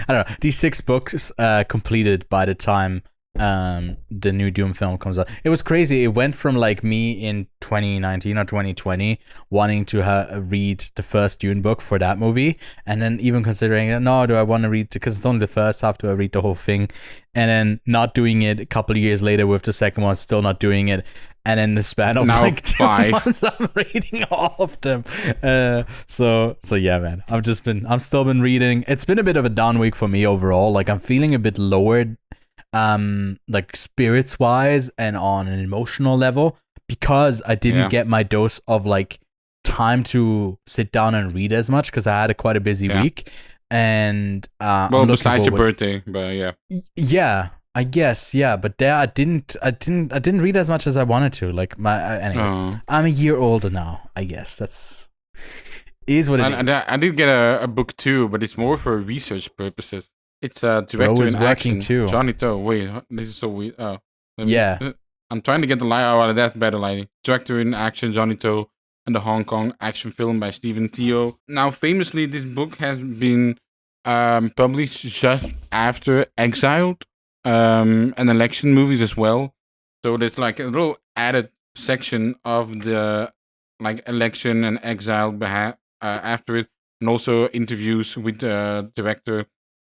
I don't know, these 6 books completed by the time the new Dune film comes out. It was crazy. It went from like me in 2019 or 2020 wanting to read the first Dune book for that movie, and then even considering, no, do I want to read, because it's only the first half, do I read the whole thing, and then not doing it a couple of years later with the second one, still not doing it, and in the span of now like 2 months I'm reading all of them. So yeah, man, I've still been reading. It's been a bit of a down week for me overall. Like I'm feeling a bit lowered like spirits wise and on an emotional level, because I didn't get my dose of like time to sit down and read as much, because I had quite a busy week, and well, besides your birthday, but yeah, I guess, yeah, but there I didn't read as much as I wanted to. Like anyways, I'm a year older now. I guess that's is what it is. I did get a book too, but it's more for research purposes. It's director in action too. Johnny To. Wait, this is so weird. Oh, yeah. I'm trying to get the light out of that better lighting. Director in action Johnny To, and the Hong Kong action film by Stephen Teo. Now, famously, this book has been published just after Exiled, and election movies as well. So there's like a little added section of the like election and Exile after it, and also interviews with the director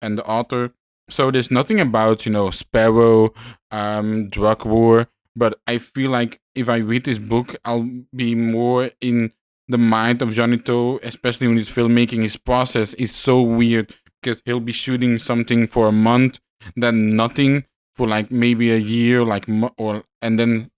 and the author. So there's nothing about, Sparrow, drug war, but I feel like if I read this book, I'll be more in the mind of Johnny To, especially when he's filmmaking. His process is so weird, because he'll be shooting something for a month, then nothing for like maybe a year, and then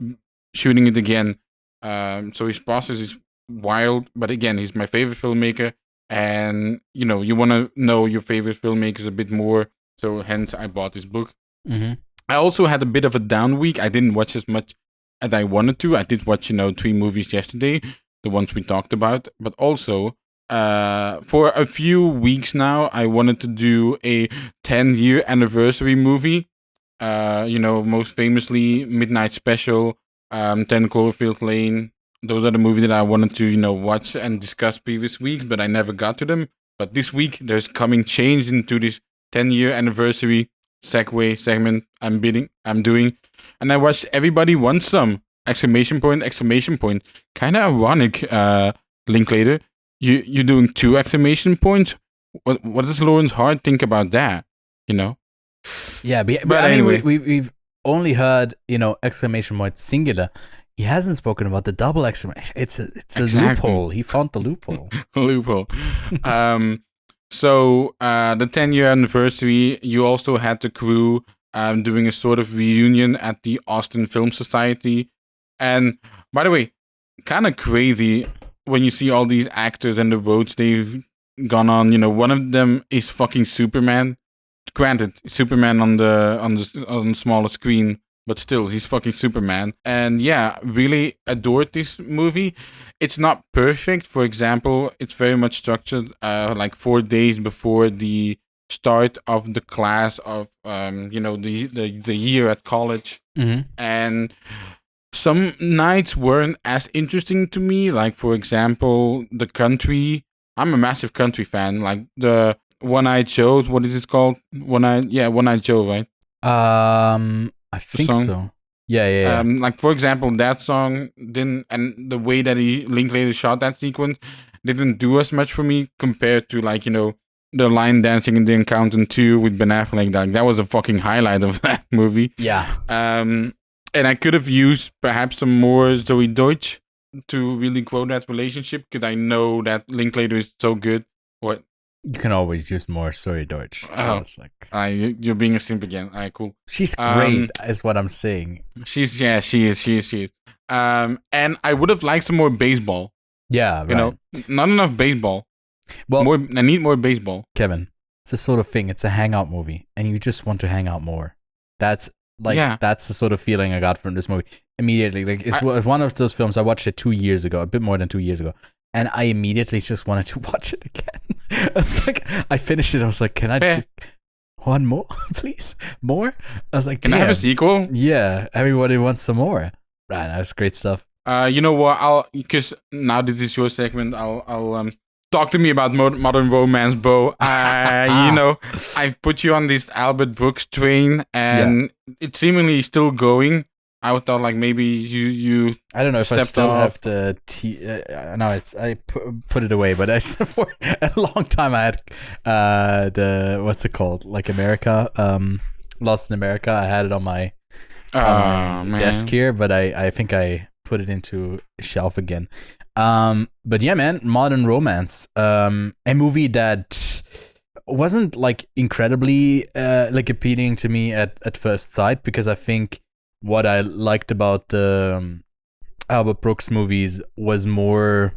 shooting it again. So his process is wild, but again, he's my favorite filmmaker. And, you want to know your favorite filmmakers a bit more. So hence I bought this book. Mm-hmm. I also had a bit of a down week. I didn't watch as much as I wanted to. I did watch, 3 movies yesterday, the ones we talked about. But also, for a few weeks now, I wanted to do a 10-year anniversary movie. Most famously, Midnight Special, 10 Cloverfield Lane. Those are the movies that I wanted to, watch and discuss previous weeks, but I never got to them. But this week, there's coming change into this 10-year anniversary segment I'm doing. And I watched Everybody Wants Some! ! Exclamation point. Kind of ironic, Linklater. You're doing 2 exclamation points? What does Lawrence Hart think about that? Yeah, but anyway, we've only heard, exclamation point singular He hasn't spoken about the double exclamation. It's a Exactly. loophole. He found the loophole. Loophole. So the 10-year anniversary, you also had the crew doing a sort of reunion at the Austin Film Society. And by the way, kind of crazy when you see all these actors and the roads they've gone on. You know, one of them is fucking Superman. Granted, Superman on the smaller screen, but still, he's fucking Superman. And yeah, really adored this movie. It's not perfect. For example, it's very much structured like 4 days before the start of the class of the year at college. Mm-hmm. And some nights weren't as interesting to me. Like, for example, the country. I'm a massive country fan. Like the One-Eyed Joe. What is it called? One-Eyed Joe, right? I think song? so. Yeah. Like, for example, that song didn't, and the way that Linklater shot that sequence didn't do as much for me compared to, like, you know, the line dancing in The Accountant 2 with Ben Affleck. Like, that was a fucking highlight of that movie. Yeah. And I could have used perhaps some more Zoe Deutsch to really grow that relationship, because I know that Linklater is so good. What? You can always use more Sorry Deutsch. Oh, you're being a simp again. All right, cool. She's great, is what I'm saying. She is. And I would have liked some more baseball. Yeah, right. You know, not enough baseball. Well, I need more baseball. Kevin, it's the sort of thing. It's a hangout movie, and you just want to hang out more. That's that's the sort of feeling I got from this movie immediately. Like, it's one of those films I watched it 2 years ago, a bit more than 2 years ago. And I immediately just wanted to watch it again. I was like, I finished it. I was like, can I do one more, please? More? I was like, can I have a sequel? Yeah, everybody wants some more. Right, that's great stuff. You know what? Because now this is your segment. I'll talk to me about modern romance, Bo. You know, I've put you on this Albert Brooks train, and it's seemingly still going. I thought, like, maybe you I don't know if I still off. have the no, I put it away, but for a long time I had the what's it called, like America, Lost in America. I had it on my desk here, but I think I put it into a shelf again. But yeah, man, modern romance, a movie that wasn't like incredibly like appealing to me at first sight, because I think what I liked about the Albert Brooks movies was more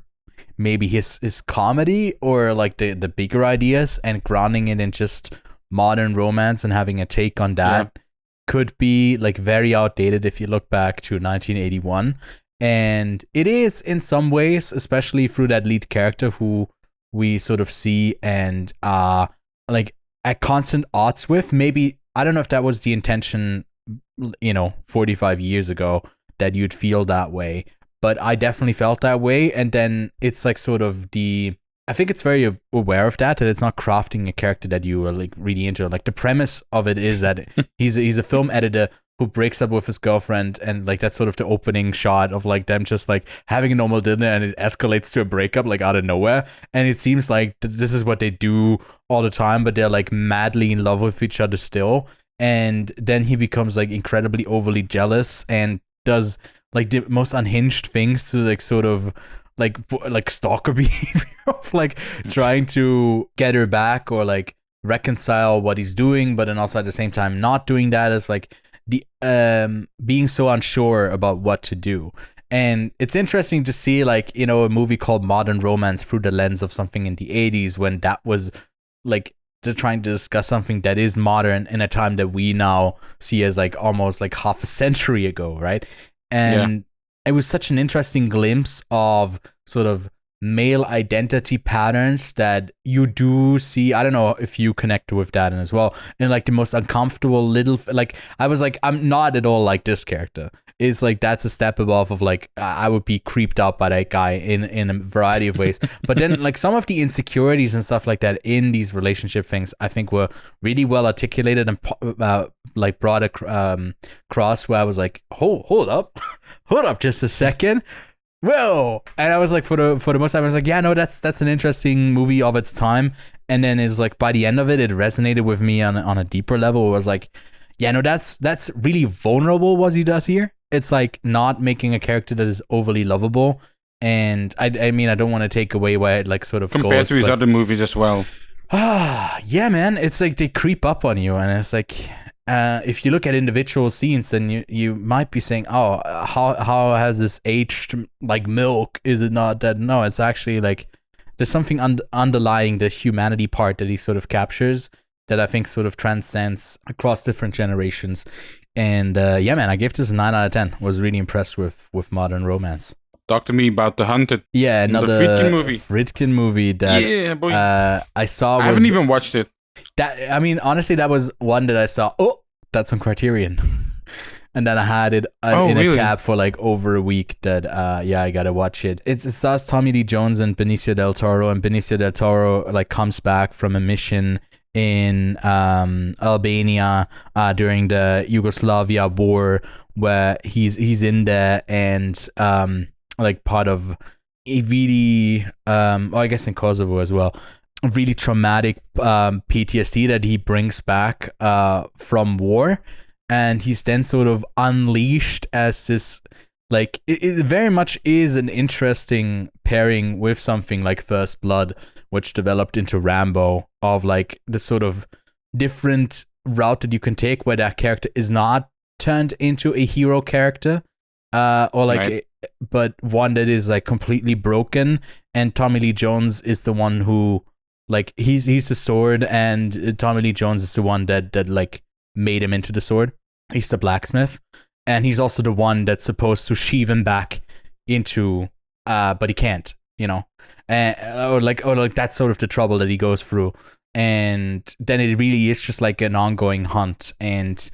maybe his comedy, or like the bigger ideas, and grounding it in just modern romance and having a take on that could be like very outdated if you look back to 1981. And it is in some ways, especially through that lead character who we sort of see and like at constant odds with. Maybe, I don't know if that was the intention, you know, 45 years ago, that you'd feel that way, but I definitely felt that way. And then it's like sort of I think it's very aware of that it's not crafting a character that you are like really into. Like, the premise of it is that he's a film editor who breaks up with his girlfriend, and like that's sort of the opening shot of like them just like having a normal dinner, and it escalates to a breakup like out of nowhere. And it seems like this is what they do all the time, but they're like madly in love with each other still. And then he becomes like incredibly overly jealous and does like the most unhinged things to like sort of like stalker behavior of like trying to get her back, or like reconcile what he's doing, but then also at the same time not doing that. It's like the being so unsure about what to do. And it's interesting to see, like, you know, a movie called Modern Romance through the lens of something in the 80s, when that was like they're trying to discuss something that is modern in a time that we now see as like almost like half a century ago, right? And it was such an interesting glimpse of sort of male identity patterns that you do see. I don't know if you connect with that as well, and like the most uncomfortable little, like, I was like, I'm not at all like this character. It's like that's a step above of like I would be creeped out by that guy in a variety of ways. But then like some of the insecurities and stuff like that in these relationship things, I think were really well articulated and like brought across, where I was like, hold up just a second. Whoa! And I was like, for the most time, I was like, yeah, no, that's an interesting movie of its time. And then it's like by the end of it, it resonated with me on a deeper level. It was like, yeah, no, that's really vulnerable what he does here. it's like not making a character that is overly lovable. And I mean, I don't want to take away where it like sort of compared goes, to his but, other movies as well. yeah, man, it's like they creep up on you, and it's like if you look at individual scenes, then you might be saying, oh, how has this aged like milk? Is it not that? No, it's actually like there's something underlying the humanity part that he sort of captures that I think sort of transcends across different generations. And yeah, man, I gave this a 9 out of 10. Was really impressed with modern romance. Talk to me about The Hunted. Yeah, another Friedkin movie. Friedkin movie that Yeah, boy. I saw. I haven't even watched it. That, I mean, honestly, that was one that I saw. Oh, that's on Criterion. And then I had it in really? a tab for like over a week that, yeah, I gotta watch it. It stars Tommy Lee Jones and Benicio del Toro. And Benicio del Toro like comes back from a mission in Albania during the Yugoslavia war, where he's in there and like part of a really I guess in Kosovo as well, really traumatic PTSD that he brings back from war, and he's then sort of unleashed as this, like it very much is an interesting pairing with something like First Blood, which developed into Rambo, of like the sort of different route that you can take where that character is not turned into a hero character or like right. but one that is like completely broken, and Tommy Lee Jones is the one who like he's the sword, and Tommy Lee Jones is the one that like made him into the sword. He's the blacksmith, and he's also the one that's supposed to sheave him back into but he can't, you know, or like that's sort of the trouble that he goes through. And then it really is just like an ongoing hunt, and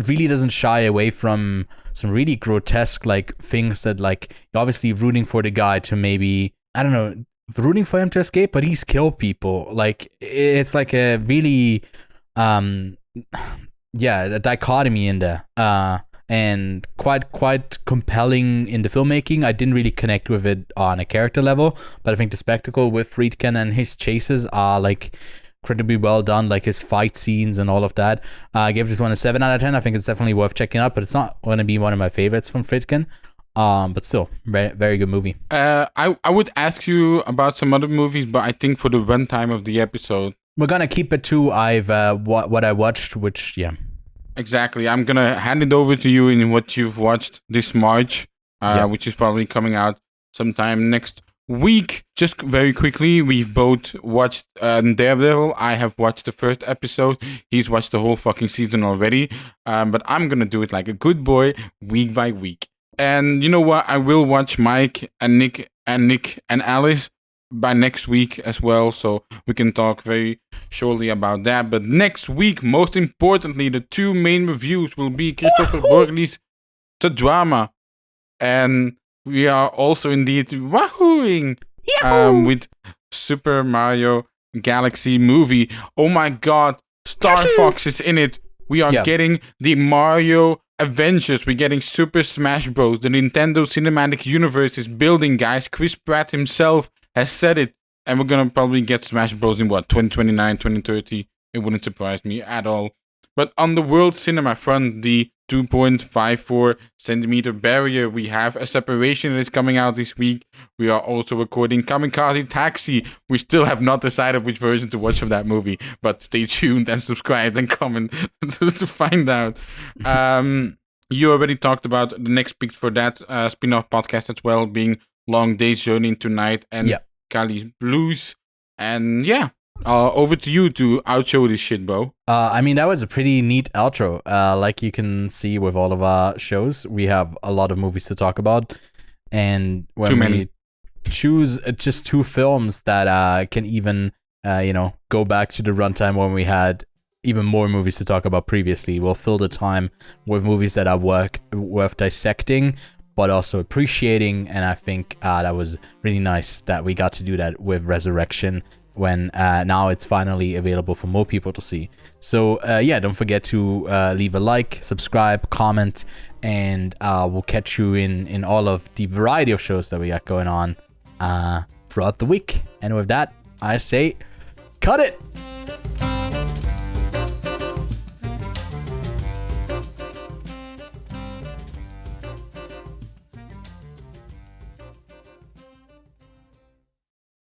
really doesn't shy away from some really grotesque like things that like you're obviously rooting for the guy to maybe, I don't know, rooting for him to escape, but he's killed people. Like it's like a really yeah, a dichotomy in there, and quite compelling in the filmmaking. I didn't really connect with it on a character level, but I think the spectacle with Friedkin and his chases are like incredibly well done, like his fight scenes and all of that. I gave this one a 7 out of 10. I think it's definitely worth checking out, but it's not going to be one of my favorites from Friedkin. But still, very, very good movie. I would ask you about some other movies, but I think for the runtime of the episode, we're gonna keep it to what I watched, which yeah. Exactly. I'm gonna hand it over to you in what you've watched this March, which is probably coming out sometime next week. Just very quickly, we've both watched Daredevil. I have watched the first episode. He's watched the whole fucking season already. But I'm gonna do it like a good boy, week by week. And you know what? I will watch Mike and Nick and Alice by next week as well, so we can talk very shortly about that. But next week, most importantly, the two main reviews will be Christopher Borgly's The Drama, and we are also indeed wahooing with Super Mario Galaxy movie. Oh my god, Star Fox is in it. We are getting the Mario Avengers. We're getting Super Smash Bros. The Nintendo Cinematic Universe is building, guys. Chris Pratt himself has said it. And we're gonna probably get Smash Bros. In what, 2029, 2030? It wouldn't surprise me at all. But on the world cinema front, the 2.54 centimeter barrier, we have a separation that is coming out this week. We are also recording Kamikaze Taxi. We still have not decided which version to watch of that movie, but stay tuned and subscribe and comment to find out. You already talked about the next pick for that spin-off podcast as well, being Long Day's Journey into Night and Kali's Blues. And yeah, over to you to outro this shit, bro. I mean, that was a pretty neat outro. Like you can see with all of our shows, we have a lot of movies to talk about. And when we choose just two films that can even, go back to the runtime when we had even more movies to talk about previously, we'll fill the time with movies that are worth dissecting, but also appreciating. And I think that was really nice that we got to do that with Resurrection, when now it's finally available for more people to see. So don't forget to leave a like, subscribe, comment, and we'll catch you in all of the variety of shows that we got going on throughout the week. And with that, I say, cut it!